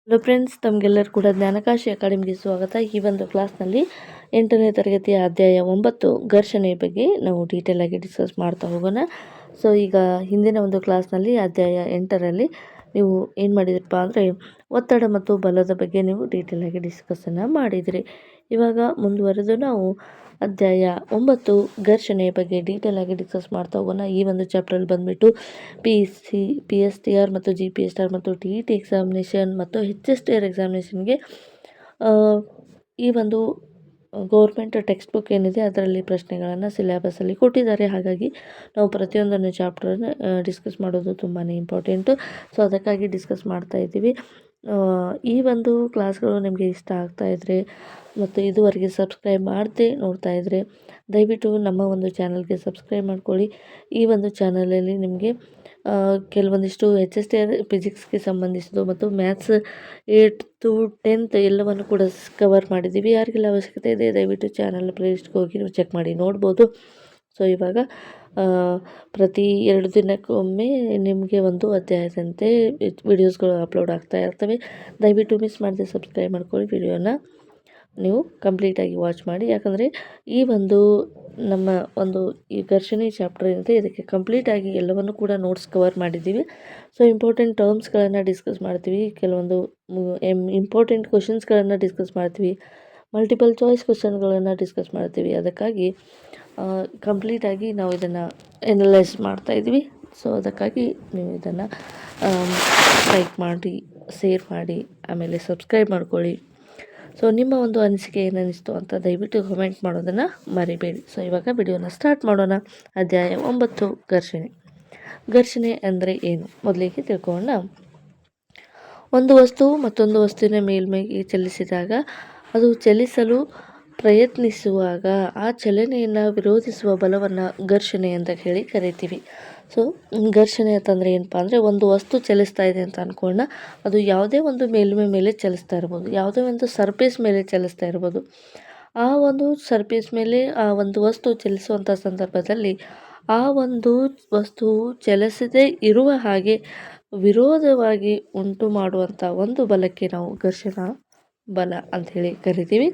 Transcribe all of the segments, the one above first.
Hello friends, ತಮಗೆಲ್ಲರೂ ಕೂಡ ಜ್ಞಾನಕಾಶಿ ಅಕಾಡೆಮಿಗೆ ಸ್ವಾಗತ. ಈ ಒಂದು ಕ್ಲಾಸ್ನಲ್ಲಿ 8ನೇ ತರಗತಿಯ ಅಧ್ಯಾಯ 9 ಘರ್ಷಣೆ ಬಗ್ಗೆ ನಾವು ಡೀಟೇಲ್ ಆಗಿ ಡಿಸ್ಕಸ್ ಮಾಡ್ತಾ ಹೋಗೋಣ. ಸೊ ಈಗ ಹಿಂದಿನ ಒಂದು ಕ್ಲಾಸ್ನಲ್ಲಿ ಅಧ್ಯಾಯ 8ರಲ್ಲಿ ನೀವು ಏನು ಮಾಡಿದ್ರಪ್ಪ ಅಂದರೆ ಒತ್ತಡ ಮತ್ತು ಬಲದ ಬಗ್ಗೆ ನೀವು ಡೀಟೇಲ್ ಆಗಿ ಡಿಸ್ಕಸನ್ನು ಮಾಡಿದಿರಿ. ಇವಾಗ ಮುಂದುವರೆದು ನಾವು ಅಧ್ಯಾಯ 9 ಘರ್ಷಣೆಯ ಬಗ್ಗೆ ಡೀಟೇಲ್ ಆಗಿ ಡಿಸ್ಕಸ್ ಮಾಡ್ತಾ ಹೋಗೋಣ. ಈ ಒಂದು ಚಾಪ್ಟ್ರಲ್ಲಿ ಬಂದುಬಿಟ್ಟು PSTR ಮತ್ತು GPSR ಮತ್ತು TET ಎಕ್ಸಾಮಿನೇಷನ್ ಮತ್ತು HSTR ಎಕ್ಸಾಮಿನೇಷನ್ಗೆ ಈ ಒಂದು ಗೌರ್ಮೆಂಟ್ ಟೆಕ್ಸ್ಟ್ ಬುಕ್ ಏನಿದೆ ಅದರಲ್ಲಿ ಪ್ರಶ್ನೆಗಳನ್ನು ಸಿಲೆಬಸಲ್ಲಿ ಕೊಟ್ಟಿದ್ದಾರೆ. ಹಾಗಾಗಿ ನಾವು ಪ್ರತಿಯೊಂದನ್ನು ಚಾಪ್ಟರನ್ನು ಡಿಸ್ಕಸ್ ಮಾಡೋದು ತುಂಬಾ ಇಂಪಾರ್ಟೆಂಟು. ಸೊ ಅದಕ್ಕಾಗಿ ಡಿಸ್ಕಸ್ ಮಾಡ್ತಾ ಇದ್ದೀವಿ. ಈ ಒಂದು ಕ್ಲಾಸ್ಗಳು ನಿಮಗೆ ಇಷ್ಟ ಆಗ್ತಾಯಿದ್ರೆ ಮತ್ತು ಇದುವರೆಗೆ ಸಬ್ಸ್ಕ್ರೈಬ್ ಮಾಡದೆ ನೋಡ್ತಾ ಇದ್ದರೆ ದಯವಿಟ್ಟು ನಮ್ಮ ಒಂದು ಚಾನಲ್ಗೆ ಸಬ್ಸ್ಕ್ರೈಬ್ ಮಾಡ್ಕೊಳ್ಳಿ. ಈ ಒಂದು ಚಾನಲಲ್ಲಿ ನಿಮಗೆ ಕೆಲವೊಂದಿಷ್ಟು HSTR ಫಿಸಿಕ್ಸ್ಗೆ ಸಂಬಂಧಿಸಿದ್ದು ಮತ್ತು ಮ್ಯಾಥ್ಸ್ 8 to 10th ಎಲ್ಲವನ್ನು ಕೂಡ ಕವರ್ ಮಾಡಿದ್ದೀವಿ. ಯಾರಿಗೆಲ್ಲ ಅವಶ್ಯಕತೆ ಇದೆ ದಯವಿಟ್ಟು ಚಾನಲ್ ಪ್ಲೇಲಿಸ್ಟ್ಗೆ ಹೋಗಿ ನೀವು ಚೆಕ್ ಮಾಡಿ ನೋಡ್ಬೋದು. ಸೊ ಇವಾಗ ಪ್ರತಿ 2 ದಿನಕ್ಕೊಮ್ಮೆ ನಿಮಗೆ ಒಂದು ಅಧ್ಯಾಯದಂತೆ ವಿಡಿಯೋಸ್ಗಳು ಅಪ್ಲೋಡ್ ಆಗ್ತಾ ಇರ್ತವೆ. ದಯವಿಟ್ಟು ಮಿಸ್ ಮಾಡದೆ ಸಬ್ಸ್ಕ್ರೈಬ್ ಮಾಡ್ಕೊಳ್ಳಿ. ವಿಡಿಯೋನ ನೀವು ಕಂಪ್ಲೀಟಾಗಿ ವಾಚ್ ಮಾಡಿ, ಯಾಕಂದರೆ ಈ ಒಂದು ನಮ್ಮ ಒಂದು ಈ ಘರ್ಷಣೆ ಚಾಪ್ಟರ್ ಏನಿದೆ ಇದಕ್ಕೆ ಕಂಪ್ಲೀಟಾಗಿ ಎಲ್ಲವನ್ನು ಕೂಡ ನೋಟ್ಸ್ ಕವರ್ ಮಾಡಿದ್ದೀವಿ. ಸೊ ಇಂಪಾರ್ಟೆಂಟ್ ಟರ್ಮ್ಸ್ಗಳನ್ನು ಡಿಸ್ಕಸ್ ಮಾಡ್ತೀವಿ, ಕೆಲವೊಂದು ಇಂಪಾರ್ಟೆಂಟ್ ಕ್ವಶನ್ಸ್ಗಳನ್ನು ಡಿಸ್ಕಸ್ ಮಾಡ್ತೀವಿ, ಮಲ್ಟಿಪಲ್ ಚಾಯ್ಸ್ ಕ್ವಶನ್ಗಳನ್ನು ಡಿಸ್ಕಸ್ ಮಾಡ್ತೀವಿ. ಅದಕ್ಕಾಗಿ ಕಂಪ್ಲೀಟಾಗಿ ನಾವು ಇದನ್ನು ಎನಲೈಸ್ ಮಾಡ್ತಾಯಿದ್ವಿ. ಸೊ ಅದಕ್ಕಾಗಿ ನೀವು ಇದನ್ನು ಲೈಕ್ ಮಾಡಿ, ಶೇರ್ ಮಾಡಿ, ಆಮೇಲೆ ಸಬ್ಸ್ಕ್ರೈಬ್ ಮಾಡ್ಕೊಳ್ಳಿ. ಸೊ ನಿಮ್ಮ ಒಂದು ಅನಿಸಿಕೆ ಏನಿಸ್ತು ಅಂತ ದಯವಿಟ್ಟು ಕಮೆಂಟ್ ಮಾಡೋದನ್ನು ಮರಿಬೇಡಿ. ಸೊ ಇವಾಗ ವಿಡಿಯೋನ ಸ್ಟಾರ್ಟ್ ಮಾಡೋಣ. ಅಧ್ಯಾಯ 9 ಘರ್ಷಣೆ. ಘರ್ಷಣೆ ಅಂದರೆ ಏನು ಮೊದಲಿಗೆ ತಿಳ್ಕೊಳ್ಳೋಣ. ಒಂದು ವಸ್ತು ಮತ್ತೊಂದು ವಸ್ತುವಿನ ಮೇಲ್ಮೈಗೆ ಚಲಿಸಿದಾಗ ಅದು ಚಲಿಸಲು ಪ್ರಯತ್ನಿಸುವಾಗ ಆ ಚಲನೆಯನ್ನು ವಿರೋಧಿಸುವ ಬಲವನ್ನು ಘರ್ಷಣೆ ಅಂತ ಹೇಳಿ ಕರಿತೀವಿ. ಸೊ ಘರ್ಷಣೆ ಅಂತಂದರೆ ಏನಪ್ಪ ಅಂದರೆ ಒಂದು ವಸ್ತು ಚಲಿಸ್ತಾ ಇದೆ ಅಂತ ಅಂದ್ಕೊಳ್ಳೋಣ. ಅದು ಯಾವುದೇ ಒಂದು ಮೇಲ್ಮೈ ಮೇಲೆ ಚಲಿಸ್ತಾ ಇರ್ಬೋದು, ಯಾವುದೇ ಒಂದು ಸರ್ಫೇಸ್ ಮೇಲೆ ಚಲಿಸ್ತಾ ಇರ್ಬೋದು. ಆ ಒಂದು ಸರ್ಫೇಸ್ ಮೇಲೆ ಆ ಒಂದು ವಸ್ತು ಚಲಿಸುವಂಥ ಸಂದರ್ಭದಲ್ಲಿ ಆ ಒಂದು ವಸ್ತುವು ಚಲಿಸದೇ ಇರುವ ಹಾಗೆ ವಿರೋಧವಾಗಿ ಉಂಟು ಮಾಡುವಂಥ ಒಂದು ಬಲಕ್ಕೆ ನಾವು ಘರ್ಷಣಾ ಬಲ ಅಂಥೇಳಿ ಕರಿತೀವಿ.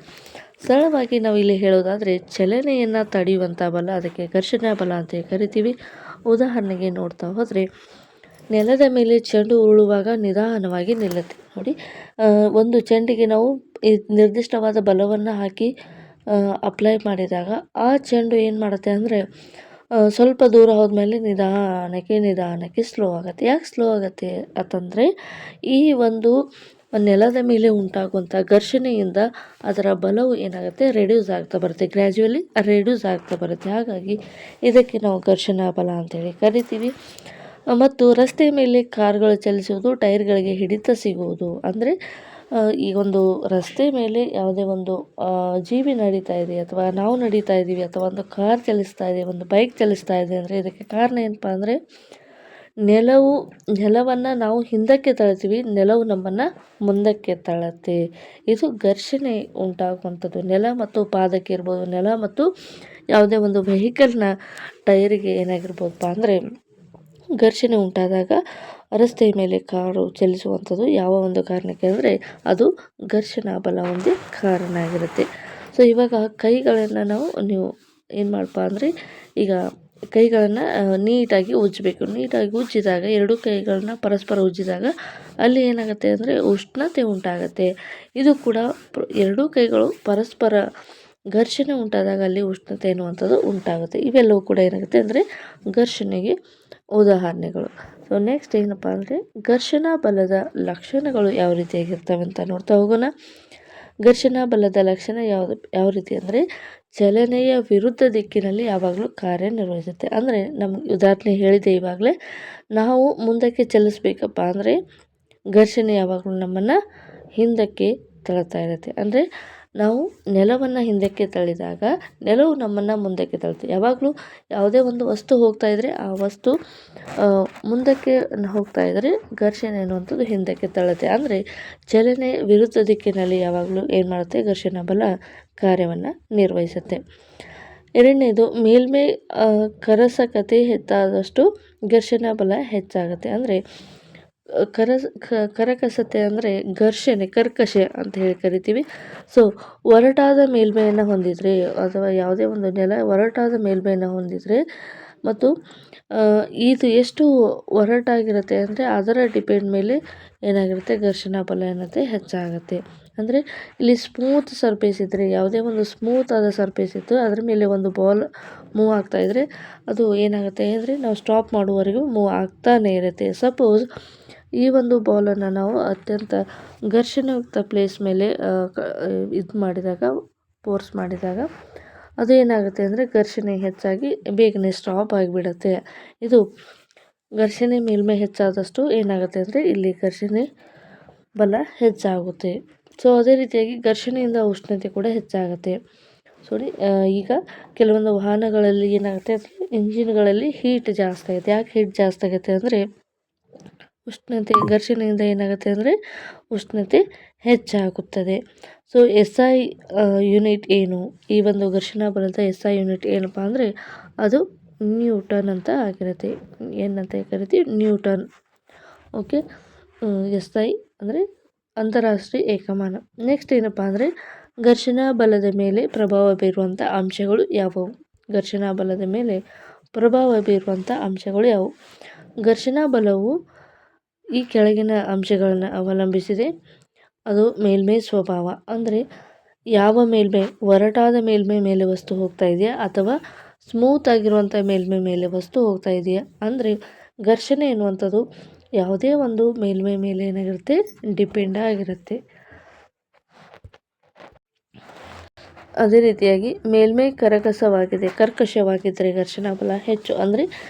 ಸರಳವಾಗಿ ನಾವು ಇಲ್ಲಿ ಹೇಳೋದಾದರೆ ಚಲನೆಯನ್ನು ತಡೆಯುವಂಥ ಬಲ ಅದಕ್ಕೆ ಘರ್ಷಣಾ ಬಲ ಅಂತೇಳಿ ಕರಿತೀವಿ. ಉದಾಹರಣೆಗೆ ನೋಡ್ತಾ ಹೋದರೆ ನೆಲದ ಮೇಲೆ ಚೆಂಡು ಉರುಳುವಾಗ ನಿಧಾನವಾಗಿ ನಿಲ್ಲುತ್ತೆ. ನೋಡಿ, ಒಂದು ಚೆಂಡಿಗೆ ನಾವು ನಿರ್ದಿಷ್ಟವಾದ ಬಲವನ್ನು ಹಾಕಿ ಅಪ್ಲೈ ಮಾಡಿದಾಗ ಆ ಚೆಂಡು ಏನು ಮಾಡುತ್ತೆ ಅಂದರೆ ಸ್ವಲ್ಪ ದೂರ ಹೋದ್ಮೇಲೆ ನಿಧಾನಕ್ಕೆ ಸ್ಲೋ ಆಗುತ್ತೆ. ಯಾಕೆ ಸ್ಲೋ ಆಗುತ್ತೆ ಅಂತಂದರೆ ಈ ಒಂದು ನೆಲದ ಮೇಲೆ ಉಂಟಾಗುವಂಥ ಘರ್ಷಣೆಯಿಂದ ಅದರ ಬಲವು ಏನಾಗುತ್ತೆ, ರೆಡ್ಯೂಸ್ ಆಗ್ತಾ ಬರುತ್ತೆ, ಗ್ರ್ಯಾಜುವಲಿ ರೆಡ್ಯೂಸ್ ಆಗ್ತಾ ಬರುತ್ತೆ. ಹಾಗಾಗಿ ಇದಕ್ಕೆ ನಾವು ಘರ್ಷಣಾ ಬಲ ಅಂತೇಳಿ ಕರಿತೀವಿ. ಮತ್ತು ರಸ್ತೆ ಮೇಲೆ ಕಾರ್ಗಳು ಚಲಿಸುವುದು, ಟೈರ್ಗಳಿಗೆ ಹಿಡಿತ ಸಿಗುವುದು. ಅಂದರೆ ಈ ಒಂದು ರಸ್ತೆ ಮೇಲೆ ಯಾವುದೇ ಒಂದು ಜೀವಿ ನಡೀತಾ ಇದೆ ಅಥವಾ ನಾವು ನಡೀತಾ ಇದ್ದೀವಿ ಅಥವಾ ಒಂದು ಕಾರ್ ಚಲಿಸ್ತಾ ಇದೆ, ಒಂದು ಬೈಕ್ ಚಲಿಸ್ತಾ ಇದೆ ಅಂದರೆ ಇದಕ್ಕೆ ಕಾರಣ ಏನಪ್ಪ ಅಂದರೆ ನೆಲವನ್ನು ನಾವು ಹಿಂದಕ್ಕೆ ತಳ್ತೀವಿ, ನೆಲವು ನಮ್ಮನ್ನು ಮುಂದಕ್ಕೆ ತಳ್ಳುತ್ತೆ. ಇದು ಘರ್ಷಣೆ ಉಂಟಾಗುವಂಥದ್ದು. ನೆಲ ಮತ್ತು ಪಾದಕ್ಕೆ ಇರ್ಬೋದು, ನೆಲ ಮತ್ತು ಯಾವುದೇ ಒಂದು ವೆಹಿಕಲ್ನ ಟೈರಿಗೆ ಏನಾಗಿರ್ಬೋದಪ್ಪ ಅಂದರೆ ಘರ್ಷಣೆ ಉಂಟಾದಾಗ ರಸ್ತೆಯ ಮೇಲೆ ಕಾರು ಚಲಿಸುವಂಥದ್ದು ಯಾವ ಒಂದು ಕಾರಣಕ್ಕೆ ಅಂದರೆ ಅದು ಘರ್ಷಣಾ ಬಲ ಒಂದೇ ಕಾರಣ ಆಗಿರುತ್ತೆ. ಸೊ ಇವಾಗ ಕೈಗಳನ್ನು ನೀವು ಏನು ಮಾಡಪ್ಪ ಅಂದರೆ ಈಗ ಕೈಗಳನ್ನು ನೀಟಾಗಿ ಉಜ್ಜಬೇಕು. ನೀಟಾಗಿ ಉಜ್ಜಿದಾಗ ಎರಡೂ ಕೈಗಳನ್ನ ಪರಸ್ಪರ ಉಜ್ಜಿದಾಗ ಅಲ್ಲಿ ಏನಾಗುತ್ತೆ ಅಂದರೆ ಉಷ್ಣತೆ ಉಂಟಾಗುತ್ತೆ. ಇದು ಕೂಡ ಎರಡೂ ಕೈಗಳು ಪರಸ್ಪರ ಘರ್ಷಣೆ ಉಂಟಾದಾಗ ಅಲ್ಲಿ ಉಷ್ಣತೆ ಎನ್ನುವಂಥದ್ದು ಉಂಟಾಗುತ್ತೆ. ಇವೆಲ್ಲವೂ ಕೂಡ ಏನಾಗುತ್ತೆ ಅಂದರೆ ಘರ್ಷಣೆಗೆ ಉದಾಹರಣೆಗಳು. ಸೊ ನೆಕ್ಸ್ಟ್ ಏನಪ್ಪ ಅಂದರೆ ಘರ್ಷಣಾ ಬಲದ ಲಕ್ಷಣಗಳು ಯಾವ ರೀತಿಯಾಗಿರ್ತವೆ ಅಂತ ನೋಡ್ತಾ ಹೋಗೋಣ. ಘರ್ಷಣಾ ಬಲದ ಲಕ್ಷಣ ಯಾವ ರೀತಿ ಅಂದರೆ ಚಲನೆಯ ವಿರುದ್ಧ ದಿಕ್ಕಿನಲ್ಲಿ ಯಾವಾಗಲೂ ಕಾರ್ಯನಿರ್ವಹಿಸುತ್ತೆ. ಅಂದರೆ ನಮ್ಗೆ ಉದಾಹರಣೆ ಹೇಳಿದೆ ಇವಾಗಲೇ, ನಾವು ಮುಂದಕ್ಕೆ ಚಲಿಸ್ಬೇಕಪ್ಪ ಅಂದರೆ ಘರ್ಷಣೆ ಯಾವಾಗಲೂ ನಮ್ಮನ್ನು ಹಿಂದಕ್ಕೆ ತಳ್ತಾ ಇರುತ್ತೆ. ಅಂದರೆ ನಾವು ನೆಲವನ್ನು ಹಿಂದಕ್ಕೆ ತಳ್ಳಿದಾಗ ನೆಲವು ನಮ್ಮನ್ನು ಮುಂದಕ್ಕೆ ತಳ್ಳುತ್ತೆ. ಯಾವಾಗಲೂ ಯಾವುದೇ ಒಂದು ವಸ್ತು ಹೋಗ್ತಾ ಇದ್ದರೆ ಆ ವಸ್ತು ಮುಂದಕ್ಕೆ ಹೋಗ್ತಾ ಇದ್ದರೆ ಘರ್ಷಣೆ ಅನ್ನುವಂಥದ್ದು ಹಿಂದಕ್ಕೆ ತಳ್ಳುತ್ತೆ. ಅಂದರೆ ಚಲನೆ ವಿರುದ್ಧ ದಿಕ್ಕಿನಲ್ಲಿ ಯಾವಾಗಲೂ ಏನು ಮಾಡುತ್ತೆ, ಘರ್ಷಣಾ ಬಲ ಕಾರ್ಯವನ್ನು ನಿರ್ವಹಿಸುತ್ತೆ. ಎರಡನೇದು ಮೇಲ್ಮೈ ಕರಸಕತೆ ಹೆಚ್ಚಾದಷ್ಟು ಘರ್ಷಣಾ ಬಲ ಹೆಚ್ಚಾಗುತ್ತೆ. ಅಂದರೆ ಕರಕಸತೆ ಅಂದರೆ ಘರ್ಷಣೆ, ಕರ್ಕಶ ಅಂತ ಹೇಳಿ ಕರಿತೀವಿ. ಸೊ ಒರಟಾದ ಮೇಲ್ಮೈಯನ್ನು ಹೊಂದಿದರೆ ಅಥವಾ ಯಾವುದೇ ಒಂದು ನೆಲ ಒರಟಾದ ಮೇಲ್ಮೈಯನ್ನು ಹೊಂದಿದರೆ ಮತ್ತು ಇದು ಎಷ್ಟು ಒರಟಾಗಿರುತ್ತೆ ಅಂದರೆ ಅದರ ಡಿಪೆಂಡ್ ಮೇಲೆ ಏನಾಗಿರುತ್ತೆ, ಘರ್ಷಣಾ ಬಲ ಏನತ್ತೆ ಹೆಚ್ಚಾಗುತ್ತೆ. ಅಂದರೆ ಇಲ್ಲಿ ಸ್ಮೂತ್ ಸರ್ಫೇಸ್ ಇದ್ದರೆ, ಯಾವುದೇ ಒಂದು ಸ್ಮೂತ್ ಆದ ಸರ್ಫೇಸ್ ಇತ್ತು ಅದರ ಮೇಲೆ ಒಂದು ಬಾಲ್ ಮೂವ್ ಆಗ್ತಾಯಿದ್ರೆ ಅದು ಏನಾಗುತ್ತೆ ಅಂದರೆ ನಾವು ಸ್ಟಾಪ್ ಮಾಡುವವರೆಗೂ ಮೂವ್ ಆಗ್ತಾನೆ ಇರುತ್ತೆ. ಸಪೋಸ್ ಈ ಒಂದು ಬಾಲನ್ನು ನಾವು ಅತ್ಯಂತ ಘರ್ಷಣೆಯುಕ್ತ ಪ್ಲೇಸ್ ಮೇಲೆ ಇದು ಮಾಡಿದಾಗ, ಫೋರ್ಸ್ ಮಾಡಿದಾಗ ಅದು ಏನಾಗುತ್ತೆ ಅಂದರೆ ಘರ್ಷಣೆ ಹೆಚ್ಚಾಗಿ ಬೇಗನೆ ಸ್ಟಾಪ್ ಆಗಿಬಿಡುತ್ತೆ. ಇದು ಘರ್ಷಣೆ ಮೇಲ್ಮೈ ಹೆಚ್ಚಾದಷ್ಟು ಏನಾಗುತ್ತೆ ಅಂದರೆ ಇಲ್ಲಿ ಘರ್ಷಣೆ ಬಲ ಹೆಚ್ಚಾಗುತ್ತೆ. ಸೊ ಅದೇ ರೀತಿಯಾಗಿ ಘರ್ಷಣೆಯಿಂದ ಉಷ್ಣತೆ ಕೂಡ ಹೆಚ್ಚಾಗುತ್ತೆ. ನೋಡಿ ಈಗ ಕೆಲವೊಂದು ವಾಹನಗಳಲ್ಲಿ ಏನಾಗುತ್ತೆ ಅಂದರೆ ಇಂಜಿನ್ಗಳಲ್ಲಿ ಹೀಟ್ ಜಾಸ್ತಿ ಆಗುತ್ತೆ. ಯಾಕೆ ಹೀಟ್ ಜಾಸ್ತಿ ಆಗುತ್ತೆ ಅಂದರೆ ಉಷ್ಣತೆ, ಘರ್ಷಣೆಯಿಂದ ಏನಾಗುತ್ತೆ ಅಂದರೆ ಉಷ್ಣತೆ ಹೆಚ್ಚಾಗುತ್ತದೆ. ಸೊ SI ಯೂನಿಟ್ ಏನು, ಈ ಒಂದು ಘರ್ಷಣಾ ಬಲದ SI ಯೂನಿಟ್ ಏನಪ್ಪ ಅಂದರೆ ಅದು ನ್ಯೂಟನ್ ಅಂತ ಆಗಿರುತ್ತೆ. ಏನಂತ ಕರಿತೀವಿ, ನ್ಯೂಟನ್. ಓಕೆ, SI ಅಂದರೆ ಅಂತಾರಾಷ್ಟ್ರೀಯ ಏಕಮಾನ. ನೆಕ್ಸ್ಟ್ ಏನಪ್ಪ ಅಂದರೆ ಘರ್ಷಣಾ ಬಲದ ಮೇಲೆ ಪ್ರಭಾವ ಬೀರುವಂಥ ಅಂಶಗಳು ಯಾವುವು? ಘರ್ಷಣಾ ಬಲದ ಮೇಲೆ ಪ್ರಭಾವ ಬೀರುವಂಥ ಅಂಶಗಳು ಯಾವುವು? ಘರ್ಷಣಾ ಬಲವು ಈ ಕೆಳಗಿನ ಅಂಶಗಳನ್ನು ಅವಲಂಬಿಸಿದೆ. ಅದು ಮೇಲ್ಮೈ ಸ್ವಭಾವ, ಅಂದರೆ ಯಾವ ಮೇಲ್ಮೈ, ಒರಟಾದ ಮೇಲ್ಮೈ ಮೇಲೆ ವಸ್ತು ಹೋಗ್ತಾ ಇದೆಯಾ ಅಥವಾ ಸ್ಮೂತ್ ಆಗಿರುವಂಥ ಮೇಲ್ಮೈ ಮೇಲೆ ವಸ್ತು ಹೋಗ್ತಾ ಇದೆಯಾ. ಅಂದರೆ ಘರ್ಷಣೆ ಎನ್ನುವಂಥದ್ದು ಯಾವುದೇ ಒಂದು ಮೇಲ್ಮೈ ಮೇಲೆ ಏನಾಗಿರುತ್ತೆ, ಡಿಪೆಂಡ್ ಆಗಿರುತ್ತೆ. ಅದೇ ರೀತಿಯಾಗಿ ಮೇಲ್ಮೈ ಕರ್ಕಶವಾಗಿದ್ದರೆ ಘರ್ಷಣಾ ಬಲ ಹೆಚ್ಚು. ಅಂದರೆ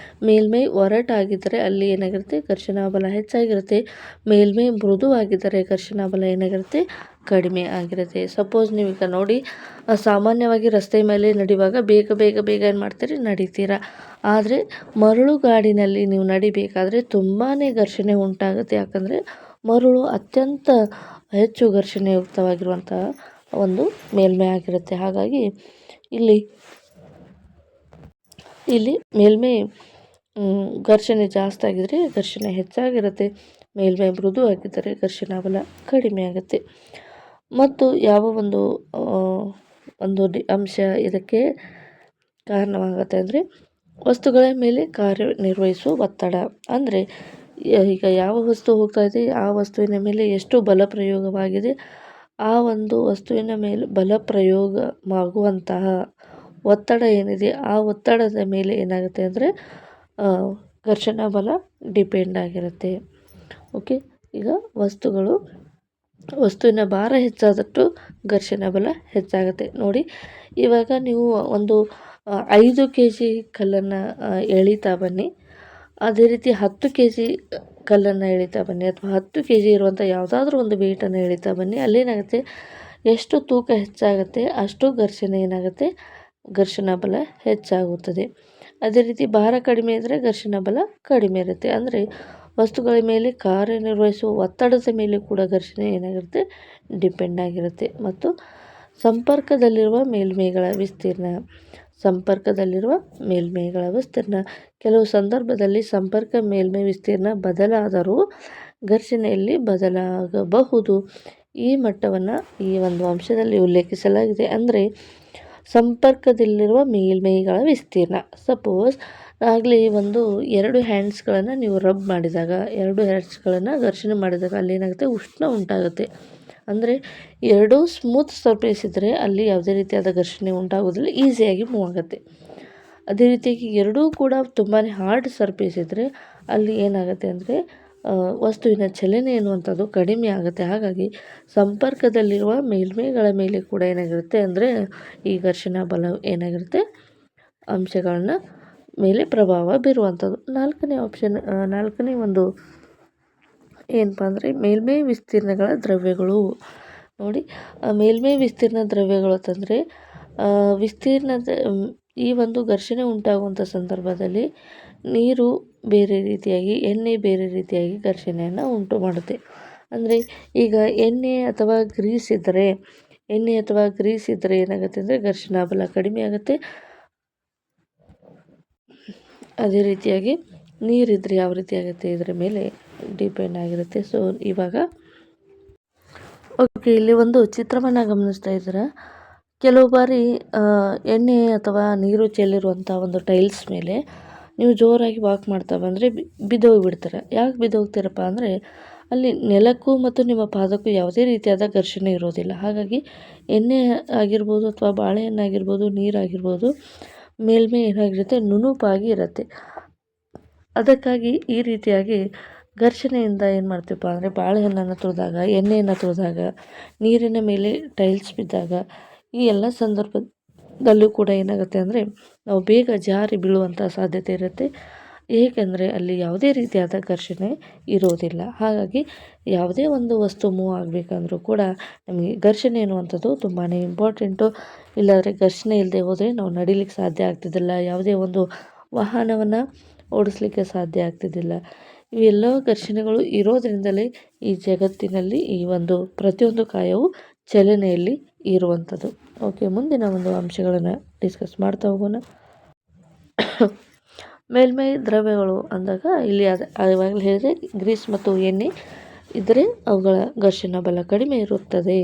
ಮೇಲ್ಮೈ ಒರಟಾಗಿದ್ದರೆ ಅಲ್ಲಿ ಏನಾಗಿರುತ್ತೆ, ಘರ್ಷಣಾ ಬಲ ಹೆಚ್ಚಾಗಿರುತ್ತೆ. ಮೇಲ್ಮೈ ಮೃದುವಾಗಿದ್ದರೆ ಘರ್ಷಣಾ ಬಲ ಏನಾಗಿರುತ್ತೆ, ಕಡಿಮೆ ಆಗಿರುತ್ತೆ. ಸಪೋಸ್ ನೀವೀಗ ನೋಡಿ, ಸಾಮಾನ್ಯವಾಗಿ ರಸ್ತೆ ಮೇಲೆ ನಡೆಯುವಾಗ ಬೇಗ ಬೇಗ ಬೇಗ ಏನು ಮಾಡ್ತೀರಿ, ನಡೀತೀರಾ. ಆದರೆ ಮರಳುಗಾಡಿನಲ್ಲಿ ನೀವು ನಡಿಬೇಕಾದ್ರೆ ತುಂಬಾ ಘರ್ಷಣೆ ಉಂಟಾಗುತ್ತೆ. ಯಾಕಂದರೆ ಮರಳು ಅತ್ಯಂತ ಹೆಚ್ಚು ಘರ್ಷಣೆಯುಕ್ತವಾಗಿರುವಂಥ ಒಂದು ಮೇಲ್ಮೈ ಆಗಿರುತ್ತೆ. ಹಾಗಾಗಿ ಇಲ್ಲಿ ಮೇಲ್ಮೈ ಘರ್ಷಣೆ ಜಾಸ್ತಿ ಆಗಿದ್ರೆ ಘರ್ಷಣೆ ಹೆಚ್ಚಾಗಿರುತ್ತೆ. ಮೇಲ್ಮೈ ಮೃದು ಆಗಿದ್ದರೆ ಘರ್ಷಣಾ ಬಲ ಕಡಿಮೆ ಆಗುತ್ತೆ. ಮತ್ತು ಯಾವ ಒಂದು ಅಂಶ ಇದಕ್ಕೆ ಕಾರಣವಾಗುತ್ತೆ ಅಂದರೆ ವಸ್ತುಗಳ ಮೇಲೆ ಕಾರ್ಯನಿರ್ವಹಿಸುವ ಒತ್ತಡ. ಅಂದರೆ ಈಗ ಯಾವ ವಸ್ತು ಹೋಗ್ತಾ ಇದೆ ಆ ವಸ್ತುವಿನ ಮೇಲೆ ಎಷ್ಟು ಬಲ ಪ್ರಯೋಗವಾಗಿದೆ, ಆ ಒಂದು ವಸ್ತುವಿನ ಮೇಲೆ ಬಲ ಪ್ರಯೋಗವಾಗುವಂತಹ ಒತ್ತಡ ಏನಿದೆ ಆ ಒತ್ತಡದ ಮೇಲೆ ಏನಾಗುತ್ತೆ ಅಂದರೆ ಘರ್ಷಣಾ ಬಲ ಡಿಪೆಂಡ್ ಆಗಿರುತ್ತೆ. ಓಕೆ, ಈಗ ವಸ್ತುವಿನ ಭಾರ ಹೆಚ್ಚಾದಷ್ಟು ಘರ್ಷಣಾ ಬಲ ಹೆಚ್ಚಾಗುತ್ತೆ. ನೋಡಿ, ಇವಾಗ ನೀವು ಒಂದು 5 kg ಕಲ್ಲನ್ನು ಎಳಿತಾ ಬನ್ನಿ, ಅದೇ ರೀತಿ 10 kg ಕಲ್ಲನ್ನು ಎಳಿತಾ ಬನ್ನಿ, ಅಥವಾ 10 kg ಇರುವಂಥ ಯಾವುದಾದ್ರೂ ಒಂದು ವೇಟನ್ನು ಎಳಿತಾ ಬನ್ನಿ. ಅಲ್ಲೇನಾಗುತ್ತೆ, ಎಷ್ಟು ತೂಕ ಹೆಚ್ಚಾಗುತ್ತೆ ಅಷ್ಟು ಘರ್ಷಣೆ ಏನಾಗುತ್ತೆ, ಘರ್ಷಣಾ ಬಲ ಹೆಚ್ಚಾಗುತ್ತದೆ. ಅದೇ ರೀತಿ ಭಾರ ಕಡಿಮೆ ಇದ್ದರೆ ಘರ್ಷಣಾ ಬಲ ಕಡಿಮೆ ಇರುತ್ತೆ. ಅಂದರೆ ವಸ್ತುಗಳ ಮೇಲೆ ಕಾರ್ಯನಿರ್ವಹಿಸುವ ಒತ್ತಡದ ಮೇಲೆ ಕೂಡ ಘರ್ಷಣೆ ಏನಾಗಿರುತ್ತೆ, ಡಿಪೆಂಡ್ ಆಗಿರುತ್ತೆ. ಮತ್ತು ಸಂಪರ್ಕದಲ್ಲಿರುವ ಮೇಲ್ಮೈಗಳ ವಿಸ್ತೀರ್ಣ ಕೆಲವು ಸಂದರ್ಭದಲ್ಲಿ ಸಂಪರ್ಕ ಮೇಲ್ಮೈ ವಿಸ್ತೀರ್ಣ ಬದಲಾದರೂ ಘರ್ಷಣೆಯಲ್ಲಿ ಬದಲಾಗಬಹುದು. ಈ ಮಟ್ಟವನ್ನು ಈ ಒಂದು ಅಂಶದಲ್ಲಿ ಉಲ್ಲೇಖಿಸಲಾಗಿದೆ. ಅಂದರೆ ಸಂಪರ್ಕದಲ್ಲಿರುವ ಮೇಲ್ಮೈಗಳ ವಿಸ್ತೀರ್ಣ. ಸಪೋಸ್ ಆಗಲೇ ಒಂದು 2 ಹ್ಯಾಂಡ್ಸ್ಗಳನ್ನು ನೀವು ರಬ್ ಮಾಡಿದಾಗ, 2 ಹ್ಯಾಂಡ್ಸ್ಗಳನ್ನು ಘರ್ಷಣೆ ಮಾಡಿದಾಗ ಅಲ್ಲಿ ಏನಾಗುತ್ತೆ, ಉಷ್ಣ ಉಂಟಾಗುತ್ತೆ. ಅಂದರೆ ಎರಡೂ ಸ್ಮೂತ್ ಸರ್ಫೇಸ್ ಇದ್ದರೆ ಅಲ್ಲಿ ಯಾವುದೇ ರೀತಿಯಾದ ಘರ್ಷಣೆ ಉಂಟಾಗೋದಿಲ್ಲ, ಈಸಿಯಾಗಿ ಮೂವ್ ಆಗುತ್ತೆ. ಅದೇ ರೀತಿಯಾಗಿ ಎರಡೂ ಕೂಡ ತುಂಬಾ ಹಾರ್ಡ್ ಸರ್ಫೇಸ್ ಇದ್ದರೆ ಅಲ್ಲಿ ಏನಾಗುತ್ತೆ ಅಂದರೆ ವಸ್ತುವಿನ ಚಲನೆ ಎನ್ನುವಂಥದ್ದು ಕಡಿಮೆ ಆಗುತ್ತೆ. ಹಾಗಾಗಿ ಸಂಪರ್ಕದಲ್ಲಿರುವ ಮೇಲ್ಮೈಗಳ ಮೇಲೆ ಕೂಡ ಏನಾಗಿರುತ್ತೆ ಅಂದರೆ ಈ ಘರ್ಷಣಾ ಬಲ ಏನಾಗಿರುತ್ತೆ, ಅಂಶಗಳನ್ನ ಮೇಲೆ ಪ್ರಭಾವ ಬೀರುವಂಥದ್ದು. ನಾಲ್ಕನೇ ಒಂದು ಏನಪ್ಪ ಅಂದರೆ ಮೇಲ್ಮೈ ವಿಸ್ತೀರ್ಣಗಳ ದ್ರವ್ಯಗಳು. ನೋಡಿ, ಮೇಲ್ಮೈ ವಿಸ್ತೀರ್ಣ ದ್ರವ್ಯಗಳು ಅಂತಂದರೆ ವಿಸ್ತೀರ್ಣದ ಈ ಒಂದು ಘರ್ಷಣೆ ಉಂಟಾಗುವಂಥ ಸಂದರ್ಭದಲ್ಲಿ ನೀರು ಬೇರೆ ರೀತಿಯಾಗಿ, ಎಣ್ಣೆ ಬೇರೆ ರೀತಿಯಾಗಿ ಘರ್ಷಣೆಯನ್ನು ಉಂಟು ಮಾಡುತ್ತೆ. ಅಂದರೆ ಈಗ ಎಣ್ಣೆ ಅಥವಾ ಗ್ರೀಸ್ ಇದ್ದರೆ ಏನಾಗುತ್ತೆ ಅಂದರೆ ಘರ್ಷಣಾ ಬಲ ಕಡಿಮೆ ಆಗುತ್ತೆ. ಅದೇ ರೀತಿಯಾಗಿ ನೀರಿದ್ದರೆ ಯಾವ ರೀತಿ ಆಗುತ್ತೆ, ಇದರ ಮೇಲೆ ಡಿಪೆಂಡ್ ಆಗಿರುತ್ತೆ. ಸೊ ಇವಾಗ ಓಕೆ, ಇಲ್ಲಿ ಒಂದು ಚಿತ್ರವನ್ನು ಗಮನಿಸ್ತಾ ಇದ್ದೀರಾ. ಕೆಲವು ಬಾರಿ ಎಣ್ಣೆ ಅಥವಾ ನೀರು ಚೆಲ್ಲಿರುವಂಥ ಒಂದು ಟೈಲ್ಸ್ ಮೇಲೆ ನೀವು ಜೋರಾಗಿ ವಾಕ್ ಮಾಡ್ತಾ ಬಂದರೆ ಬಿದ್ದೋಗಿಬಿಡ್ತೀರ. ಯಾಕೆ ಬಿದ್ದೋಗ್ತೀರಪ್ಪ ಅಂದರೆ ಅಲ್ಲಿ ನೆಲಕ್ಕೂ ಮತ್ತು ನಿಮ್ಮ ಪಾದಕ್ಕೂ ಯಾವುದೇ ರೀತಿಯಾದ ಘರ್ಷಣೆ ಇರೋದಿಲ್ಲ. ಹಾಗಾಗಿ ಎಣ್ಣೆ ಆಗಿರ್ಬೋದು ಅಥವಾ ಬಾಳೆಹಣ್ಣಾಗಿರ್ಬೋದು, ನೀರಾಗಿರ್ಬೋದು, ಮೇಲ್ಮೈ ಏನಾಗಿರುತ್ತೆ, ನುಣುಪಾಗಿ ಇರುತ್ತೆ. ಅದಕ್ಕಾಗಿ ಈ ರೀತಿಯಾಗಿ ಘರ್ಷಣೆಯಿಂದ ಏನು ಮಾಡ್ತೀವಪ್ಪ ಅಂದರೆ ಬಾಳೆಹಣ್ಣನ್ನು ತುಳಿದಾಗ, ಎಣ್ಣೆಯನ್ನು ತುಳಿದಾಗ, ನೀರಿನ ಮೇಲೆ ಟೈಲ್ಸ್ ಬಿದ್ದಾಗ, ಈ ಎಲ್ಲ ಸಂದರ್ಭದಲ್ಲೂ ಕೂಡ ಏನಾಗುತ್ತೆ ಅಂದರೆ ನಾವು ಬೇಗ ಜಾರಿ ಬೀಳುವಂಥ ಸಾಧ್ಯತೆ ಇರುತ್ತೆ. ಏಕೆಂದರೆ ಅಲ್ಲಿ ಯಾವುದೇ ರೀತಿಯಾದ ಘರ್ಷಣೆ ಇರೋದಿಲ್ಲ. ಹಾಗಾಗಿ ಯಾವುದೇ ಒಂದು ವಸ್ತು ಮೂವ್ ಆಗಬೇಕಂದ್ರೂ ಕೂಡ ನಮಗೆ ಘರ್ಷಣೆ ಅನ್ನುವಂಥದ್ದು ತುಂಬಾ ಇಂಪಾರ್ಟೆಂಟು. ಇಲ್ಲಾಂದರೆ ಘರ್ಷಣೆ ಇಲ್ಲದೆ ಹೋದರೆ ನಾವು ನಡಿಲಿಕ್ಕೆ ಸಾಧ್ಯ ಆಗ್ತಿದ್ದಿಲ್ಲ, ಯಾವುದೇ ಒಂದು ವಾಹನವನ್ನು ಓಡಿಸ್ಲಿಕ್ಕೆ ಸಾಧ್ಯ ಆಗ್ತಿದ್ದಿಲ್ಲ. ಇವೆಲ್ಲ ಘರ್ಷಣೆಗಳು ಇರೋದ್ರಿಂದಲೇ ಈ ಜಗತ್ತಿನಲ್ಲಿ ಈ ಒಂದು ಪ್ರತಿಯೊಂದು ಕಾಯವು ಚಲನೆಯಲ್ಲಿ ಇರುವಂಥದ್ದು. ಓಕೆ, ಮುಂದಿನ ಒಂದು ಅಂಶಗಳನ್ನು ಡಿಸ್ಕಸ್ ಮಾಡ್ತಾ ಹೋಗೋಣ. ಮೇಲ್ಮೈ ದ್ರವ್ಯಗಳು ಅಂದಾಗ ಇಲ್ಲಿ ಇವಾಗಲೇ ಹೇಳಿದರೆ ಗ್ರೀಸ್ ಮತ್ತು ಎಣ್ಣೆ ಇದ್ದರೆ ಅವುಗಳ ಘರ್ಷಣಾ ಬಲ ಕಡಿಮೆ ಇರುತ್ತದೆ.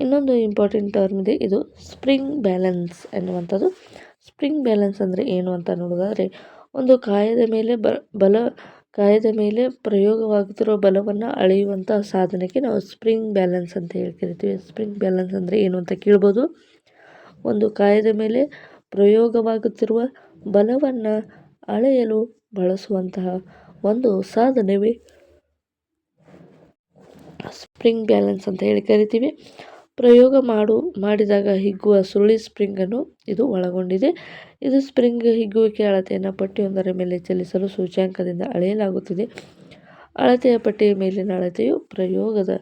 ಇನ್ನೊಂದು ಇಂಪಾರ್ಟೆಂಟ್ ಟರ್ಮ್ ಇದೆ, ಇದು ಸ್ಪ್ರಿಂಗ್ ಬ್ಯಾಲೆನ್ಸ್ ಎನ್ನುವಂಥದ್ದು. ಸ್ಪ್ರಿಂಗ್ ಬ್ಯಾಲೆನ್ಸ್ ಅಂದರೆ ಏನು ಅಂತ ನೋಡೋದಾದರೆ, ಒಂದು ಕಾಯದ ಮೇಲೆ ಪ್ರಯೋಗವಾಗುತ್ತಿರೋ ಬಲವನ್ನು ಅಳೆಯುವಂಥ ಸಾಧನಕ್ಕೆ ನಾವು ಸ್ಪ್ರಿಂಗ್ ಬ್ಯಾಲೆನ್ಸ್ ಅಂತ ಹೇಳಿ ಕರಿತೀವಿ. ಸ್ಪ್ರಿಂಗ್ ಬ್ಯಾಲೆನ್ಸ್ ಅಂದರೆ ಏನು ಅಂತ ಕೇಳ್ಬೋದು. ಒಂದು ಕಾಯದ ಮೇಲೆ ಪ್ರಯೋಗವಾಗುತ್ತಿರುವ ಬಲವನ್ನು ಅಳೆಯಲು ಬಳಸುವಂತಹ ಒಂದು ಸಾಧನವೇ ಸ್ಪ್ರಿಂಗ್ ಬ್ಯಾಲೆನ್ಸ್ ಅಂತ ಹೇಳಿ ಕರಿತೀವಿ. ಪ್ರಯೋಗ ಮಾಡಿದಾಗ ಹಿಗ್ಗುವ ಸುರುಳಿ ಸ್ಪ್ರಿಂಗನ್ನು ಇದು ಒಳಗೊಂಡಿದೆ. ಇದು ಸ್ಪ್ರಿಂಗ್ ಹಿಗ್ಗುವಿಕೆ ಅಳತೆಯನ್ನು ಪಟ್ಟಿಯೊಂದರ ಮೇಲೆ ಚಲಿಸಲು ಸೂಚ್ಯಂಕದಿಂದ ಅಳೆಯಲಾಗುತ್ತದೆ. ಅಳತೆಯ ಪಟ್ಟಿಯ ಮೇಲಿನ ಅಳತೆಯು ಪ್ರಯೋಗದ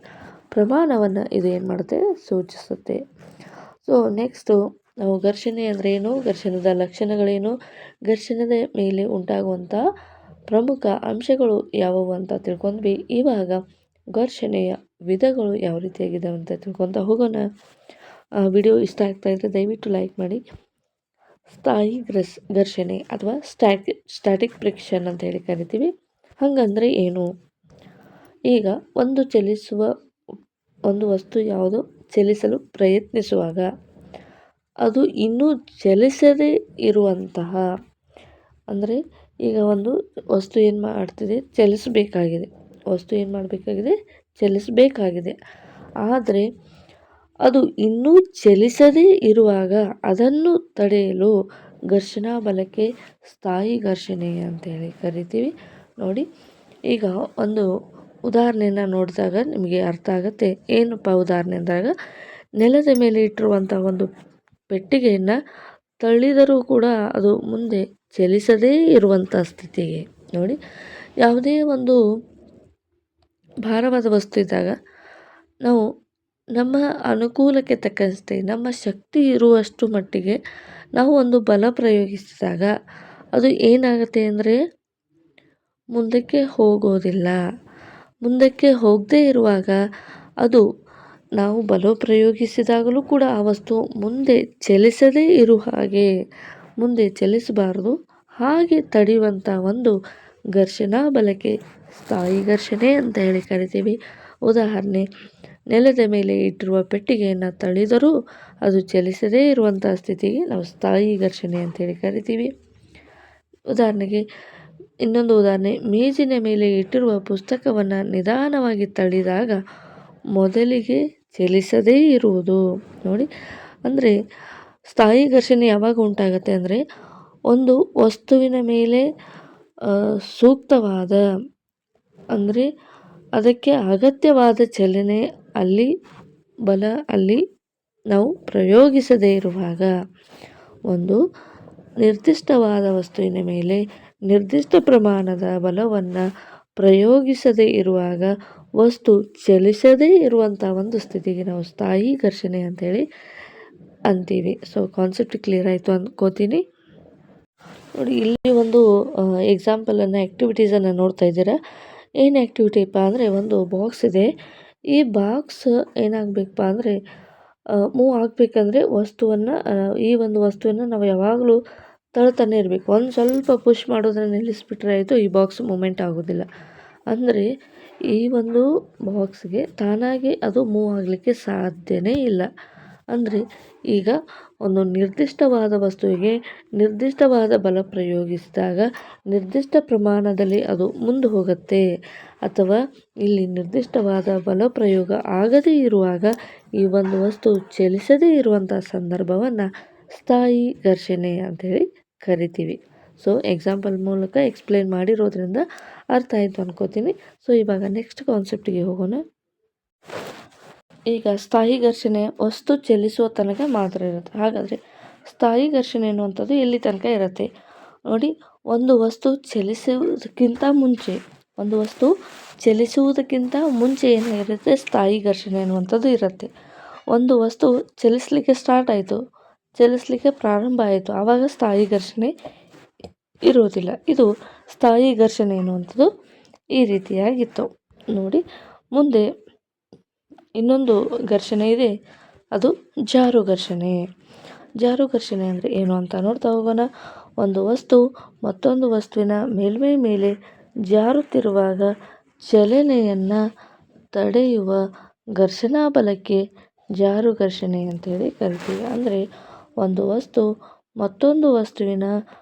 ಪ್ರಮಾಣವನ್ನು ಇದು ಏನು ಮಾಡುತ್ತೆ, ಸೂಚಿಸುತ್ತೆ. ಸೊ ನೆಕ್ಸ್ಟು ನಾವು ಘರ್ಷಣೆ ಅಂದರೆ ಏನು, ಘರ್ಷಣದ ಲಕ್ಷಣಗಳೇನು, ಘರ್ಷಣೆದ ಮೇಲೆ ಉಂಟಾಗುವಂಥ ಪ್ರಮುಖ ಅಂಶಗಳು ಯಾವುವು ಅಂತ ತಿಳ್ಕೊಂಡ್ವಿ. ಇವಾಗ ಘರ್ಷಣೆಯ ವಿಧಗಳು ಯಾವ ರೀತಿಯಾಗಿದ್ದಾವೆ ಅಂತ ತಿಳ್ಕೊತಾ ಹೋಗೋಣ. ವಿಡಿಯೋ ಇಷ್ಟ ಆಗ್ತಾಯಿದ್ರೆ ದಯವಿಟ್ಟು ಲೈಕ್ ಮಾಡಿ. ಸ್ಥಾಯಿ ಘರ್ಷಣೆ ಅಥವಾ ಸ್ಟ್ಯಾಟಿಕ್ ಫ್ರಿಕ್ಷನ್ ಅಂತ ಹೇಳಿ ಕರಿತೀವಿ. ಹಾಗಂದರೆ ಏನು? ಈಗ ಒಂದು ವಸ್ತು ಯಾವುದು ಚಲಿಸಲು ಪ್ರಯತ್ನಿಸುವಾಗ ಅದು ಇನ್ನೂ ಚಲಿಸದೇ ಇರುವಂತಹ, ಅಂದರೆ ಈಗ ಒಂದು ವಸ್ತು ಏನು ಮಾಡ್ತಿದೆ, ಚಲಿಸಬೇಕಾಗಿದೆ, ಆದರೆ ಅದು ಇನ್ನೂ ಚಲಿಸದೇ ಇರುವಾಗ ಅದನ್ನು ತಡೆಯಲು ಘರ್ಷಣಾ ಬಲಕ್ಕೆ ಸ್ಥಾಯಿ ಘರ್ಷಣೆ ಅಂತೇಳಿ ಕರಿತೀವಿ. ನೋಡಿ, ಈಗ ಒಂದು ಉದಾಹರಣೆಯನ್ನು ನೋಡಿದಾಗ ನಿಮಗೆ ಅರ್ಥ ಆಗುತ್ತೆ. ಏನಪ್ಪ ಉದಾಹರಣೆ ಅಂದಾಗ, ನೆಲದ ಮೇಲೆ ಇಟ್ಟಿರುವಂಥ ಒಂದು ಪೆಟ್ಟಿಗೆಯನ್ನು ತಳ್ಳಿದರೂ ಕೂಡ ಅದು ಮುಂದೆ ಚಲಿಸದೇ ಇರುವಂಥ ಸ್ಥಿತಿಗೆ. ನೋಡಿ, ಯಾವುದೇ ಒಂದು ಭಾರವಾದ ವಸ್ತು ಇದ್ದಾಗ ನಾವು ನಮ್ಮ ಅನುಕೂಲಕ್ಕೆ ತಕ್ಕಂತೆ ನಮ್ಮ ಶಕ್ತಿ ಇರುವಷ್ಟು ಮಟ್ಟಿಗೆ ನಾವು ಒಂದು ಬಲ ಪ್ರಯೋಗಿಸಿದಾಗ ಅದು ಏನಾಗುತ್ತೆ ಅಂದರೆ ಮುಂದಕ್ಕೆ ಹೋಗೋದಿಲ್ಲ. ಮುಂದಕ್ಕೆ ಹೋಗದೇ ಇರುವಾಗ ಅದು ನಾವು ಬಲ ಪ್ರಯೋಗಿಸಿದಾಗಲೂ ಕೂಡ ಆ ವಸ್ತು ಮುಂದೆ ಚಲಿಸದೇ ಇರುವ ಹಾಗೆ, ಮುಂದೆ ಚಲಿಸಬಾರದು ಹಾಗೆ ತಡೆಯುವಂಥ ಒಂದು ಘರ್ಷಣಾ ಬಲಕ್ಕೆ ಸ್ಥಾಯಿ ಘರ್ಷಣೆ ಅಂತ ಹೇಳಿ ಕರಿತೀವಿ. ಉದಾಹರಣೆ, ನೆಲದ ಮೇಲೆ ಇಟ್ಟಿರುವ ಪೆಟ್ಟಿಗೆಯನ್ನು ತಳ್ಳಿದರೂ ಅದು ಚಲಿಸದೇ ಇರುವಂಥ ಸ್ಥಿತಿಗೆ ನಾವು ಸ್ಥಾಯಿ ಘರ್ಷಣೆ ಅಂತೇಳಿ ಕರಿತೀವಿ. ಉದಾಹರಣೆಗೆ ಇನ್ನೊಂದು ಉದಾಹರಣೆ, ಮೇಜಿನ ಮೇಲೆ ಇಟ್ಟಿರುವ ಪುಸ್ತಕವನ್ನು ನಿಧಾನವಾಗಿ ತಳ್ಳಿದಾಗ ಮೊದಲಿಗೆ ಚಲಿಸದೇ ಇರುವುದು. ನೋಡಿ, ಅಂದರೆ ಸ್ಥಾಯಿ ಘರ್ಷಣೆ ಯಾವಾಗ ಉಂಟಾಗುತ್ತೆ ಅಂದರೆ ಒಂದು ವಸ್ತುವಿನ ಮೇಲೆ ಸೂಕ್ತವಾದ, ಅಂದರೆ ಅದಕ್ಕೆ ಅಗತ್ಯವಾದ ಚಲನೆ ಅಲ್ಲಿ ನಾವು ಪ್ರಯೋಗಿಸದೇ ಇರುವಾಗ, ಒಂದು ನಿರ್ದಿಷ್ಟವಾದ ವಸ್ತುವಿನ ಮೇಲೆ ನಿರ್ದಿಷ್ಟ ಪ್ರಮಾಣದ ಬಲವನ್ನು ಪ್ರಯೋಗಿಸದೇ ಇರುವಾಗ ವಸ್ತು ಚಲಿಸದೇ ಇರುವಂಥ ಒಂದು ಸ್ಥಿತಿಗೆ ನಾವು ಸ್ಥಾಯಿ ಘರ್ಷಣೆ ಅಂತೇಳಿ ಅಂತೀವಿ. ಸೊ ಕಾನ್ಸೆಪ್ಟ್ ಕ್ಲಿಯರ್ ಆಯಿತು ಅಂದ್ಕೋತೀನಿ. ನೋಡಿ, ಇಲ್ಲಿ ಒಂದು ಎಕ್ಸಾಂಪಲನ್ನು, ಆ್ಯಕ್ಟಿವಿಟೀಸನ್ನು ನೋಡ್ತಾ ಇದ್ದೀರಾ. ಏನು ಆ್ಯಕ್ಟಿವಿಟಿಪ್ಪ ಅಂದರೆ, ಒಂದು ಬಾಕ್ಸ್ ಇದೆ. ಈ ಬಾಕ್ಸ್ ಏನಾಗಬೇಕಪ್ಪ ಅಂದರೆ ಮೂವ್ ಆಗಬೇಕಂದ್ರೆ ಈ ಒಂದು ವಸ್ತುವನ್ನು ನಾವು ಯಾವಾಗಲೂ ತಳ್ತಾನೆ ಇರಬೇಕು. ಒಂದು ಸ್ವಲ್ಪ ಪುಷ್ ಮಾಡೋದನ್ನು ನಿಲ್ಲಿಸ್ಬಿಟ್ರೆ ಆಯಿತು, ಈ ಬಾಕ್ಸ್ ಮೂಮೆಂಟ್ ಆಗೋದಿಲ್ಲ. ಅಂದರೆ ಈ ಒಂದು ಬಾಕ್ಸ್ಗೆ ತಾನಾಗಿ ಅದು ಮೂವ್ ಆಗಲಿಕ್ಕೆ ಸಾಧ್ಯನೇ ಇಲ್ಲ. ಅಂದರೆ ಈಗ ಒಂದು ನಿರ್ದಿಷ್ಟವಾದ ವಸ್ತುವಿಗೆ ನಿರ್ದಿಷ್ಟವಾದ ಬಲ ಪ್ರಯೋಗಿಸಿದಾಗ ನಿರ್ದಿಷ್ಟ ಪ್ರಮಾಣದಲ್ಲಿ ಅದು ಮುಂದೆ ಹೋಗುತ್ತೆ, ಅಥವಾ ಇಲ್ಲಿ ನಿರ್ದಿಷ್ಟವಾದ ಬಲ ಪ್ರಯೋಗ ಆಗದೇ ಇರುವಾಗ ಈ ಒಂದು ವಸ್ತು ಚಲಿಸದೇ ಇರುವಂಥ ಸಂದರ್ಭವನ್ನು ಸ್ಥಾಯಿ ಘರ್ಷಣೆ ಅಂಥೇಳಿ ಕರಿತೀವಿ. ಸೊ ಎಕ್ಸಾಂಪಲ್ ಮೂಲಕ ಎಕ್ಸ್ಪ್ಲೇನ್ ಮಾಡಿರೋದ್ರಿಂದ ಅರ್ಥ ಆಯಿತು ಅನ್ಕೋತೀನಿ. ಸೊ ಇವಾಗ ನೆಕ್ಸ್ಟ್ ಕಾನ್ಸೆಪ್ಟಿಗೆ ಹೋಗೋಣ. ಈಗ ಸ್ಥಾಯಿ ಘರ್ಷಣೆ ವಸ್ತು ಚಲಿಸುವ ತನಕ ಮಾತ್ರ ಇರುತ್ತೆ. ಹಾಗಾದರೆ ಸ್ಥಾಯಿ ಘರ್ಷಣೆ ಅನ್ನುವಂಥದ್ದು ಎಲ್ಲಿ ತನಕ ಇರುತ್ತೆ ನೋಡಿ. ಒಂದು ವಸ್ತು ಚಲಿಸುವುದಕ್ಕಿಂತ ಮುಂಚೆ ಏನಾಗಿರುತ್ತೆ, ಸ್ಥಾಯಿ ಘರ್ಷಣೆ ಅನ್ನುವಂಥದ್ದು ಇರುತ್ತೆ. ಒಂದು ವಸ್ತು ಚಲಿಸಲಿಕ್ಕೆ ಸ್ಟಾರ್ಟ್ ಆಯಿತು, ಚಲಿಸಲಿಕ್ಕೆ ಪ್ರಾರಂಭ ಆಯಿತು, ಆವಾಗ ಸ್ಥಾಯಿ ಘರ್ಷಣೆ ಇರೋದಿಲ್ಲ. ಇದು ಸ್ಥಾಯಿ ಘರ್ಷಣೆ ಅನ್ನುವಂಥದ್ದು ಈ ರೀತಿಯಾಗಿತ್ತು ನೋಡಿ. ಮುಂದೆ ಇನ್ನೊಂದು ಘರ್ಷಣೆ ಇದೆ, ಅದು ಜಾರು ಘರ್ಷಣೆ. ಜಾರು ಘರ್ಷಣೆ ಅಂದರೆ ಏನು ಅಂತ ನೋಡ್ತಾ ಹೋಗೋಣ. ಒಂದು ವಸ್ತು ಮತ್ತೊಂದು ವಸ್ತುವಿನ ಮೇಲ್ಮೈ ಮೇಲೆ ಜಾರುತ್ತಿರುವಾಗ ಚಲನೆಯನ್ನು ತಡೆಯುವ ಘರ್ಷಣಾ ಬಲಕ್ಕೆ ಜಾರು ಘರ್ಷಣೆ ಅಂತೇಳಿ ಕರಿತೀವಿ. ಅಂದರೆ ಒಂದು ವಸ್ತು ಮತ್ತೊಂದು ವಸ್ತುವಿನ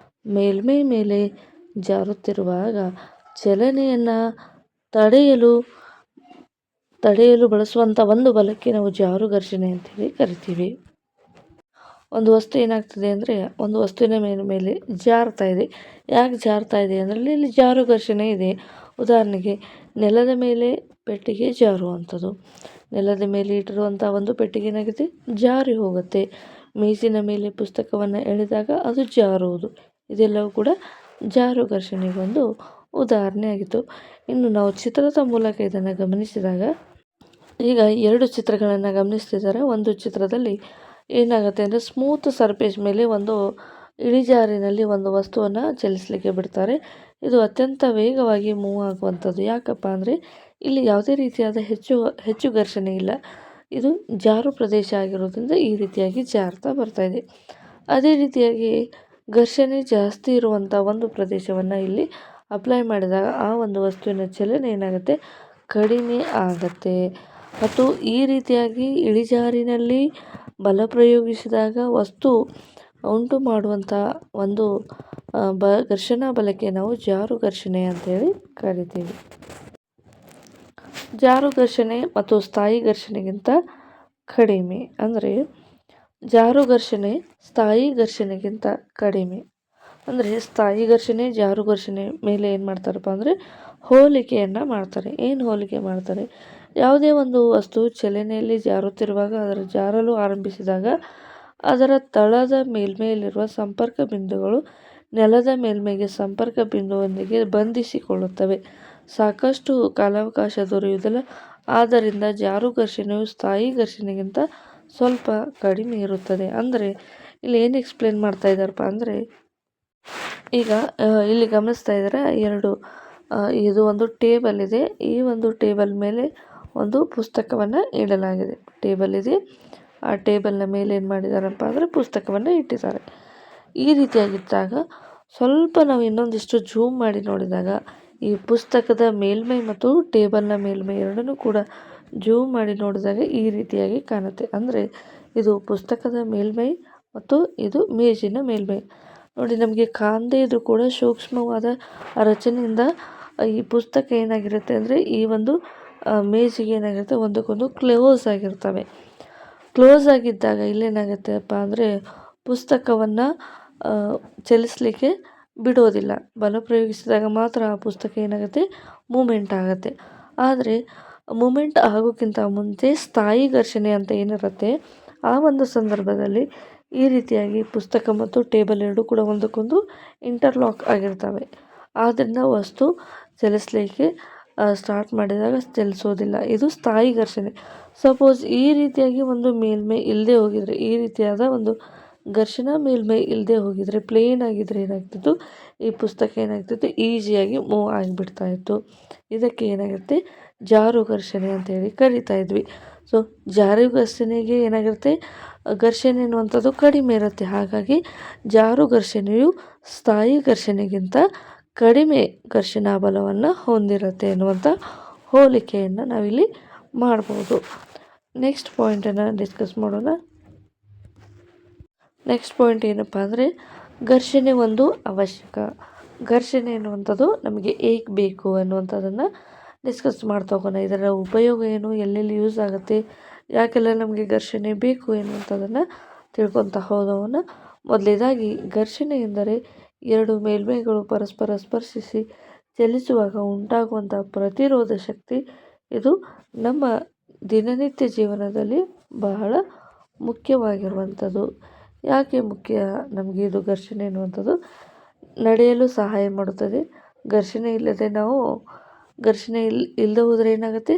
ಮೇಲ್ಮೈ ಮೇಲೆ ಜಾರುತ್ತಿರುವಾಗ ಚಲನೆಯನ್ನು ತಡೆಯಲು ಬಳಸುವಂಥ ಒಂದು ಬಲಕ್ಕೆ ನಾವು ಜಾರು ಘರ್ಷಣೆ ಅಂತೇಳಿ ಕರಿತೀವಿ. ಒಂದು ವಸ್ತು ಏನಾಗ್ತದೆ ಅಂದರೆ ಒಂದು ವಸ್ತುವಿನ ಮೇಲೆ ಜಾರ್ತಾ ಇದೆ. ಯಾಕೆ ಜಾರ್ತಾ ಇದೆ ಅಂದರೆ ಇಲ್ಲಿ ಜಾರು ಘರ್ಷಣೆ ಇದೆ. ಉದಾಹರಣೆಗೆ ನೆಲದ ಮೇಲೆ ಪೆಟ್ಟಿಗೆ ಜಾರುವಂಥದ್ದು. ನೆಲದ ಮೇಲೆ ಇಟ್ಟಿರುವಂಥ ಒಂದು ಪೆಟ್ಟಿಗೆ ಏನಾಗುತ್ತೆ, ಜಾರಿ ಹೋಗುತ್ತೆ. ಮೇಜಿನ ಮೇಲೆ ಪುಸ್ತಕವನ್ನು ಎಳೆದಾಗ ಅದು ಜಾರುವುದು. ಇದೆಲ್ಲವೂ ಕೂಡ ಜಾರು ಘರ್ಷಣೆಗೊಂದು ಉದಾಹರಣೆ ಆಗಿತ್ತು. ಇನ್ನು ನಾವು ಚಿತ್ರದ ಮೂಲಕ ಇದನ್ನು ಗಮನಿಸಿದಾಗ, ಈಗ ಎರಡು ಚಿತ್ರಗಳನ್ನು ಗಮನಿಸ್ತಿದ್ದಾರೆ. ಒಂದು ಚಿತ್ರದಲ್ಲಿ ಏನಾಗುತ್ತೆ ಅಂದರೆ ಸ್ಮೂತ್ ಸರ್ಫೇಸ್ ಮೇಲೆ ಒಂದು ಇಳಿಜಾರಿನಲ್ಲಿ ಒಂದು ವಸ್ತುವನ್ನು ಚಲಿಸಲಿಕ್ಕೆ ಬಿಡ್ತಾರೆ. ಇದು ಅತ್ಯಂತ ವೇಗವಾಗಿ ಮೂವ್ ಆಗುವಂಥದ್ದು. ಯಾಕಪ್ಪ ಅಂದರೆ ಇಲ್ಲಿ ಯಾವುದೇ ರೀತಿಯಾದ ಹೆಚ್ಚು ಘರ್ಷಣೆ ಇಲ್ಲ. ಇದು ಜಾರು ಪ್ರದೇಶ ಆಗಿರೋದ್ರಿಂದ ಈ ರೀತಿಯಾಗಿ ಜಾರ್ತಾ ಬರ್ತಾಯಿದೆ. ಅದೇ ರೀತಿಯಾಗಿ ಘರ್ಷಣೆ ಜಾಸ್ತಿ ಇರುವಂಥ ಒಂದು ಪ್ರದೇಶವನ್ನು ಇಲ್ಲಿ ಅಪ್ಲೈ ಮಾಡಿದಾಗ ಆ ಒಂದು ವಸ್ತುವಿನ ಚಲನೆ ಏನಾಗುತ್ತೆ, ಕಡಿಮೆ ಆಗುತ್ತೆ. ಮತ್ತು ಈ ರೀತಿಯಾಗಿ ಇಳಿಜಾರಿನಲ್ಲಿ ಬಲ ಪ್ರಯೋಗಿಸಿದಾಗ ವಸ್ತು ಉಂಟು ಮಾಡುವಂಥ ಒಂದು ಘರ್ಷಣಾ ಬಲಕ್ಕೆ ನಾವು ಜಾರು ಘರ್ಷಣೆ ಅಂತೇಳಿ ಕರಿತೀವಿ. ಜಾರು ಘರ್ಷಣೆ ಮತ್ತು ಸ್ಥಾಯಿ ಘರ್ಷಣೆಗಿಂತ ಕಡಿಮೆ. ಅಂದರೆ ಜಾರು ಘರ್ಷಣೆ ಸ್ಥಾಯಿ ಘರ್ಷಣೆಗಿಂತ ಕಡಿಮೆ. ಅಂದರೆ ಸ್ಥಾಯಿ ಘರ್ಷಣೆ ಜಾರು ಘರ್ಷಣೆ ಮೇಲೆ ಏನು ಮಾಡ್ತಾರಪ್ಪ ಅಂದರೆ ಹೋಲಿಕೆಯನ್ನು ಮಾಡ್ತಾರೆ. ಏನು ಹೋಲಿಕೆ ಮಾಡ್ತಾರೆ, ಯಾವುದೇ ಒಂದು ವಸ್ತು ಚಲನೆಯಲ್ಲಿ ಜಾರುತ್ತಿರುವಾಗ ಅದರ ಜಾರಲು ಆರಂಭಿಸಿದಾಗ ಅದರ ತಳದ ಮೇಲ್ಮೈಯಲ್ಲಿರುವ ಸಂಪರ್ಕ ಬಿಂದುಗಳು ನೆಲದ ಮೇಲ್ಮೈಗೆ ಸಂಪರ್ಕ ಬಿಂದುವೊಂದಿಗೆ ಬಂಧಿಸಿಕೊಳ್ಳುತ್ತವೆ. ಸಾಕಷ್ಟು ಕಾಲಾವಕಾಶ ದೊರೆಯುವುದಿಲ್ಲ. ಆದ್ದರಿಂದ ಜಾರು ಘರ್ಷಣೆಯು ಸ್ಥಾಯಿ ಘರ್ಷಣೆಗಿಂತ ಸ್ವಲ್ಪ ಕಡಿಮೆ ಇರುತ್ತದೆ. ಅಂದರೆ ಇಲ್ಲಿ ಏನು ಎಕ್ಸ್ಪ್ಲೇನ್ ಮಾಡ್ತಾ ಇದ್ದಾರಪ್ಪ ಅಂದರೆ, ಈಗ ಇಲ್ಲಿ ಗಮನಿಸ್ತಾ ಇದ್ದಾರೆ ಇದು ಒಂದು ಟೇಬಲ್ ಇದೆ. ಈ ಒಂದು ಟೇಬಲ್ ಮೇಲೆ ಒಂದು ಪುಸ್ತಕವನ್ನು ಇಡಲಾಗಿದೆ. ಟೇಬಲ್ ಇದೆ, ಆ ಟೇಬಲ್ನ ಮೇಲೆ ಏನು ಮಾಡಿದಾರಪ್ಪ ಅಂದರೆ ಪುಸ್ತಕವನ್ನು ಇಟ್ಟಿದ್ದಾರೆ. ಈ ರೀತಿಯಾಗಿದ್ದಾಗ ಸ್ವಲ್ಪ ನಾವು ಇನ್ನೊಂದಿಷ್ಟು ಜೂಮ್ ಮಾಡಿ ನೋಡಿದಾಗ ಈ ಪುಸ್ತಕದ ಮೇಲ್ಮೈ ಮತ್ತು ಟೇಬಲ್ನ ಮೇಲ್ಮೈ ಎರಡನ್ನೂ ಕೂಡ ಜೂಮ್ ಮಾಡಿ ನೋಡಿದಾಗ ಈ ರೀತಿಯಾಗಿ ಕಾಣುತ್ತೆ. ಅಂದರೆ ಇದು ಪುಸ್ತಕದ ಮೇಲ್ಮೈ ಮತ್ತು ಇದು ಮೇಜಿನ ಮೇಲ್ಮೈ. ನೋಡಿ, ನಮಗೆ ಕಾಣದೇ ಇದ್ರೂ ಕೂಡ ಸೂಕ್ಷ್ಮವಾದ ರಚನೆಯಿಂದ ಈ ಪುಸ್ತಕ ಏನಾಗಿರುತ್ತೆ ಅಂದರೆ ಈ ಒಂದು ಮೇಜಿಗೆ ಏನಾಗಿರುತ್ತೆ ಒಂದಕ್ಕೊಂದು ಕ್ಲೋಸ್ ಆಗಿರ್ತವೆ. ಕ್ಲೋಸ್ ಆಗಿದ್ದಾಗ ಇಲ್ಲೇನಾಗುತ್ತೆಪ್ಪ ಅಂದರೆ ಪುಸ್ತಕವನ್ನು ಚಲಿಸಲಿಕ್ಕೆ ಬಿಡೋದಿಲ್ಲ. ಬಲ ಪ್ರಯೋಗಿಸಿದಾಗ ಮಾತ್ರ ಆ ಪುಸ್ತಕ ಏನಾಗುತ್ತೆ, ಮೂಮೆಂಟ್ ಆಗುತ್ತೆ. ಆದರೆ ಮೂಮೆಂಟ್ ಆಗೋಕ್ಕಿಂತ ಮುಂಚೆ ಸ್ಥಾಯಿ ಘರ್ಷಣೆ ಅಂತ ಏನಿರುತ್ತೆ, ಆ ಒಂದು ಸಂದರ್ಭದಲ್ಲಿ ಈ ರೀತಿಯಾಗಿ ಪುಸ್ತಕ ಮತ್ತು ಟೇಬಲ್ ಎರಡೂ ಕೂಡ ಒಂದಕ್ಕೊಂದು ಇಂಟರ್ಲಾಕ್ ಆಗಿರ್ತವೆ. ಆದ್ದರಿಂದ ವಸ್ತು ಚಲಿಸಲಿಕ್ಕೆ ಸ್ಟಾರ್ಟ್ ಮಾಡಿದಾಗ ಚಲಿಸೋದಿಲ್ಲ. ಇದು ಸ್ಥಾಯಿ ಘರ್ಷಣೆ. ಸಪೋಸ್ ಈ ರೀತಿಯಾಗಿ ಒಂದು ಮೇಲ್ಮೈ ಇಲ್ಲದೆ ಹೋಗಿದರೆ, ಈ ರೀತಿಯಾದ ಒಂದು ಘರ್ಷಣಾ ಮೇಲ್ಮೈ ಇಲ್ಲದೆ ಹೋಗಿದರೆ, ಪ್ಲೇನ್ ಆಗಿದ್ರೆ ಏನಾಗ್ತಿತ್ತು, ಈ ಪುಸ್ತಕ ಏನಾಗ್ತಿತ್ತು, ಈಸಿಯಾಗಿ ಮೂವ್ ಆಗಿಬಿಡ್ತಾ ಇತ್ತು. ಇದಕ್ಕೆ ಏನಾಗುತ್ತೆ, ಜಾರು ಘರ್ಷಣೆ ಅಂತೇಳಿ ಕರಿತಾ ಇದ್ವಿ. ಸೊ ಜಾರು ಘರ್ಷಣೆಗೆ ಏನಾಗಿರುತ್ತೆ, ಘರ್ಷಣೆ ಅನ್ನುವಂಥದ್ದು ಕಡಿಮೆ ಇರುತ್ತೆ. ಹಾಗಾಗಿ ಜಾರು ಘರ್ಷಣೆಯು ಸ್ಥಾಯಿ ಘರ್ಷಣೆಗಿಂತ ಕಡಿಮೆ ಘರ್ಷಣಾ ಬಲವನ್ನು ಹೊಂದಿರುತ್ತೆ ಎನ್ನುವಂಥ ಹೋಲಿಕೆಯನ್ನು ನಾವಿಲ್ಲಿ ಮಾಡ್ಬೋದು. ನೆಕ್ಸ್ಟ್ ಪಾಯಿಂಟನ್ನು ಡಿಸ್ಕಸ್ ಮಾಡೋಣ. ನೆಕ್ಸ್ಟ್ ಪಾಯಿಂಟ್ ಏನಪ್ಪ ಅಂದರೆ ಘರ್ಷಣೆ ಒಂದು ಅವಶ್ಯಕ. ಘರ್ಷಣೆ ಎನ್ನುವಂಥದ್ದು ನಮಗೆ ಏಕೆ ಬೇಕು ಅನ್ನುವಂಥದ್ದನ್ನು ಡಿಸ್ಕಸ್ ಮಾಡ್ತಾ ಹೋಗೋಣ. ಇದರ ಉಪಯೋಗ ಏನು, ಎಲ್ಲೆಲ್ಲಿ ಯೂಸ್ ಆಗುತ್ತೆ, ಯಾಕೆಲ್ಲ ನಮಗೆ ಘರ್ಷಣೆ ಬೇಕು ಎನ್ನುವಂಥದ್ದನ್ನು ತಿಳ್ಕೊತಾ ಹೋಗೋಣ. ಮೊದಲೇದಾಗಿ ಘರ್ಷಣೆ ಎಂದರೆ ಎರಡು ಮೇಲ್ಮೈಗಳು ಪರಸ್ಪರ ಸ್ಪರ್ಶಿಸಿ ಚಲಿಸುವಾಗ ಉಂಟಾಗುವಂಥ ಪ್ರತಿರೋಧ ಶಕ್ತಿ. ಇದು ನಮ್ಮ ದಿನನಿತ್ಯ ಜೀವನದಲ್ಲಿ ಬಹಳ ಮುಖ್ಯವಾಗಿರುವಂಥದ್ದು. ಯಾಕೆ ಮುಖ್ಯ ನಮಗೆ ಇದು ಘರ್ಷಣೆ ಎನ್ನುವಂಥದ್ದು? ನಡೆಯಲು ಸಹಾಯ ಮಾಡುತ್ತದೆ. ಘರ್ಷಣೆ ಇಲ್ಲದೆ ನಾವು ಇಲ್ಲದೆ ಹೋದರೆ ಏನಾಗುತ್ತೆ,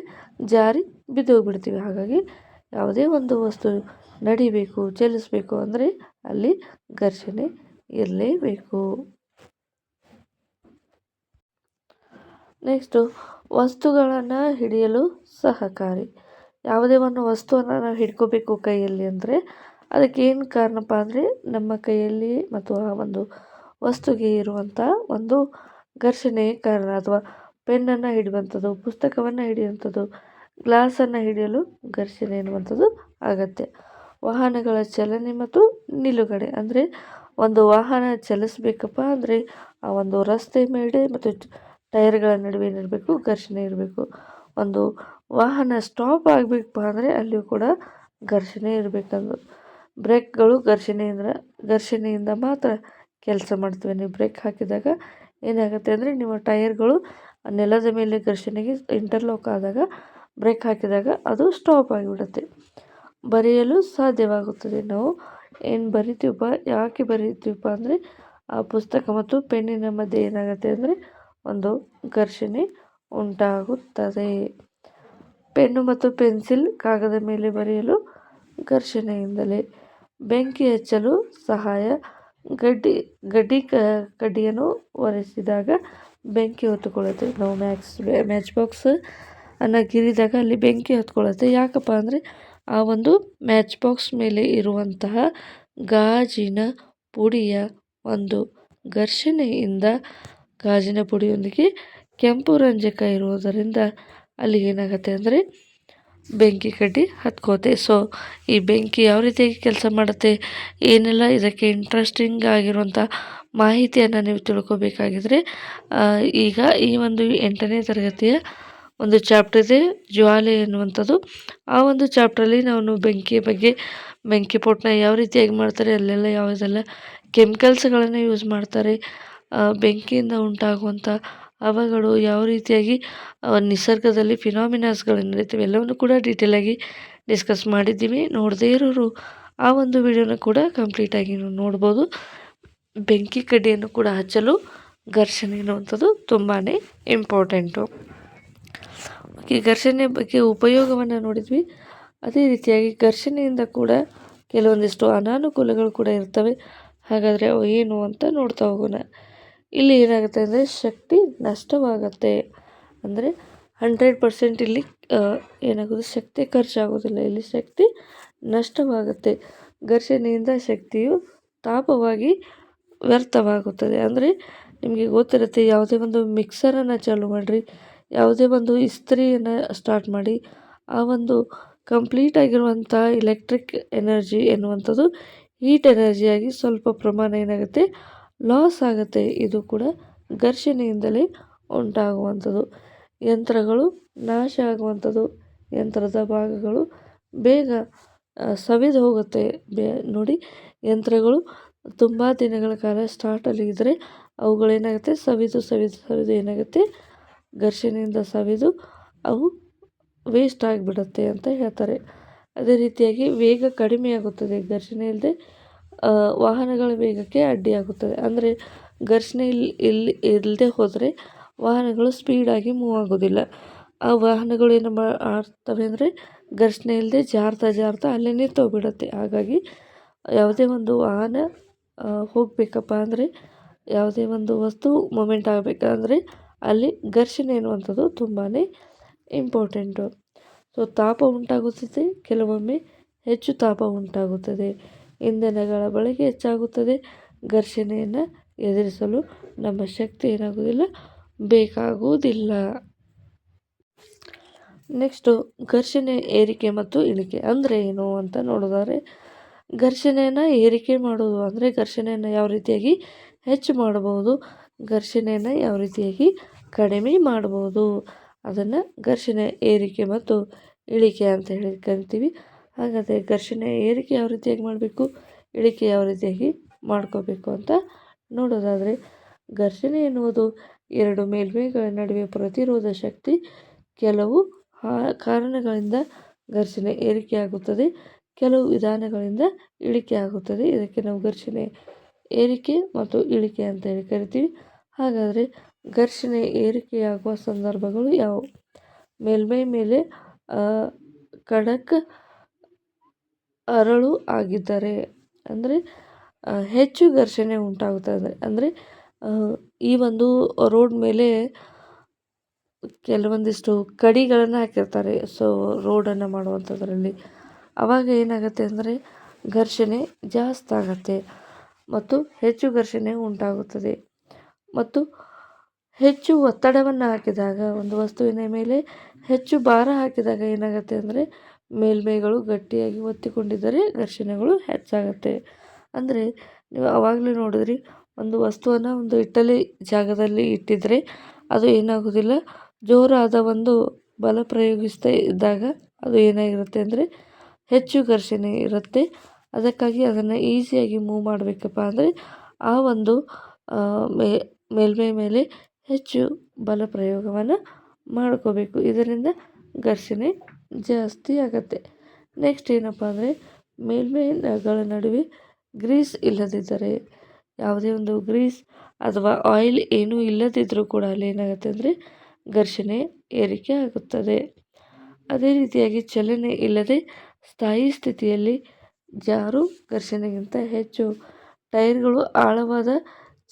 ಜಾರಿ ಬಿದ್ದೋಗ್ಬಿಡ್ತೀವಿ. ಹಾಗಾಗಿ ಯಾವುದೇ ಒಂದು ವಸ್ತು ನಡಿಬೇಕು, ಚಲಿಸಬೇಕು ಅಂದರೆ ಅಲ್ಲಿ ಘರ್ಷಣೆ ಇರಲೇಬೇಕು. ನೆಕ್ಸ್ಟು ವಸ್ತುಗಳನ್ನು ಹಿಡಿಯಲು ಸಹಕಾರಿ. ಯಾವುದೇ ಒಂದು ವಸ್ತುವನ್ನು ನಾವು ಹಿಡ್ಕೋಬೇಕು ಕೈಯಲ್ಲಿ ಅಂದರೆ ಅದಕ್ಕೆ ಏನು ಕಾರಣಪ್ಪ ಅಂದರೆ ನಮ್ಮ ಕೈಯಲ್ಲಿ ಮತ್ತು ಆ ಒಂದು ವಸ್ತುಗೆ ಇರುವಂಥ ಒಂದು ಘರ್ಷಣೆ ಕಾರಣ. ಅಥವಾ ಪೆನ್ನನ್ನು ಹಿಡಿಯುವಂಥದ್ದು, ಪುಸ್ತಕವನ್ನು ಹಿಡಿಯುವಂಥದ್ದು, ಗ್ಲಾಸನ್ನು ಹಿಡಿಯಲು ಘರ್ಷಣೆ ಎನ್ನುವಂಥದ್ದು ಆಗತ್ತೆ. ವಾಹನಗಳ ಚಲನೆ ಮತ್ತು ನಿಲುಗಡೆ ಅಂದರೆ ಒಂದು ವಾಹನ ಚಲಿಸಬೇಕಪ್ಪ ಅಂದರೆ ಆ ಒಂದು ರಸ್ತೆ ಮೇಲೆ ಮತ್ತು ಟೈರ್ಗಳ ನಡುವೆ ಏನಿರಬೇಕು, ಘರ್ಷಣೆ ಇರಬೇಕು. ಒಂದು ವಾಹನ ಸ್ಟಾಪ್ ಆಗಬೇಕಪ್ಪ ಅಂದರೆ ಅಲ್ಲಿಯೂ ಕೂಡ ಘರ್ಷಣೆ ಇರಬೇಕಂದು. ಬ್ರೇಕ್ಗಳು ಘರ್ಷಣೆಯಿಂದ ಮಾತ್ರ ಕೆಲಸ ಮಾಡ್ತವೆ. ನೀವು ಬ್ರೇಕ್ ಹಾಕಿದಾಗ ಏನಾಗುತ್ತೆ ಅಂದರೆ ನಿಮ್ಮ ಟೈರ್ಗಳು ನೆಲದ ಮೇಲೆ ಘರ್ಷಣೆಗೆ ಇಂಟರ್ಲಾಕ್ ಆದಾಗ ಬ್ರೇಕ್ ಹಾಕಿದಾಗ ಅದು ಸ್ಟಾಪ್ ಆಗಿಬಿಡುತ್ತೆ. ಬರೆಯಲು ಸಾಧ್ಯವಾಗುತ್ತದೆ. ನಾವು ಏನು ಬರಿತೀವಪ್ಪ, ಯಾಕೆ ಬರಿತೀವಪ್ಪ ಅಂದರೆ ಆ ಪುಸ್ತಕ ಮತ್ತು ಪೆನ್ನಿನ ಮಧ್ಯೆ ಏನಾಗುತ್ತೆ ಅಂದರೆ ಒಂದು ಘರ್ಷಣೆ ಉಂಟಾಗುತ್ತದೆ. ಪೆನ್ನು ಮತ್ತು ಪೆನ್ಸಿಲ್ ಕಾಗದ ಮೇಲೆ ಬರೆಯಲು ಘರ್ಷಣೆಯಿಂದಲೇ. ಬೆಂಕಿ ಹಚ್ಚಲು ಸಹಾಯ. ಕಡ್ಡಿಯನ್ನು ಒರೆಸಿದಾಗ ಬೆಂಕಿ ಹೊತ್ತುಕೊಳ್ಳುತ್ತೆ. ನಾವು ಮ್ಯಾಚ್ ಬಾಕ್ಸ್ ಅನ್ನು ಗಿರಿದಾಗ ಅಲ್ಲಿ ಬೆಂಕಿ ಹೊತ್ಕೊಳ್ಳುತ್ತೆ. ಯಾಕಪ್ಪ ಅಂದರೆ ಆ ಒಂದು ಮ್ಯಾಚ್ ಬಾಕ್ಸ್ ಮೇಲೆ ಇರುವಂತಹ ಗಾಜಿನ ಪುಡಿಯ ಒಂದು ಘರ್ಷಣೆಯಿಂದ ಗಾಜಿನ ಪುಡಿಯೊಂದಿಗೆ ಕೆಂಪು ರಂಜಕ ಇರುವುದರಿಂದ ಅಲ್ಲಿ ಏನಾಗುತ್ತೆ ಅಂದರೆ ಬೆಂಕಿ ಕಡ್ಡಿ ಹತ್ಕೋತೆ. ಸೊ ಈ ಬೆಂಕಿ ಯಾವ ರೀತಿಯಾಗಿ ಕೆಲಸ ಮಾಡುತ್ತೆ, ಏನೆಲ್ಲ ಇದಕ್ಕೆ ಇಂಟ್ರೆಸ್ಟಿಂಗ್ ಆಗಿರುವಂಥ ಮಾಹಿತಿಯನ್ನು ನೀವು ತಿಳ್ಕೊಬೇಕಾಗಿದ್ರೆ ಈಗ ಈ ಒಂದು 8ನೇ ತರಗತಿಯ ಒಂದು ಚಾಪ್ಟರ್ ಇದೆ, ಜ್ವಾಲೆ ಎನ್ನುವಂಥದ್ದು. ಆ ಒಂದು ಚಾಪ್ಟ್ರಲ್ಲಿ ನಾವು ಬೆಂಕಿಯ ಬಗ್ಗೆ, ಬೆಂಕಿ ಪೊಟ್ಟಣ ಯಾವ ರೀತಿಯಾಗಿ ಮಾಡ್ತಾರೆ, ಅಲ್ಲೆಲ್ಲ ಯಾವುದೆಲ್ಲ ಕೆಮಿಕಲ್ಸ್ಗಳನ್ನು ಯೂಸ್ ಮಾಡ್ತಾರೆ, ಬೆಂಕಿಯಿಂದ ಉಂಟಾಗುವಂಥ ಅವಘಡಗಳು ಯಾವ ರೀತಿಯಾಗಿ ನಿಸರ್ಗದಲ್ಲಿ ಫಿನಾಮಿನಾಸ್ಗಳು ನಡೀತವೆ ಎಲ್ಲವನ್ನು ಕೂಡ ಡೀಟೇಲಾಗಿ ಡಿಸ್ಕಸ್ ಮಾಡಿದ್ದೀವಿ. ನೋಡದೇ ಇರೋರು ಆ ಒಂದು ವಿಡಿಯೋನ ಕೂಡ ಕಂಪ್ಲೀಟಾಗಿ ನೋಡ್ಬೋದು. ಬೆಂಕಿ ಕಡ್ಡಿಯನ್ನು ಕೂಡ ಹಚ್ಚಲು ಘರ್ಷಣೆ ಎನ್ನುವಂಥದ್ದು ತುಂಬಾ ಇಂಪಾರ್ಟೆಂಟು. ಈ ಘರ್ಷಣೆ ಬಗ್ಗೆ ಉಪಯೋಗವನ್ನು ನೋಡಿದ್ವಿ. ಅದೇ ರೀತಿಯಾಗಿ ಘರ್ಷಣೆಯಿಂದ ಕೂಡ ಕೆಲವೊಂದಿಷ್ಟು ಅನಾನುಕೂಲಗಳು ಕೂಡ ಇರ್ತವೆ. ಹಾಗಾದರೆ ಅವು ಏನು ಅಂತ ನೋಡ್ತಾ ಹೋಗೋಣ. ಇಲ್ಲಿ ಏನಾಗುತ್ತೆ ಅಂದರೆ ಶಕ್ತಿ ನಷ್ಟವಾಗುತ್ತೆ. ಅಂದರೆ 100% ಇಲ್ಲಿ ಏನಾಗೋದು, ಶಕ್ತಿ ಖರ್ಚಾಗೋದಿಲ್ಲ, ಇಲ್ಲಿ ಶಕ್ತಿ ನಷ್ಟವಾಗುತ್ತೆ. ಘರ್ಷಣೆಯಿಂದ ಶಕ್ತಿಯು ತಾಪವಾಗಿ ವ್ಯರ್ಥವಾಗುತ್ತದೆ. ಅಂದರೆ ನಿಮಗೆ ಗೊತ್ತಿರುತ್ತೆ, ಯಾವುದೇ ಒಂದು ಮಿಕ್ಸರನ್ನು ಚಾಲೂ ಮಾಡಿರಿ, ಯಾವುದೇ ಒಂದು ಇಸ್ತ್ರಿಯನ್ನು ಸ್ಟಾರ್ಟ್ ಮಾಡಿ, ಆ ಒಂದು ಕಂಪ್ಲೀಟ್ ಆಗಿರುವಂಥ ಎಲೆಕ್ಟ್ರಿಕ್ ಎನರ್ಜಿ ಎನ್ನುವಂಥದ್ದು ಹೀಟ್ ಎನರ್ಜಿಯಾಗಿ ಸ್ವಲ್ಪ ಪ್ರಮಾಣ ಏನಾಗುತ್ತೆ, ಲಾಸ್ ಆಗುತ್ತೆ. ಇದು ಕೂಡ ಘರ್ಷಣೆಯಿಂದಲೇ ಉಂಟಾಗುವಂಥದ್ದು. ಯಂತ್ರಗಳು ನಾಶ ಆಗುವಂಥದ್ದು, ಯಂತ್ರದ ಭಾಗಗಳು ಬೇಗ ಸವಿದು ಹೋಗುತ್ತೆ. ನೋಡಿ, ಯಂತ್ರಗಳು ತುಂಬ ದಿನಗಳ ಕಾಲ ಸ್ಟಾರ್ಟಲ್ಲಿ ಇದ್ದರೆ ಅವುಗಳೇನಾಗುತ್ತೆ, ಸವಿದು ಏನಾಗುತ್ತೆ, ಘರ್ಷಣೆಯಿಂದ ಸವಿದು ಅವು ವೇಸ್ಟ್ ಆಗಿಬಿಡುತ್ತೆ ಅಂತ ಹೇಳ್ತಾರೆ. ಅದೇ ರೀತಿಯಾಗಿ ವೇಗ ಕಡಿಮೆ ಆಗುತ್ತದೆ. ಘರ್ಷಣೆ ಇಲ್ಲದೆ ವಾಹನಗಳ ವೇಗಕ್ಕೆ ಅಡ್ಡಿಯಾಗುತ್ತದೆ. ಅಂದರೆ ಘರ್ಷಣೆ ಇಲ್ಲದೆ ಹೋದರೆ ವಾಹನಗಳು ಸ್ಪೀಡಾಗಿ ಮೂವ್ ಆಗೋದಿಲ್ಲ. ಆ ವಾಹನಗಳು ಏನು ಮಾಡ್ತವೆ ಅಂದರೆ ಘರ್ಷಣೆ ಇಲ್ಲದೆ ಜಾರ್ತಾ ಅಲ್ಲೇ ನಿಂತೋಗ್ಬಿಡುತ್ತೆ. ಹಾಗಾಗಿ ಯಾವುದೇ ಒಂದು ವಾಹನ ಹೋಗಬೇಕಪ್ಪ ಅಂದರೆ, ಯಾವುದೇ ಒಂದು ವಸ್ತು ಮೂಮೆಂಟ್ ಆಗಬೇಕಂದ್ರೆ ಅಲ್ಲಿ ಘರ್ಷಣೆ ಎನ್ನುವಂಥದ್ದು ತುಂಬಾ ಇಂಪಾರ್ಟೆಂಟು. ಸೊ ತಾಪ ಉಂಟಾಗುತ್ತದೆ, ಕೆಲವೊಮ್ಮೆ ಹೆಚ್ಚು ತಾಪ ಉಂಟಾಗುತ್ತದೆ, ಇಂಧನಗಳ ಬಳಕೆ ಹೆಚ್ಚಾಗುತ್ತದೆ, ಘರ್ಷಣೆಯನ್ನು ಎದುರಿಸಲು ನಮ್ಮ ಶಕ್ತಿ ಏನಾಗುವುದಿಲ್ಲ, ಬೇಕಾಗುವುದಿಲ್ಲ. ನೆಕ್ಸ್ಟು ಘರ್ಷಣೆ ಏರಿಕೆ ಮತ್ತು ಇಳಿಕೆ ಅಂದರೆ ಏನು ಅಂತ ನೋಡೋದಾದರೆ, ಘರ್ಷಣೆಯನ್ನು ಏರಿಕೆ ಮಾಡೋದು ಅಂದರೆ ಘರ್ಷಣೆಯನ್ನು ಯಾವ ರೀತಿಯಾಗಿ ಹೆಚ್ಚು ಮಾಡಬಹುದು, ಘರ್ಷಣೆಯನ್ನು ಯಾವ ರೀತಿಯಾಗಿ ಕಡಿಮೆ ಮಾಡಬಹುದು, ಅದನ್ನು ಘರ್ಷಣೆ ಏರಿಕೆ ಮತ್ತು ಇಳಿಕೆ ಅಂತ ಹೇಳಿ ಕರಿತೀವಿ. ಹಾಗಾದರೆ ಘರ್ಷಣೆ ಏರಿಕೆ ಯಾವ ರೀತಿಯಾಗಿ ಮಾಡಬೇಕು, ಇಳಿಕೆ ಯಾವ ರೀತಿಯಾಗಿ ಮಾಡ್ಕೋಬೇಕು ಅಂತ ನೋಡೋದಾದರೆ, ಘರ್ಷಣೆ ಎನ್ನುವುದು ಎರಡು ಮೇಲ್ಮೈಗಳ ನಡುವೆ ಪ್ರತಿರೋಧ ಶಕ್ತಿ. ಕೆಲವು ಕಾರಣಗಳಿಂದ ಘರ್ಷಣೆ ಏರಿಕೆಯಾಗುತ್ತದೆ, ಕೆಲವು ವಿಧಾನಗಳಿಂದ ಇಳಿಕೆ ಆಗುತ್ತದೆ. ಇದಕ್ಕೆ ನಾವು ಘರ್ಷಣೆ ಏರಿಕೆ ಮತ್ತು ಇಳಿಕೆ ಅಂತ ಹೇಳಿ ಕರಿತೀವಿ. ಹಾಗಾದರೆ ಘರ್ಷಣೆ ಏರಿಕೆಯಾಗುವ ಸಂದರ್ಭಗಳು ಯಾವುವು? ಮೇಲ್ಮೈ ಮೇಲೆ ಖಡಕ್ ಅರಳು ಆಗಿದ್ದರೆ ಅಂದರೆ ಹೆಚ್ಚು ಘರ್ಷಣೆ ಉಂಟಾಗುತ್ತದೆ. ಅಂದರೆ ಈ ಒಂದು ರೋಡ್ ಮೇಲೆ ಕೆಲವೊಂದಿಷ್ಟು ಕಡಿಗಳನ್ನು ಹಾಕಿರ್ತಾರೆ, ಸೊ ರೋಡನ್ನು ಮಾಡುವಂಥದ್ರಲ್ಲಿ ಆವಾಗ ಏನಾಗುತ್ತೆ ಅಂದರೆ ಘರ್ಷಣೆ ಜಾಸ್ತಿ ಆಗುತ್ತೆ ಮತ್ತು ಹೆಚ್ಚು ಘರ್ಷಣೆ ಉಂಟಾಗುತ್ತದೆ. ಮತ್ತು ಹೆಚ್ಚು ಒತ್ತಡವನ್ನು ಹಾಕಿದಾಗ, ಒಂದು ವಸ್ತುವಿನ ಮೇಲೆ ಹೆಚ್ಚು ಭಾರ ಹಾಕಿದಾಗ ಏನಾಗುತ್ತೆ ಅಂದರೆ ಮೇಲ್ಮೈಗಳು ಗಟ್ಟಿಯಾಗಿ ಒತ್ತಿಕೊಂಡಿದ್ದರೆ ಘರ್ಷಣೆಗಳು ಹೆಚ್ಚಾಗುತ್ತೆ. ಅಂದರೆ ನೀವು ಆವಾಗಲೇ ನೋಡಿದ್ರಿ, ಒಂದು ವಸ್ತುವನ್ನು ಒಂದು ಇಟ್ಟಲ್ಲಿ ಜಾಗದಲ್ಲಿ ಇಟ್ಟಿದ್ದರೆ ಅದು ಏನಾಗೋದಿಲ್ಲ, ಜೋರಾದ ಒಂದು ಬಲ ಪ್ರಯೋಗಿಸ್ತಾ ಇದ್ದಾಗ ಅದು ಏನಾಗಿರುತ್ತೆ ಅಂದರೆ ಹೆಚ್ಚು ಘರ್ಷಣೆ ಇರುತ್ತೆ. ಅದಕ್ಕಾಗಿ ಅದನ್ನು ಈಸಿಯಾಗಿ ಮೂವ್ ಮಾಡಬೇಕಪ್ಪ ಅಂದರೆ ಆ ಒಂದು ಮೇಲ್ಮೈ ಮೇಲೆ ಹೆಚ್ಚು ಬಲ ಪ್ರಯೋಗವನ್ನು ಮಾಡ್ಕೋಬೇಕು. ಇದರಿಂದ ಘರ್ಷಣೆ ಜಾಸ್ತಿ ಆಗುತ್ತೆ. ನೆಕ್ಸ್ಟ್ ಏನಪ್ಪ ಅಂದರೆ ಮೇಲ್ಮೈಗಳ ನಡುವೆ ಗ್ರೀಸ್ ಇಲ್ಲದಿದ್ದರೆ, ಯಾವುದೇ ಒಂದು ಗ್ರೀಸ್ ಅಥವಾ ಆಯಿಲ್ ಏನೂ ಇಲ್ಲದಿದ್ದರೂ ಕೂಡ ಅಲ್ಲಿ ಏನಾಗುತ್ತೆ ಅಂದರೆ ಘರ್ಷಣೆ ಏರಿಕೆ ಆಗುತ್ತದೆ. ಅದೇ ರೀತಿಯಾಗಿ ಚಲನೆ ಇಲ್ಲದೆ ಸ್ಥಾಯಿ ಸ್ಥಿತಿಯಲ್ಲಿ ಜಾರು ಘರ್ಷಣೆಗಿಂತ ಹೆಚ್ಚು ಟೈರ್ಗಳು ಆಳವಾದ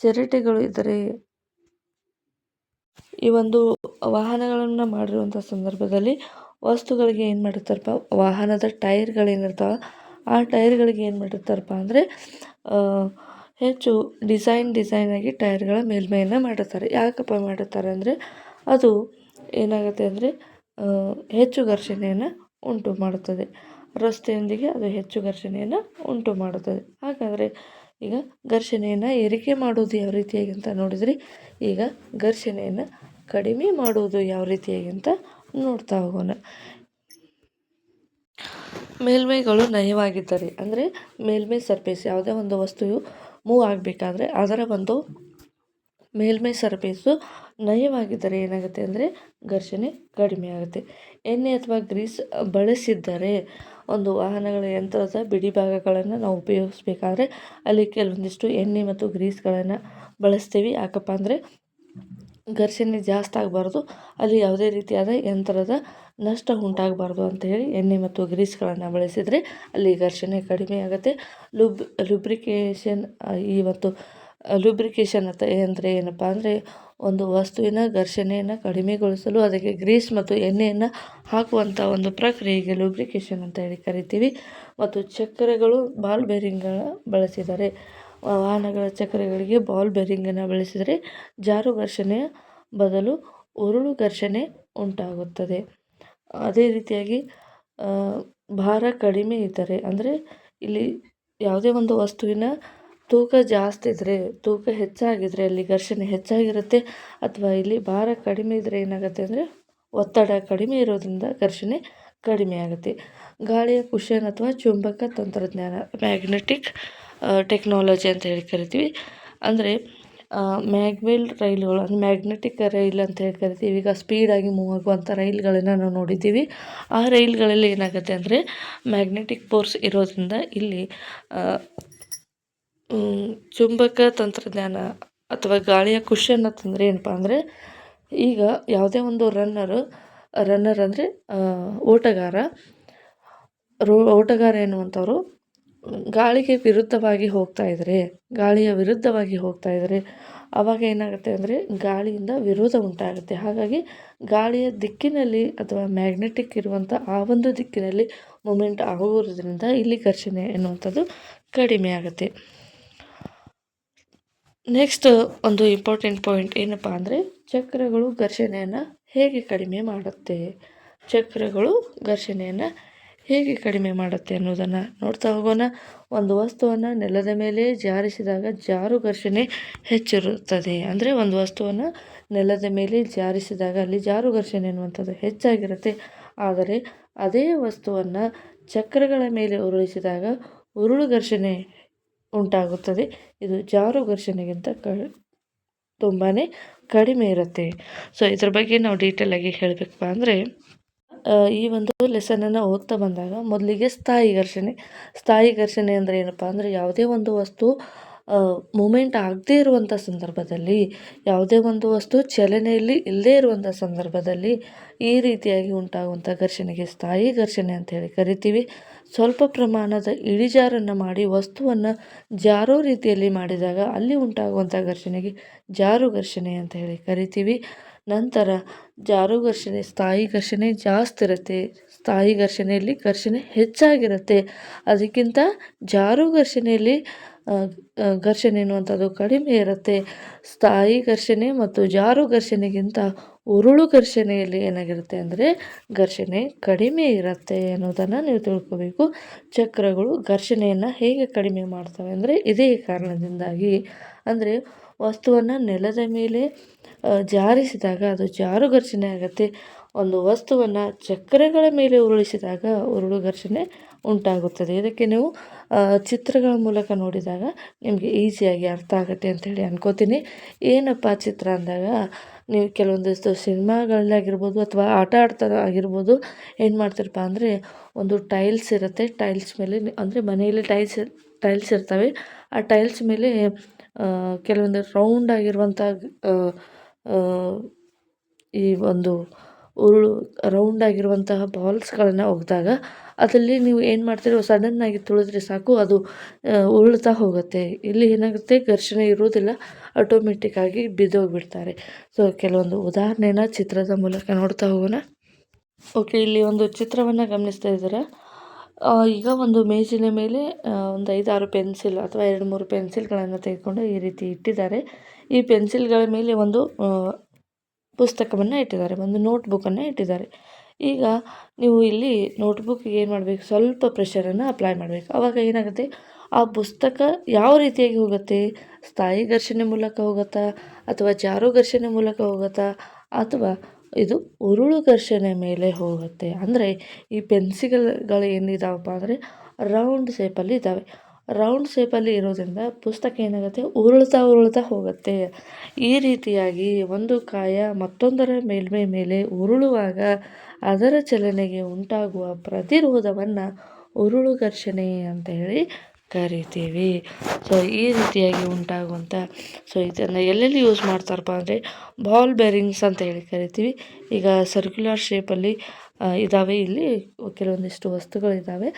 ಚಿರಟೆಗಳು ಇದ್ದರೆ, ಈ ಒಂದು ವಾಹನಗಳನ್ನು ಮಾಡಿರುವಂಥ ಸಂದರ್ಭದಲ್ಲಿ ವಸ್ತುಗಳಿಗೆ ಏನು ಮಾಡಿರ್ತಾರಪ್ಪ, ವಾಹನದ ಟೈರ್ಗಳೇನಿರ್ತಾವೆ ಆ ಟೈರ್ಗಳಿಗೆ ಏನು ಮಾಡಿರ್ತಾರಪ್ಪ ಅಂದರೆ ಹೆಚ್ಚು ಡಿಸೈನ್ ಆಗಿ ಟೈರ್ಗಳ ಮೇಲ್ಮೈಯನ್ನು ಮಾಡಿರ್ತಾರೆ. ಯಾಕಪ್ಪ ಮಾಡಿರ್ತಾರೆ ಅಂದರೆ ಅದು ಏನಾಗುತ್ತೆ ಅಂದರೆ ಹೆಚ್ಚು ಘರ್ಷಣೆಯನ್ನು ಉಂಟು ಮಾಡುತ್ತದೆ, ರಸ್ತೆಯೊಂದಿಗೆ ಅದು ಹೆಚ್ಚು ಘರ್ಷಣೆಯನ್ನು ಉಂಟು ಮಾಡುತ್ತದೆ. ಹಾಗಾದರೆ ಈಗ ಘರ್ಷಣೆಯನ್ನು ಏರಿಕೆ ಮಾಡುವುದು ಯಾವ ರೀತಿಯಾಗಿ ಅಂತ ನೋಡಿದ್ರಿ, ಈಗ ಘರ್ಷಣೆಯನ್ನು ಕಡಿಮೆ ಮಾಡುವುದು ಯಾವ ರೀತಿಯಾಗಿ ಅಂತ ನೋಡ್ತಾ ಹೋಗೋಣ. ಮೇಲ್ಮೈಗಳು ನಯವಾಗಿದ್ದರೆ ಅಂದರೆ ಮೇಲ್ಮೈ ಸರ್ಫೇಸ್, ಯಾವುದೇ ಒಂದು ವಸ್ತುವು ಮೂವ್ ಆಗಬೇಕಾದ್ರೆ ಅದರ ಒಂದು ಮೇಲ್ಮೈ ಸರ್ಫೇಸು ನಯವಾಗಿದ್ದರೆ ಏನಾಗುತ್ತೆ ಅಂದರೆ ಘರ್ಷಣೆ ಕಡಿಮೆ ಆಗುತ್ತೆ. ಎಣ್ಣೆ ಅಥವಾ ಗ್ರೀಸ್ ಬಳಸಿದ್ದರೆ, ಒಂದು ವಾಹನಗಳ ಯಂತ್ರದ ಬಿಡಿ ಭಾಗಗಳನ್ನು ನಾವು ಉಪಯೋಗಿಸ್ಬೇಕಾದ್ರೆ ಅಲ್ಲಿ ಕೆಲವೊಂದಿಷ್ಟು ಎಣ್ಣೆ ಮತ್ತು ಗ್ರೀಸ್ಗಳನ್ನು ಬಳಸ್ತೀವಿ. ಯಾಕಪ್ಪ ಅಂದರೆ ಘರ್ಷಣೆ ಜಾಸ್ತಿ ಆಗಬಾರ್ದು, ಅಲ್ಲಿ ಯಾವುದೇ ರೀತಿಯಾದ ಯಂತ್ರದ ನಷ್ಟ ಉಂಟಾಗಬಾರ್ದು ಅಂತ ಹೇಳಿ ಎಣ್ಣೆ ಮತ್ತು ಗ್ರೀಸ್ಗಳನ್ನು ಬಳಸಿದರೆ ಅಲ್ಲಿ ಘರ್ಷಣೆ ಕಡಿಮೆ ಆಗುತ್ತೆ. ಲುಬ್ರಿಕೇಷನ್ ಈ ಒಂದು ಲುಬ್ರಿಕೇಷನ್ ಅಂದರೆ ಏನಪ್ಪ ಅಂದರೆ ಒಂದು ವಸ್ತುವಿನ ಘರ್ಷಣೆಯನ್ನು ಕಡಿಮೆಗೊಳಿಸಲು ಅದಕ್ಕೆ ಗ್ರೀಸ್ ಮತ್ತು ಎಣ್ಣೆಯನ್ನು ಹಾಕುವಂಥ ಒಂದು ಪ್ರಕ್ರಿಯೆಗೆ ಲುಬ್ರಿಕೇಷನ್ ಅಂತ ಹೇಳಿ ಕರಿತೀವಿ. ಮತ್ತು ಚಕ್ರಗಳು ಬಾಲ್ ಬೇರಿಂಗ್ಗಳ ಬಳಸಿದರೆ, ವಾಹನಗಳ ಚಕ್ರಗಳಿಗೆ ಬಾಲ್ ಬೇರಿಂಗನ್ನು ಬಳಸಿದರೆ ಜಾರು ಘರ್ಷಣೆಯ ಬದಲು ಉರುಳು ಘರ್ಷಣೆ ಉಂಟಾಗುತ್ತದೆ. ಅದೇ ರೀತಿಯಾಗಿ ಭಾರ ಕಡಿಮೆ ಇದ್ದರೆ, ಅಂದರೆ ಇಲ್ಲಿ ಯಾವುದೇ ಒಂದು ವಸ್ತುವಿನ ತೂಕ ಜಾಸ್ತಿ ಇದ್ದರೆ, ತೂಕ ಹೆಚ್ಚಾಗಿದ್ದರೆ ಅಲ್ಲಿ ಘರ್ಷಣೆ ಹೆಚ್ಚಾಗಿರುತ್ತೆ. ಅಥವಾ ಇಲ್ಲಿ ಭಾರ ಕಡಿಮೆ ಇದ್ದರೆ ಏನಾಗುತ್ತೆ ಅಂದರೆ ಒತ್ತಡ ಕಡಿಮೆ ಇರೋದ್ರಿಂದ ಘರ್ಷಣೆ ಕಡಿಮೆ ಆಗುತ್ತೆ. ಗಾಳಿಯ ಕುಶನ್ ಅಥವಾ ಚುಂಬಕ ತಂತ್ರಜ್ಞಾನ, ಮ್ಯಾಗ್ನೆಟಿಕ್ ಟೆಕ್ನಾಲಜಿ ಅಂತ ಹೇಳಿ ಕರಿತೀವಿ. ಅಂದರೆ ಮ್ಯಾಗ್ವೆಲ್ ರೈಲುಗಳು, ಅಂದರೆ ಮ್ಯಾಗ್ನೆಟಿಕ್ ರೈಲ್ ಅಂತ ಹೇಳಿ ಕರಿತೀವಿ. ಈಗ ಸ್ಪೀಡಾಗಿ ಮೂವ್ ಆಗುವಂಥ ರೈಲ್ಗಳನ್ನು ನಾವು ನೋಡಿದ್ದೀವಿ. ಆ ರೈಲ್ಗಳಲ್ಲಿ ಏನಾಗುತ್ತೆ ಅಂದರೆ ಮ್ಯಾಗ್ನೆಟಿಕ್ ಫೋರ್ಸ್ ಇರೋದ್ರಿಂದ ಇಲ್ಲಿ ಚುಂಬಕ ತಂತ್ರಜ್ಞಾನ ಅಥವಾ ಗಾಳಿಯ ಕುಶನ್ ಅಂತಂದರೆ ಏನಪ್ಪ ಅಂದರೆ, ಈಗ ಯಾವುದೇ ಒಂದು ರನ್ನರ್ ಅಂದರೆ ಓಟಗಾರ ಎನ್ನುವಂಥವ್ರು ಗಾಳಿಯ ವಿರುದ್ಧವಾಗಿ ಹೋಗ್ತಾ ಇದ್ದರೆ ಆವಾಗ ಏನಾಗುತ್ತೆ ಅಂದರೆ ಗಾಳಿಯಿಂದ ವಿರೋಧ ಉಂಟಾಗುತ್ತೆ. ಹಾಗಾಗಿ ಗಾಳಿಯ ದಿಕ್ಕಿನಲ್ಲಿ ಅಥವಾ ಮ್ಯಾಗ್ನೆಟಿಕ್ ಇರುವಂಥ ಆ ಒಂದು ದಿಕ್ಕಿನಲ್ಲಿ ಮೂಮೆಂಟ್ ಆಗುವುದರಿಂದ ಇಲ್ಲಿ ಘರ್ಷಣೆ ಎನ್ನುವಂಥದ್ದು ಕಡಿಮೆ ಆಗುತ್ತೆ. ನೆಕ್ಸ್ಟ್ ಒಂದು ಇಂಪಾರ್ಟೆಂಟ್ ಪಾಯಿಂಟ್ ಏನಪ್ಪ ಅಂದರೆ ಚಕ್ರಗಳು ಘರ್ಷಣೆಯನ್ನು ಹೇಗೆ ಕಡಿಮೆ ಮಾಡುತ್ತೆ, ಚಕ್ರಗಳು ಘರ್ಷಣೆಯನ್ನು ಹೇಗೆ ಕಡಿಮೆ ಮಾಡುತ್ತೆ ಅನ್ನೋದನ್ನು ನೋಡ್ತಾ ಹೋಗೋಣ. ಒಂದು ವಸ್ತುವನ್ನು ನೆಲದ ಮೇಲೆ ಜಾರಿಸಿದಾಗ ಜಾರು ಘರ್ಷಣೆ ಹೆಚ್ಚಿರುತ್ತದೆ. ಅಂದರೆ ಒಂದು ವಸ್ತುವನ್ನು ನೆಲದ ಮೇಲೆ ಜಾರಿಸಿದಾಗ ಅಲ್ಲಿ ಜಾರು ಘರ್ಷಣೆ ಅನ್ನುವಂಥದ್ದು ಹೆಚ್ಚಾಗಿರುತ್ತೆ. ಆದರೆ ಅದೇ ವಸ್ತುವನ್ನು ಚಕ್ರಗಳ ಮೇಲೆ ಉರುಳಿಸಿದಾಗ ಉರುಳು ಘರ್ಷಣೆ ಉಂಟಾಗುತ್ತದೆ. ಇದು ಜಾರು ಘರ್ಷಣೆಗಿಂತ ತುಂಬಾ ಕಡಿಮೆ ಇರುತ್ತೆ. ಸೊ ಇದ್ರ ಬಗ್ಗೆ ನಾವು ಡೀಟೇಲಾಗಿ ಹೇಳಬೇಕಪ್ಪ ಅಂದರೆ ಈ ಒಂದು ಲೆಸನನ್ನು ಓದ್ತಾ ಬಂದಾಗ ಮೊದಲಿಗೆ ಸ್ಥಾಯಿ ಘರ್ಷಣೆ ಅಂದರೆ ಏನಪ್ಪ ಅಂದರೆ ಯಾವುದೇ ಒಂದು ವಸ್ತು ಮೂಮೆಂಟ್ ಆಗದೇ ಇರುವಂಥ ಸಂದರ್ಭದಲ್ಲಿ, ಯಾವುದೇ ಒಂದು ವಸ್ತು ಚಲನೆಯಲ್ಲಿ ಇಲ್ಲದೇ ಇರುವಂಥ ಸಂದರ್ಭದಲ್ಲಿ ಈ ರೀತಿಯಾಗಿ ಉಂಟಾಗುವಂಥ ಘರ್ಷಣೆಗೆ ಸ್ಥಾಯಿ ಘರ್ಷಣೆ ಅಂತ ಹೇಳಿ ಕರಿತೀವಿ. ಸ್ವಲ್ಪ ಪ್ರಮಾಣದ ಇಳಿಜಾರನ್ನು ಮಾಡಿ ವಸ್ತುವನ್ನು ಜಾರೋ ರೀತಿಯಲ್ಲಿ ಮಾಡಿದಾಗ ಅಲ್ಲಿ ಉಂಟಾಗುವಂಥ ಘರ್ಷಣೆಗೆ ಜಾರು ಘರ್ಷಣೆ ಅಂತ ಹೇಳಿ ಕರಿತೀವಿ. ನಂತರ ಜಾರು ಘರ್ಷಣೆ, ಸ್ಥಾಯಿ ಘರ್ಷಣೆ ಜಾಸ್ತಿ ಇರುತ್ತೆ. ಸ್ಥಾಯಿ ಘರ್ಷಣೆಯಲ್ಲಿ ಘರ್ಷಣೆ ಹೆಚ್ಚಾಗಿರುತ್ತೆ. ಅದಕ್ಕಿಂತ ಜಾರು ಘರ್ಷಣೆಯಲ್ಲಿ ಘರ್ಷಣೆ ಎನ್ನುವಂಥದ್ದು ಕಡಿಮೆ ಇರುತ್ತೆ. ಸ್ಥಾಯಿ ಘರ್ಷಣೆ ಮತ್ತು ಜಾರು ಘರ್ಷಣೆಗಿಂತ ಉರುಳು ಘರ್ಷಣೆಯಲ್ಲಿ ಏನಾಗಿರುತ್ತೆ ಅಂದರೆ ಘರ್ಷಣೆ ಕಡಿಮೆ ಇರುತ್ತೆ ಅನ್ನೋದನ್ನು ನೀವು ತಿಳ್ಕೋಬೇಕು. ಚಕ್ರಗಳು ಘರ್ಷಣೆಯನ್ನು ಹೇಗೆ ಕಡಿಮೆ ಮಾಡ್ತವೆ ಅಂದರೆ ಇದೇ ಕಾರಣದಿಂದಾಗಿ. ಅಂದರೆ ವಸ್ತುವನ್ನು ನೆಲದ ಮೇಲೆ ಜಾರಿಸಿದಾಗ ಅದು ಜಾರು ಘರ್ಷಣೆ ಆಗುತ್ತೆ. ಒಂದು ವಸ್ತುವನ್ನು ಚಕ್ರಗಳ ಮೇಲೆ ಉರುಳಿಸಿದಾಗ ಉರುಳು ಘರ್ಷಣೆ ಉಂಟಾಗುತ್ತದೆ. ಇದಕ್ಕೆ ನೀವು ಚಿತ್ರಗಳ ಮೂಲಕ ನೋಡಿದಾಗ ನಿಮಗೆ ಈಸಿಯಾಗಿ ಅರ್ಥ ಆಗುತ್ತೆ ಅಂಥೇಳಿ ಅನ್ಕೋತೀನಿ. ಏನಪ್ಪ ಚಿತ್ರ ಅಂದಾಗ ನೀವು ಕೆಲವೊಂದಿಷ್ಟು ಸಿನಿಮಾಗಳಲ್ಲಾಗಿರ್ಬೋದು ಅಥವಾ ಆಟ ಆಗಿರ್ಬೋದು ಏನು ಮಾಡ್ತಿರಪ್ಪ ಅಂದರೆ ಒಂದು ಟೈಲ್ಸ್ ಇರುತ್ತೆ. ಟೈಲ್ಸ್ ಮೇಲೆ ಅಂದರೆ ಮನೆಯಲ್ಲಿ ಟೈಲ್ಸ್ ಇರ್ತವೆ. ಆ ಟೈಲ್ಸ್ ಮೇಲೆ ಕೆಲವೊಂದು ರೌಂಡ್ ಆಗಿರುವಂಥ ಈ ಒಂದು ರೌಂಡ್ ಆಗಿರುವಂತಹ ಬಾಲ್ಸ್ಗಳನ್ನು ಒಗೆದಾಗ ಅದರಲ್ಲಿ ನೀವು ಏನು ಮಾಡ್ತೀರೋ ಸಡನ್ನಾಗಿ ತುಳಿದ್ರೆ ಸಾಕು ಅದು ಉರುಳ್ತಾ ಹೋಗುತ್ತೆ. ಇಲ್ಲಿ ಏನಾಗುತ್ತೆ, ಘರ್ಷಣೆ ಇರುವುದಿಲ್ಲ, ಆಟೋಮೆಟಿಕ್ಕಾಗಿ ಬಿದ್ದೋಗಿಬಿಡ್ತಾರೆ. ಸೊ ಕೆಲವೊಂದು ಉದಾಹರಣೆನ ಚಿತ್ರದ ಮೂಲಕ ನೋಡ್ತಾ ಹೋಗೋಣ. ಓಕೆ, ಇಲ್ಲಿ ಒಂದು ಚಿತ್ರವನ್ನು ಗಮನಿಸ್ತಾ ಇದ್ದೀರಾ. ಈಗ ಒಂದು ಮೇಜಿನ ಮೇಲೆ ಒಂದು 5-6 ಪೆನ್ಸಿಲ್ ಅಥವಾ 2-3 ಪೆನ್ಸಿಲ್ಗಳನ್ನು ತೆಗೆದುಕೊಂಡು ಈ ರೀತಿ ಇಟ್ಟಿದ್ದಾರೆ. ಈ ಪೆನ್ಸಿಲ್ಗಳ ಮೇಲೆ ಒಂದು ಪುಸ್ತಕವನ್ನು ಇಟ್ಟಿದ್ದಾರೆ, ಒಂದು ನೋಟ್ಬುಕ್ಕನ್ನು ಇಟ್ಟಿದ್ದಾರೆ. ಈಗ ನೀವು ಇಲ್ಲಿ ನೋಟ್ಬುಕ್ಕಿಗೆ ಏನು ಮಾಡಬೇಕು, ಸ್ವಲ್ಪ ಪ್ರೆಷರನ್ನು ಅಪ್ಲೈ ಮಾಡಬೇಕು. ಆವಾಗ ಏನಾಗುತ್ತೆ, ಆ ಪುಸ್ತಕ ಯಾವ ರೀತಿಯಾಗಿ ಹೋಗುತ್ತೆ, ಸ್ಥಾಯಿ ಘರ್ಷಣೆ ಮೂಲಕ ಹೋಗುತ್ತಾ ಅಥವಾ ಜಾರು ಘರ್ಷಣೆ ಮೂಲಕ ಹೋಗುತ್ತಾ ಅಥವಾ ಇದು ಉರುಳು ಘರ್ಷಣೆ ಮೇಲೆ ಹೋಗುತ್ತೆ. ಅಂದರೆ ಈ ಪೆನ್ಸಿಲ್ಗಳು ಏನಿದಾವಪ್ಪ ಅಂದರೆ ರೌಂಡ್ ಶೇಪಲ್ಲಿ ಇದ್ದಾವೆ. ರೌಂಡ್ ಶೇಪಲ್ಲಿ ಇರೋದ್ರಿಂದ ಪುಸ್ತಕ ಏನಾಗುತ್ತೆ, ಉರುಳ್ತಾ ಹೋಗುತ್ತೆ. ಈ ರೀತಿಯಾಗಿ ಒಂದು ಕಾಯ ಮತ್ತೊಂದರ ಮೇಲ್ಮೈ ಮೇಲೆ ಉರುಳುವಾಗ ಅದರ ಚಲನೆಗೆ ಉಂಟಾಗುವ ಪ್ರತಿರೋಧವನ್ನು ಉರುಳು ಘರ್ಷಣೆ ಅಂತ ಹೇಳಿ ಕರಿತೀವಿ. ಸೊ ಈ ರೀತಿಯಾಗಿ ಉಂಟಾಗುವಂಥ, ಸೊ ಇದನ್ನು ಎಲ್ಲೆಲ್ಲಿ ಯೂಸ್ ಮಾಡ್ತಾರಪ್ಪ ಅಂದರೆ ಬಾಲ್ ಬೇರಿಂಗ್ಸ್ ಅಂತ ಹೇಳಿ ಕರಿತೀವಿ. ಈಗ ಸರ್ಕ್ಯುಲರ್ ಶೇಪಲ್ಲಿ ಇದ್ದಾವೆ, ಇಲ್ಲಿ ಕೆಲವೊಂದಿಷ್ಟು ವಸ್ತುಗಳಿದ್ದಾವೆ.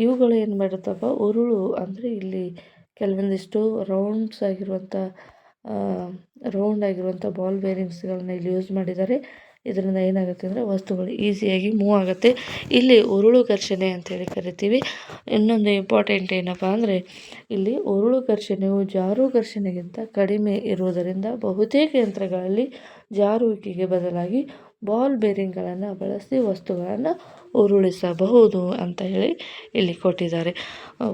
ಇವುಗಳು ಏನು ಮಾಡಿರ್ತಪ್ಪ, ಉರುಳು ಅಂದರೆ ಇಲ್ಲಿ ಕೆಲವೊಂದಿಷ್ಟು ರೌಂಡ್ ಆಗಿರುವಂಥ ಬಾಲ್ ಬೇರಿಂಗ್ಸ್ಗಳನ್ನ ಇಲ್ಲಿ ಯೂಸ್ ಮಾಡಿದ್ದಾರೆ. ಇದರಿಂದ ಏನಾಗುತ್ತೆ ಅಂದರೆ ವಸ್ತುಗಳು ಈಸಿಯಾಗಿ ಮೂವ್ ಆಗುತ್ತೆ. ಇಲ್ಲಿ ಉರುಳು ಘರ್ಷಣೆ ಅಂತೇಳಿ ಕರಿತೀವಿ. ಇನ್ನೊಂದು ಇಂಪಾರ್ಟೆಂಟ್ ಏನಪ್ಪ ಅಂದರೆ ಇಲ್ಲಿ ಉರುಳು ಘರ್ಷಣೆಯು ಜಾರು ಘರ್ಷಣೆಗಿಂತ ಕಡಿಮೆ ಇರುವುದರಿಂದ ಬಹುತೇಕ ಯಂತ್ರಗಳಲ್ಲಿ ಜಾರುವಿಕೆಗೆ ಬದಲಾಗಿ ಬಾಲ್ ಬೇರಿಂಗ್ಗಳನ್ನು ಬಳಸಿ ವಸ್ತುಗಳನ್ನು ಉರುಳಿಸಬಹುದು ಅಂತ ಹೇಳಿ ಇಲ್ಲಿ ಕೊಟ್ಟಿದ್ದಾರೆ.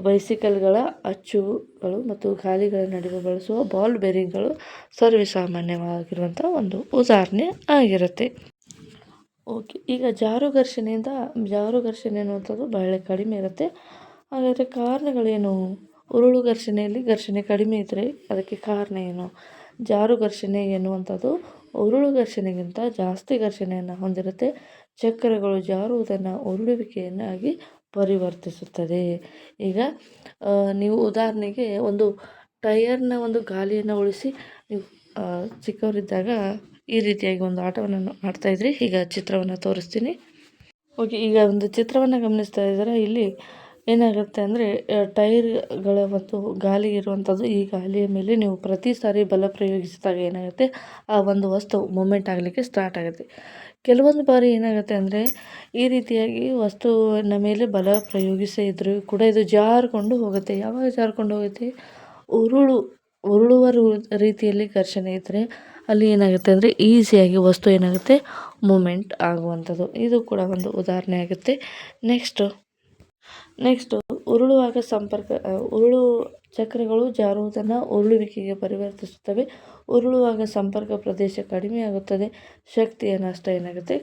ಬೈಸಿಕಲ್ಗಳ ಅಚ್ಚುಗಳು ಮತ್ತು ಗಾಲಿಗಳ ನಡುವೆ ಬಳಸುವ ಬಾಲ್ ಬೇರಿಂಗ್ಗಳು ಸರ್ವೇಸಾಮಾನ್ಯವಾಗಿರುವಂಥ ಒಂದು ಉದಾಹರಣೆ ಆಗಿರುತ್ತೆ. ಓಕೆ, ಈಗ ಜಾರು ಘರ್ಷಣೆ ಅನ್ನುವಂಥದ್ದು ಬಹಳ ಕಡಿಮೆ ಇರುತ್ತೆ. ಹಾಗಾದರೆ ಕಾರಣಗಳೇನು? ಉರುಳು ಘರ್ಷಣೆಯಲ್ಲಿ ಘರ್ಷಣೆ ಕಡಿಮೆ ಇದ್ದರೆ ಅದಕ್ಕೆ ಕಾರಣ ಏನು? ಜಾರು ಘರ್ಷಣೆ ಎನ್ನುವಂಥದ್ದು ಉರುಳು ಘರ್ಷಣೆಗಿಂತ ಜಾಸ್ತಿ ಘರ್ಷಣೆಯನ್ನು ಹೊಂದಿರುತ್ತೆ. ಚಕ್ರಗಳು ಜಾರುವುದನ್ನು ಉರುಳುವಿಕೆಯನ್ನಾಗಿ ಪರಿವರ್ತಿಸುತ್ತದೆ. ಈಗ ನೀವು ಉದಾಹರಣೆಗೆ ಒಂದು ಟೈರ್ನ ಒಂದು ಗಾಲಿಯನ್ನು ಉಳಿಸಿ ನೀವು ಚಿಕ್ಕವರಿದ್ದಾಗ ಈ ರೀತಿಯಾಗಿ ಒಂದು ಆಟವನ್ನು ಆಡ್ತಾಯಿದ್ರಿ. ಈಗ ಚಿತ್ರವನ್ನು ತೋರಿಸ್ತೀನಿ. ಓಕೆ, ಈಗ ಒಂದು ಚಿತ್ರವನ್ನು ಗಮನಿಸ್ತಾ ಇದ್ದಾರೆ. ಇಲ್ಲಿ ಏನಾಗುತ್ತೆ ಅಂದರೆ ಟೈರ್ಗಳ ಮತ್ತು ಗಾಲಿ ಇರುವಂಥದ್ದು, ಈ ಗಾಲಿಯ ಮೇಲೆ ನೀವು ಪ್ರತಿ ಸಾರಿ ಬಲ ಪ್ರಯೋಗಿಸಿದಾಗ ಏನಾಗುತ್ತೆ, ಆ ಒಂದು ವಸ್ತು ಮೂಮೆಂಟ್ ಆಗಲಿಕ್ಕೆ ಸ್ಟಾರ್ಟ್ ಆಗುತ್ತೆ. ಕೆಲವೊಂದು ಬಾರಿ ಏನಾಗುತ್ತೆ ಅಂದರೆ ಈ ರೀತಿಯಾಗಿ ವಸ್ತುವಿನ ಮೇಲೆ ಬಲ ಪ್ರಯೋಗಿಸೇ ಇದ್ದರೂ ಕೂಡ ಇದು ಜಾರಿಕೊಂಡು ಹೋಗುತ್ತೆ. ಯಾವಾಗ ಜಾರಿಕೊಂಡು ಹೋಗುತ್ತೆ, ಉರುಳುವ ರೀತಿಯಲ್ಲಿ ಘರ್ಷಣೆ ಇದ್ದರೆ ಅಲ್ಲಿ ಏನಾಗುತ್ತೆ ಅಂದರೆ ಈಸಿಯಾಗಿ ವಸ್ತು ಏನಾಗುತ್ತೆ ಮೂಮೆಂಟ್ ಆಗುವಂಥದ್ದು. ಇದು ಕೂಡ ಒಂದು ಉದಾಹರಣೆ ಆಗುತ್ತೆ. ನೆಕ್ಸ್ಟು ಉರುಳುವಾಗ ಉರುಳು ಚಕ್ರಗಳು ಜಾರುವುದನ್ನು ಉರುಳುವಿಕೆಗೆ ಪರಿವರ್ತಿಸುತ್ತವೆ. ಉರುಳುವಾಗ ಸಂಪರ್ಕ ಪ್ರದೇಶ ಕಡಿಮೆಯಾಗುತ್ತದೆ, ಶಕ್ತಿಯ ನಷ್ಟ ಏನಾಗುತ್ತೆ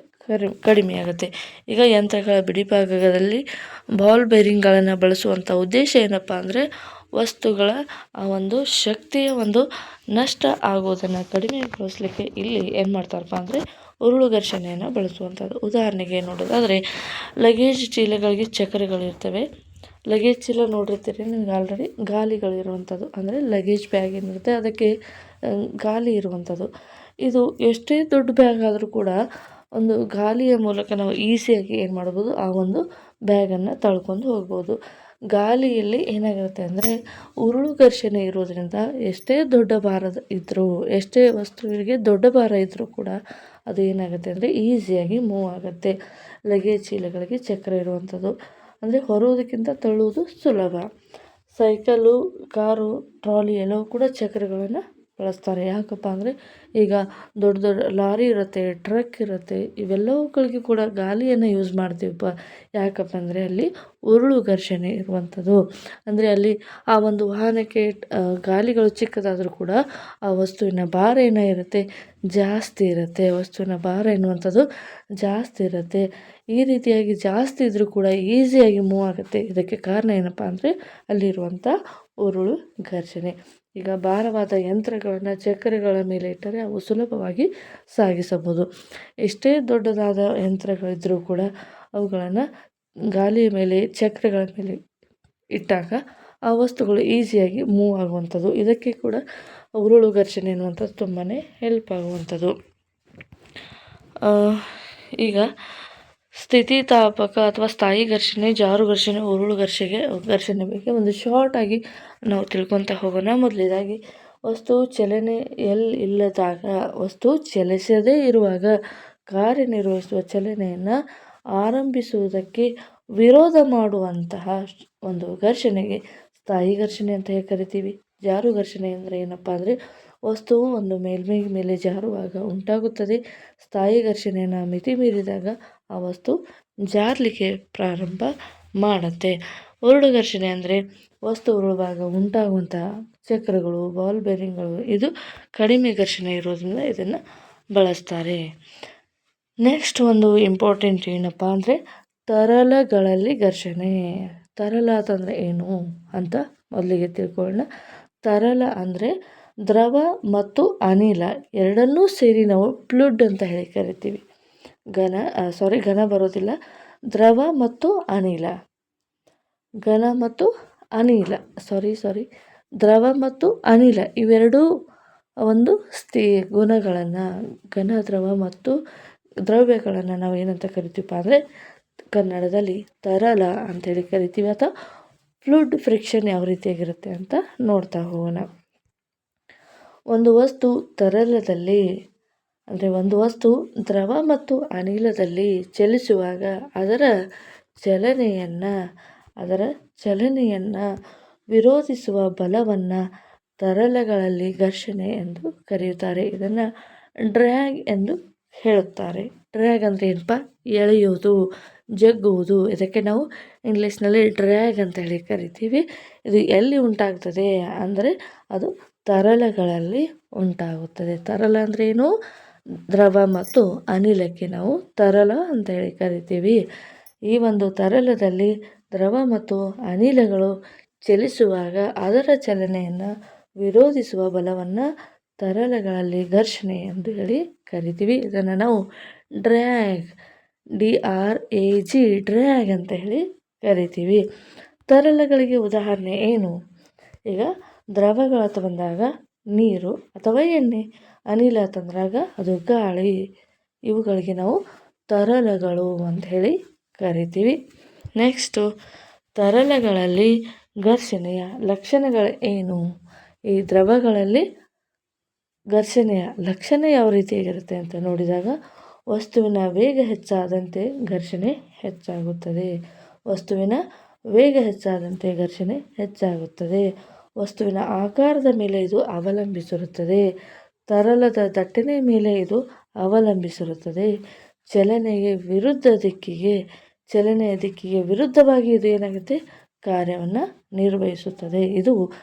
ಕಡಿಮೆಯಾಗುತ್ತೆ. ಈಗ ಯಂತ್ರಗಳ ಬಿಡಿಭಾಗದಲ್ಲಿ ಬಾಲ್ ಬೇರಿಂಗ್ಗಳನ್ನು ಬಳಸುವಂಥ ಉದ್ದೇಶ ಏನಪ್ಪ ಅಂದರೆ ವಸ್ತುಗಳ ಆ ಒಂದು ಶಕ್ತಿಯ ಒಂದು ನಷ್ಟ ಆಗೋದನ್ನು ಕಡಿಮೆಗೊಳಿಸಲಿಕ್ಕೆ ಇಲ್ಲಿ ಏನು ಮಾಡ್ತಾರಪ್ಪ ಅಂದರೆ ಉರುಳು ಘರ್ಷಣೆಯನ್ನು ಬಳಸುವಂಥದ್ದು. ಉದಾಹರಣೆಗೆ ನೋಡೋದಾದರೆ ಲಗೇಜ್ ಚೀಲಗಳಿಗೆ ಚಕ್ರಗಳಿರ್ತವೆ. ಲಗೇಜ್ ಚೀಲ ನೋಡಿರ್ತೀರಿ ನಿಮ್ಗೆ ಆಲ್ರೆಡಿ ಗಾಲಿಗಳಿರುವಂಥದ್ದು, ಅಂದರೆ ಲಗೇಜ್ ಬ್ಯಾಗ್ ಏನಿರುತ್ತೆ ಅದಕ್ಕೆ ಗಾಲಿ ಇರುವಂಥದ್ದು. ಇದು ಎಷ್ಟೇ ದೊಡ್ಡ ಬ್ಯಾಗ್ ಆದರೂ ಕೂಡ ಒಂದು ಗಾಲಿಯ ಮೂಲಕ ನಾವು ಈಸಿಯಾಗಿ ಏನು ಮಾಡ್ಬೋದು, ಆ ಒಂದು ಬ್ಯಾಗನ್ನು ತಳ್ಕೊಂಡು ಹೋಗ್ಬೋದು. ಗಾಲಿಯಲ್ಲಿ ಏನಾಗಿರುತ್ತೆ ಅಂದರೆ ಉರುಳು ಘರ್ಷಣೆ ಇರೋದ್ರಿಂದ ಎಷ್ಟೇ ದೊಡ್ಡ ಭಾರದ ಇದ್ದರೂ, ಎಷ್ಟೇ ವಸ್ತುವಿಗೆ ದೊಡ್ಡ ಭಾರ ಇದ್ದರೂ ಕೂಡ ಅದು ಏನಾಗುತ್ತೆ ಅಂದರೆ ಈಸಿಯಾಗಿ ಮೂವ್ ಆಗುತ್ತೆ. ಲಗೇಜ್ ಚೀಲಗಳಿಗೆ ಚಕ್ರ ಇರುವಂಥದ್ದು, ಅಂದರೆ ಹೊರೋದಕ್ಕಿಂತ ತಳ್ಳುವುದು ಸುಲಭ. ಸೈಕಲು, ಕಾರು, ಟ್ರಾಲಿ ಎಲ್ಲವೂ ಕೂಡ ಚಕ್ರಗಳನ್ನು ಬಳಸ್ತಾರೆ. ಯಾಕಪ್ಪ ಅಂದರೆ ಈಗ ದೊಡ್ಡ ದೊಡ್ಡ ಲಾರಿ ಇರುತ್ತೆ, ಟ್ರಕ್ ಇರುತ್ತೆ, ಇವೆಲ್ಲವುಗಳಿಗೆ ಕೂಡ ಗಾಲಿಯನ್ನು ಯೂಸ್ ಮಾಡ್ತೀವಪ್ಪ. ಯಾಕಪ್ಪ ಅಂದರೆ ಅಲ್ಲಿ ಉರುಳು ಘರ್ಷಣೆ ಇರುವಂಥದ್ದು. ಅಂದರೆ ಅಲ್ಲಿ ಆ ಒಂದು ವಾಹನಕ್ಕೆ ಗಾಲಿಗಳು ಚಿಕ್ಕದಾದರೂ ಕೂಡ ಆ ವಸ್ತುವಿನ ಭಾರ ಏನಾಗಿರುತ್ತೆ ಜಾಸ್ತಿ ಇರುತ್ತೆ. ವಸ್ತುವಿನ ಭಾರ ಎನ್ನುವಂಥದ್ದು ಜಾಸ್ತಿ ಇರುತ್ತೆ. ಈ ರೀತಿಯಾಗಿ ಜಾಸ್ತಿ ಇದ್ದರೂ ಕೂಡ ಈಸಿಯಾಗಿ ಮೂವ್ ಆಗುತ್ತೆ. ಇದಕ್ಕೆ ಕಾರಣ ಏನಪ್ಪ ಅಂದರೆ ಅಲ್ಲಿರುವಂಥ ಉರುಳು ಘರ್ಷಣೆ. ಈಗ ಭಾರವಾದ ಯಂತ್ರಗಳನ್ನು ಚಕ್ರಗಳ ಮೇಲೆ ಇಟ್ಟರೆ ಅವು ಸುಲಭವಾಗಿ ಸಾಗಿಸಬಹುದು. ಎಷ್ಟೇ ದೊಡ್ಡದಾದ ಯಂತ್ರಗಳಿದ್ದರೂ ಕೂಡ ಅವುಗಳನ್ನು ಗಾಲಿಯ ಮೇಲೆ ಚಕ್ರಗಳ ಮೇಲೆ ಇಟ್ಟಾಗ ಆ ವಸ್ತುಗಳು ಈಸಿಯಾಗಿ ಮೂವ್ ಆಗುವಂಥದ್ದು. ಇದಕ್ಕೆ ಕೂಡ ಉರುಳು ಘರ್ಷಣೆ ಅನ್ನುವಂಥದ್ದು ತುಂಬಾ ಹೆಲ್ಪ್ ಆಗುವಂಥದ್ದು. ಈಗ ಸ್ಥಿತಿಸ್ಥಾಪಕ ಅಥವಾ ಸ್ಥಾಯಿ ಘರ್ಷಣೆ, ಜಾರು ಘರ್ಷಣೆ, ಉರುಳು ಘರ್ಷಣೆ ಬಗ್ಗೆ ಒಂದು ಶಾರ್ಟ್ ಆಗಿ ನಾವು ತಿಳ್ಕೊತಾ ಹೋಗೋಣ. ಮೊದಲನೇದಾಗಿ ವಸ್ತು ಇಲ್ಲದಾಗ, ವಸ್ತು ಚಲಿಸದೇ ಇರುವಾಗ ಕಾರ್ಯನಿರ್ವಹಿಸುವ ಚಲನೆಯನ್ನು ಆರಂಭಿಸುವುದಕ್ಕೆ ವಿರೋಧ ಮಾಡುವಂತಹ ಒಂದು ಘರ್ಷಣೆಗೆ ಸ್ಥಾಯಿ ಘರ್ಷಣೆ ಅಂತ ಹೇಳಿ ಕರಿತೀವಿ. ಜಾರು ಘರ್ಷಣೆ ಅಂದರೆ ಏನಪ್ಪ ಅಂದರೆ ವಸ್ತುವು ಒಂದು ಮೇಲ್ಮೈ ಮೇಲೆ ಜಾರುವಾಗ ಉಂಟಾಗುತ್ತದೆ. ಸ್ಥಾಯಿ ಘರ್ಷಣೆಯನ್ನು ಮಿತಿ ಮೀರಿದಾಗ ಆ ವಸ್ತು ಜಾರಲಿಕ್ಕೆ ಪ್ರಾರಂಭ ಮಾಡುತ್ತೆ. ಉರುಳು ಘರ್ಷಣೆ ಅಂದರೆ ವಸ್ತು ಉರುಳುವಾಗ ಉಂಟಾಗುವಂತಹ ಚಕ್ರಗಳು, ಬಾಲ್ ಬೇರಿಂಗ್ಗಳು ಇದು ಕಡಿಮೆ ಘರ್ಷಣೆ ಇರೋದ್ರಿಂದ ಇದನ್ನು ಬಳಸ್ತಾರೆ. ನೆಕ್ಸ್ಟ್ ಒಂದು ಇಂಪಾರ್ಟೆಂಟ್ ಏನಪ್ಪ ಅಂದರೆ ತರಲಗಳಲ್ಲಿ ಘರ್ಷಣೆ. ತರಲ ಅಂತಂದರೆ ಏನು ಅಂತ ಮೊದಲಿಗೆ ತಿಳ್ಕೊಳ್ಳೋಣ. ತರಲ ಅಂದರೆ ದ್ರವ ಮತ್ತು ಅನಿಲ ಎರಡನ್ನೂ ಸೇರಿ ನಾವು ಫ್ಲೂಯಿಡ್ ಅಂತ ಹೇಳಿ ಕರಿತೀವಿ. ಘನ ಬರೋದಿಲ್ಲ. ದ್ರವ ಮತ್ತು ಅನಿಲ, ದ್ರವ ಮತ್ತು ಅನಿಲ ಇವೆರಡೂ ಒಂದು ಗುಣಗಳನ್ನು, ಘನ, ದ್ರವ ಮತ್ತು ದ್ರವ್ಯಗಳನ್ನು ನಾವು ಏನಂತ ಕರಿತೀವಪ್ಪ ಅಂದರೆ ಕನ್ನಡದಲ್ಲಿ ತರಲ ಅಂಥೇಳಿ ಕರಿತೀವಿ. ಅಥವಾ ಫ್ಲೂಯಿಡ್ ಫ್ರಿಕ್ಷನ್ ಯಾವ ರೀತಿಯಾಗಿರುತ್ತೆ ಅಂತ ನೋಡ್ತಾ ಹೋಗೋಣ. ಒಂದು ವಸ್ತು ತರಲದಲ್ಲಿ ಅಂದರೆ ಒಂದು ವಸ್ತು ದ್ರವ ಮತ್ತು ಅನಿಲದಲ್ಲಿ ಚಲಿಸುವಾಗ ಅದರ ಚಲನೆಯನ್ನು ವಿರೋಧಿಸುವ ಬಲವನ್ನು ತರಲಗಳಲ್ಲಿ ಘರ್ಷಣೆ ಎಂದು ಕರೆಯುತ್ತಾರೆ. ಇದನ್ನು ಡ್ರ್ಯಾಗ್ ಎಂದು ಹೇಳುತ್ತಾರೆ. ಡ್ರ್ಯಾಗ್ ಅಂದರೆ ಏನಪ್ಪ, ಎಳೆಯುವುದು, ಜಗ್ಗುವುದು. ಇದಕ್ಕೆ ನಾವು ಇಂಗ್ಲೀಷ್ನಲ್ಲಿ ಡ್ರ್ಯಾಗ್ ಅಂತ ಹೇಳಿ ಕರಿತೀವಿ. ಇದು ಎಲ್ಲಿ ಉಂಟಾಗ್ತದೆ ಅಂದರೆ ಅದು ತರಲಗಳಲ್ಲಿ ಉಂಟಾಗುತ್ತದೆ. ತರಲ ಅಂದರೆ ಏನು, ದ್ರವ ಮತ್ತು ಅನಿಲಕ್ಕೆ ನಾವು ತರಲ ಅಂತ ಹೇಳಿ ಕರಿತೀವಿ. ಈ ಒಂದು ತರಲದಲ್ಲಿ ದ್ರವ ಮತ್ತು ಅನಿಲಗಳು ಚಲಿಸುವಾಗ ಅದರ ಚಲನೆಯನ್ನು ವಿರೋಧಿಸುವ ಬಲವನ್ನು ತರಲಗಳಲ್ಲಿ ಘರ್ಷಣೆ ಎಂದು ಹೇಳಿ ಕರಿತೀವಿ. ಇದನ್ನು ನಾವು ಡ್ರ್ಯಾಗ್, DRAG ಡ್ರ್ಯಾಗ್ ಅಂತ ಹೇಳಿ ಕರಿತೀವಿ. ತರಲಗಳಿಗೆ ಉದಾಹರಣೆ ಏನು? ಈಗ ದ್ರವಗಳಂತ ಬಂದಾಗ ನೀರು ಅಥವಾ ಎಣ್ಣೆ, ಅನಿಲ ಅಂತಂದಾಗ ಅದು ಗಾಳಿ. ಇವುಗಳಿಗೆ ನಾವು ತರಲಗಳು ಅಂತ ಹೇಳಿ ಕರಿತೀವಿ. ನೆಕ್ಸ್ಟು ತರಲಗಳಲ್ಲಿ ಘರ್ಷಣೆಯ ಲಕ್ಷಣಗಳು ಏನು? ಈ ದ್ರವಗಳಲ್ಲಿ ಘರ್ಷಣೆಯ ಲಕ್ಷಣ ಯಾವ ರೀತಿಯಾಗಿರುತ್ತೆ ಅಂತ ನೋಡಿದಾಗ ವಸ್ತುವಿನ ವೇಗ ಹೆಚ್ಚಾದಂತೆ ಘರ್ಷಣೆ ಹೆಚ್ಚಾಗುತ್ತದೆ. ವಸ್ತುವಿನ ಆಕಾರದ ಮೇಲೆ ಇದು ಅವಲಂಬಿಸಿರುತ್ತದೆ. ತರಲದ ದಟ್ಟಣೆಯ ಮೇಲೆ ಇದು ಅವಲಂಬಿಸಿರುತ್ತದೆ. ಚಲನೆಯ ದಿಕ್ಕಿಗೆ ವಿರುದ್ಧವಾಗಿ ಇದು ಏನಾಗುತ್ತೆ, ಕಾರ್ಯವನ್ನು ನಿರ್ವಹಿಸುತ್ತದೆ. ಇದು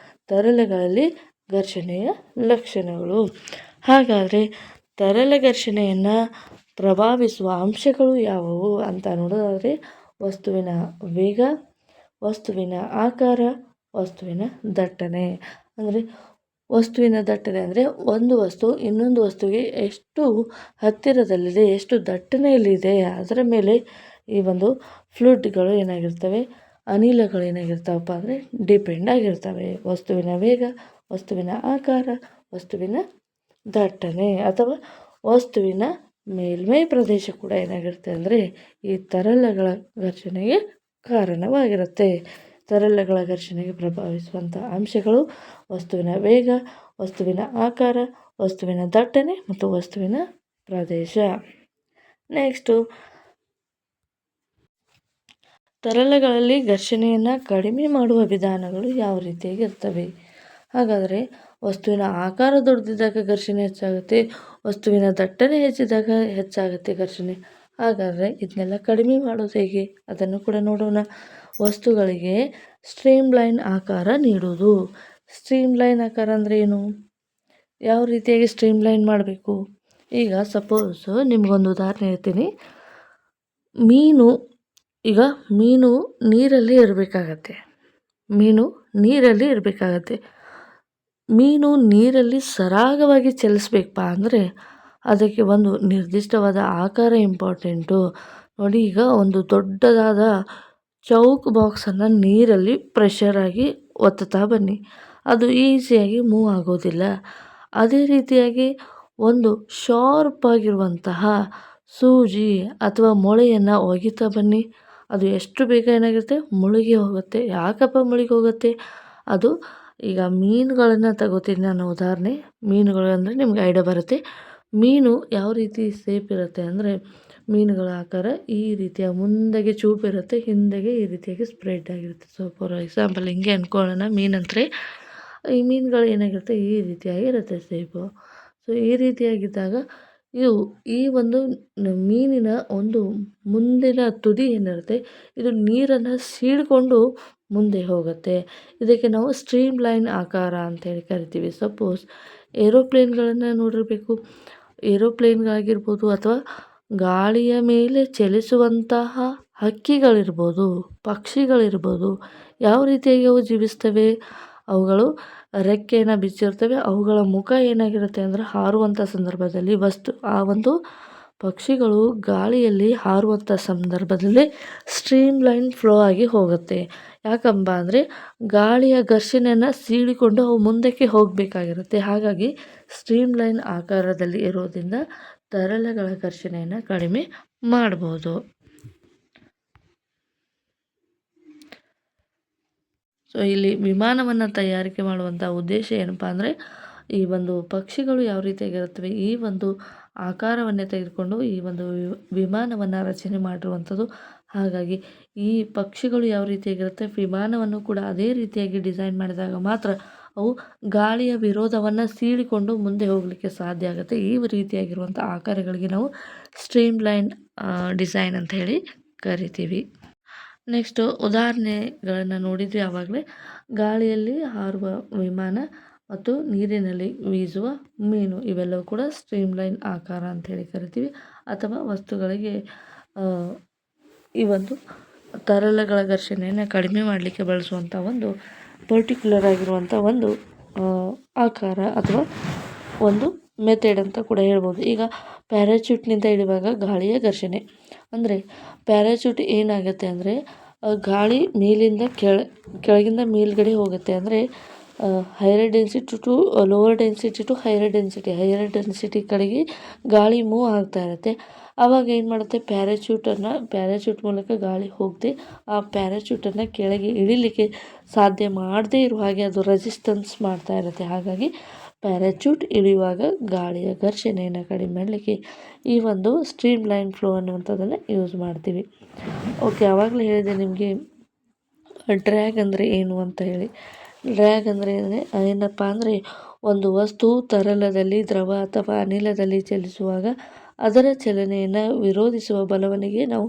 ತರಲೆಗಳಲ್ಲಿ ಘರ್ಷಣೆಯ ಲಕ್ಷಣಗಳು. ಹಾಗಾದರೆ ತರಲೆ ಘರ್ಷಣೆಯನ್ನು ಪ್ರಭಾವಿಸುವ ಅಂಶಗಳು ಯಾವುವು ಅಂತ ನೋಡೋದಾದರೆ ವಸ್ತುವಿನ ವೇಗ, ವಸ್ತುವಿನ ಆಕಾರ, ವಸ್ತುವಿನ ದಟ್ಟಣೆ. ವಸ್ತುವಿನ ದಟ್ಟಣೆ ಅಂದರೆ ಒಂದು ವಸ್ತು ಇನ್ನೊಂದು ವಸ್ತುವಿಗೆ ಎಷ್ಟು ಹತ್ತಿರದಲ್ಲಿದೆ, ಎಷ್ಟು ದಟ್ಟಣೆಯಲ್ಲಿದೆ ಅದರ ಮೇಲೆ ಈ ಒಂದು ಫ್ಲೂಯಿಡ್ಗಳು ಏನಾಗಿರ್ತವೆ, ಅನಿಲಗಳು ಏನಾಗಿರ್ತಾವಪ್ಪ ಅಂದರೆ ಡಿಪೆಂಡ್ ಆಗಿರ್ತವೆ. ವಸ್ತುವಿನ ವೇಗ, ವಸ್ತುವಿನ ಆಕಾರ, ವಸ್ತುವಿನ ದಟ್ಟಣೆ ಅಥವಾ ವಸ್ತುವಿನ ಮೇಲ್ಮೈ ಪ್ರದೇಶ ಕೂಡ ಏನಾಗಿರುತ್ತೆ ಅಂದರೆ ಈ ತರಲಗಳ ಘರ್ಷಣೆಗೆ ಕಾರಣವಾಗಿರುತ್ತೆ. ತರಲಗಳ ಘರ್ಷಣೆಗೆ ಪ್ರಭಾವಿಸುವಂಥ ಅಂಶಗಳು ವಸ್ತುವಿನ ವೇಗ, ವಸ್ತುವಿನ ಆಕಾರ, ವಸ್ತುವಿನ ದಟ್ಟಣೆ ಮತ್ತು ವಸ್ತುವಿನ ಪ್ರದೇಶ. ನೆಕ್ಸ್ಟು, ತರಲಗಳಲ್ಲಿ ಘರ್ಷಣೆಯನ್ನು ಕಡಿಮೆ ಮಾಡುವ ವಿಧಾನಗಳು ಯಾವ ರೀತಿಯಾಗಿ ಇರ್ತವೆ? ಹಾಗಾದರೆ ವಸ್ತುವಿನ ಆಕಾರ ದೊಡ್ಡದಿದ್ದಾಗ ಘರ್ಷಣೆ ಹೆಚ್ಚಾಗುತ್ತೆ, ವಸ್ತುವಿನ ದಟ್ಟಣೆ ಹೆಚ್ಚಿದಾಗ ಹೆಚ್ಚಾಗುತ್ತೆ ಘರ್ಷಣೆ. ಹಾಗಾದರೆ ಇದನ್ನೆಲ್ಲ ಕಡಿಮೆ ಮಾಡೋದು ಹೇಗೆ ಅದನ್ನು ಕೂಡ ನೋಡೋಣ. ವಸ್ತುಗಳಿಗೆ ಸ್ಟ್ರೀಮ್ಲೈನ್ ಆಕಾರ ನೀಡುವುದು. ಸ್ಟ್ರೀಮ್ಲೈನ್ ಆಕಾರ ಅಂದರೆ ಏನು? ಯಾವ ರೀತಿಯಾಗಿ ಸ್ಟ್ರೀಮ್ಲೈನ್ ಮಾಡಬೇಕು? ಈಗ ಸಪೋಸ್ ನಿಮಗೊಂದು ಉದಾಹರಣೆ ಹೇಳ್ತೀನಿ. ಮೀನು ನೀರಲ್ಲಿ ಇರಬೇಕಾಗತ್ತೆ. ಮೀನು ನೀರಲ್ಲಿ ಸರಾಗವಾಗಿ ಚಲಿಸ್ಬೇಕಪ್ಪ ಅಂದರೆ ಅದಕ್ಕೆ ಒಂದು ನಿರ್ದಿಷ್ಟವಾದ ಆಕಾರ ಇಂಪಾರ್ಟೆಂಟು. ನೋಡಿ, ಈಗ ಒಂದು ದೊಡ್ಡದಾದ ಚೌಕ್ ಬಾಕ್ಸನ್ನು ನೀರಲ್ಲಿ ಪ್ರೆಷರಾಗಿ ಒತ್ತುತ್ತಾ ಬನ್ನಿ, ಅದು ಈಸಿಯಾಗಿ ಮೂವ್ ಆಗೋದಿಲ್ಲ. ಅದೇ ರೀತಿಯಾಗಿ ಒಂದು ಶಾರ್ಪ್ ಆಗಿರುವಂತಹ ಸೂಜಿ ಅಥವಾ ಮೊಳೆಯನ್ನು ಒಗಿತಾ ಬನ್ನಿ, ಅದು ಎಷ್ಟು ಬೇಗ ಏನಾಗುತ್ತೆ, ಮುಳುಗಿ ಹೋಗುತ್ತೆ. ಯಾಕಪ್ಪ ಮುಳುಗಿ ಹೋಗುತ್ತೆ? ಅದು ಈಗ ಮೀನುಗಳನ್ನು ತಗೋತೀನಿ ನಾನು ಉದಾಹರಣೆ. ಮೀನುಗಳು ಅಂದರೆ ನಿಮ್ಗೆ ಐಡಿಯಾ ಬರುತ್ತೆ. ಮೀನು ಯಾವ ರೀತಿ ಸೇಪ್ ಇರುತ್ತೆ ಅಂದರೆ ಮೀನುಗಳ ಆಕಾರ ಈ ರೀತಿಯ ಮುಂದೆಗೆ ಚೂಪಿರುತ್ತೆ, ಹಿಂದೆಗೆ ಈ ರೀತಿಯಾಗಿ ಸ್ಪ್ರೆಡ್ ಆಗಿರುತ್ತೆ. ಸೊ ಫಾರ್ ಎಕ್ಸಾಂಪಲ್ ಹಿಂಗೆ ಅಂದ್ಕೊಳ್ಳೋಣ, ಮೀನಂದರೆ ಈ ಮೀನುಗಳು ಏನಾಗಿರುತ್ತೆ, ಈ ರೀತಿಯಾಗಿರುತ್ತೆ ಸೇಪು. ಸೊ ಈ ರೀತಿಯಾಗಿದ್ದಾಗ ಈ ಒಂದು ಮೀನಿನ ಒಂದು ಮುಂದಿನ ತುದಿ ಏನಿರುತ್ತೆ ಇದು ನೀರನ್ನು ಸೀಳ್ಕೊಂಡು ಮುಂದೆ ಹೋಗುತ್ತೆ. ಇದಕ್ಕೆ ನಾವು ಸ್ಟ್ರೀಮ್ ಲೈನ್ ಆಕಾರ ಅಂತೇಳಿ ಕರಿತೀವಿ. ಸಪೋಸ್ ಏರೋಪ್ಲೇನ್ಗಳನ್ನು ನೋಡಿರಬೇಕು. ಏರೋಪ್ಲೇನ್ಗಾಗಿರ್ಬೋದು ಅಥವಾ ಗಾಳಿಯ ಮೇಲೆ ಚಲಿಸುವಂತಹ ಹಕ್ಕಿಗಳಿರ್ಬೋದು, ಪಕ್ಷಿಗಳಿರ್ಬೋದು, ಯಾವ ರೀತಿಯಾಗಿ ಅವು ಜೀವಿಸ್ತವೆ? ಅವುಗಳು ರೆಕ್ಕೆಯನ್ನು ಬಿಚ್ಚಿರ್ತವೆ. ಅವುಗಳ ಮುಖ ಏನಾಗಿರುತ್ತೆ ಅಂದರೆ ಹಾರುವಂಥ ಸಂದರ್ಭದಲ್ಲಿ ಆ ಒಂದು ಪಕ್ಷಿಗಳು ಗಾಳಿಯಲ್ಲಿ ಹಾರುವಂಥ ಸಂದರ್ಭದಲ್ಲಿ ಸ್ಟ್ರೀಮ್ ಲೈನ್ ಫ್ಲೋ ಆಗಿ ಹೋಗುತ್ತೆ. ಯಾಕಂಬ ಅಂದರೆ ಗಾಳಿಯ ಘರ್ಷಣೆಯನ್ನು ಸೀಳಿಕೊಂಡು ಅವು ಮುಂದಕ್ಕೆ ಹೋಗಬೇಕಾಗಿರುತ್ತೆ. ಹಾಗಾಗಿ ಸ್ಟ್ರೀಮ್ ಲೈನ್ ಆಕಾರದಲ್ಲಿ ಇರೋದ್ರಿಂದ ತರಲಗಳ ಘರ್ಷಣೆಯನ್ನು ಕಡಿಮೆ ಮಾಡ್ಬೋದು. ಸೊ ಇಲ್ಲಿ ವಿಮಾನವನ್ನು ತಯಾರಿಕೆ ಮಾಡುವಂಥ ಉದ್ದೇಶ ಏನಪ್ಪ ಅಂದರೆ ಈ ಒಂದು ಪಕ್ಷಿಗಳು ಯಾವ ರೀತಿಯಾಗಿರುತ್ತವೆ ಈ ಒಂದು ಆಕಾರವನ್ನೇ ತೆಗೆದುಕೊಂಡು ಈ ಒಂದು ವಿಮಾನವನ್ನು ರಚನೆ ಮಾಡಿರುವಂಥದ್ದು. ಹಾಗಾಗಿ ಈ ಪಕ್ಷಿಗಳು ಯಾವ ರೀತಿಯಾಗಿರುತ್ತೆ, ವಿಮಾನವನ್ನು ಕೂಡ ಅದೇ ರೀತಿಯಾಗಿ ಡಿಸೈನ್ ಮಾಡಿದಾಗ ಮಾತ್ರ ಅವು ಗಾಳಿಯ ವಿರೋಧವನ್ನು ಸೀಳಿಕೊಂಡು ಮುಂದೆ ಹೋಗಲಿಕ್ಕೆ ಸಾಧ್ಯ ಆಗುತ್ತೆ. ಈ ರೀತಿಯಾಗಿರುವಂಥ ಆಕಾರಗಳಿಗೆ ನಾವು ಸ್ಟ್ರೀಮ್ ಲೈನ್ ಡಿಸೈನ್ ಅಂತ ಹೇಳಿ ಕರಿತೀವಿ. ನೆಕ್ಸ್ಟು ಉದಾಹರಣೆಗಳನ್ನು ನೋಡಿದ್ವಿ ಆವಾಗಲೇ. ಗಾಳಿಯಲ್ಲಿ ಹಾರುವ ವಿಮಾನ ಮತ್ತು ನೀರಿನಲ್ಲಿ ಈಜುವ ಮೀನು ಇವೆಲ್ಲವೂ ಕೂಡ ಸ್ಟ್ರೀಮ್ ಲೈನ್ ಆಕಾರ ಅಂಥೇಳಿ ಕರಿತೀವಿ. ಅಥವಾ ವಸ್ತುಗಳಿಗೆ ಈ ಒಂದು ತರಲಗಳ ಘರ್ಷಣೆಯನ್ನು ಕಡಿಮೆ ಮಾಡಲಿಕ್ಕೆ ಬಳಸುವಂಥ ಒಂದು ಪರ್ಟಿಕ್ಯುಲರ್ ಆಗಿರುವಂಥ ಒಂದು ಆಕಾರ ಅಥವಾ ಒಂದು ಮೆಥಡ್ ಅಂತ ಕೂಡ ಹೇಳ್ಬೋದು. ಈಗ ಪ್ಯಾರಾಚೂಟ್ನಿಂದ ಇಳಿಯುವಾಗ ಗಾಳಿಯ ಘರ್ಷಣೆ ಅಂದರೆ ಪ್ಯಾರಾಚೂಟ್ ಏನಾಗುತ್ತೆ ಅಂದರೆ ಗಾಳಿ ಮೇಲಿಂದ ಕೆಳಗಿಂದ ಮೇಲ್ಗಡೆ ಹೋಗುತ್ತೆ. ಅಂದರೆ higher density to lower density to higher density ಕಡೆಗೆ ಗಾಳಿ ಮೂವ್ ಆಗ್ತಾ ಇರುತ್ತೆ. ಆವಾಗ ಏನು ಮಾಡುತ್ತೆ, ಪ್ಯಾರಾಚೂಟ್ ಮೂಲಕ ಗಾಳಿ ಹೋಗದೆ ಆ ಪ್ಯಾರಾಚೂಟನ್ನು ಕೆಳಗೆ ಇಳಿಲಿಕ್ಕೆ ಸಾಧ್ಯ ಮಾಡದೇ ಇರುವ ಹಾಗೆ ಅದು ರೆಸಿಸ್ಟೆನ್ಸ್ ಮಾಡ್ತಾ ಇರುತ್ತೆ. ಹಾಗಾಗಿ ಪ್ಯಾರಾಚೂಟ್ ಇಳಿಯುವಾಗ ಗಾಳಿಯ ಘರ್ಷಣೆಯನ್ನು ಕಡಿಮೆ ಮಾಡಲಿಕ್ಕೆ ಈ ಒಂದು ಸ್ಟ್ರೀಮ್ ಲೈನ್ ಫ್ಲೋ ಅನ್ನುವಂಥದ್ದನ್ನು ಯೂಸ್ ಮಾಡ್ತೀವಿ. ಓಕೆ, ಆವಾಗಲೇ ಹೇಳಿದೆ ನಿಮಗೆ ಡ್ರ್ಯಾಗ್ ಅಂದರೆ ಏನು ಅಂತ ಹೇಳಿ. ಡ್ರ್ಯಾಗ್ ಅಂದರೆ ಏನಪ್ಪ ಅಂದರೆ ಒಂದು ವಸ್ತು ತರಲದಲ್ಲಿ ದ್ರವ ಅಥವಾ ಅನಿಲದಲ್ಲಿ ಚಲಿಸುವಾಗ ಅದರ ಚಲನೆಯನ್ನು ವಿರೋಧಿಸುವ ಬಲವನಿಗೆ ನಾವು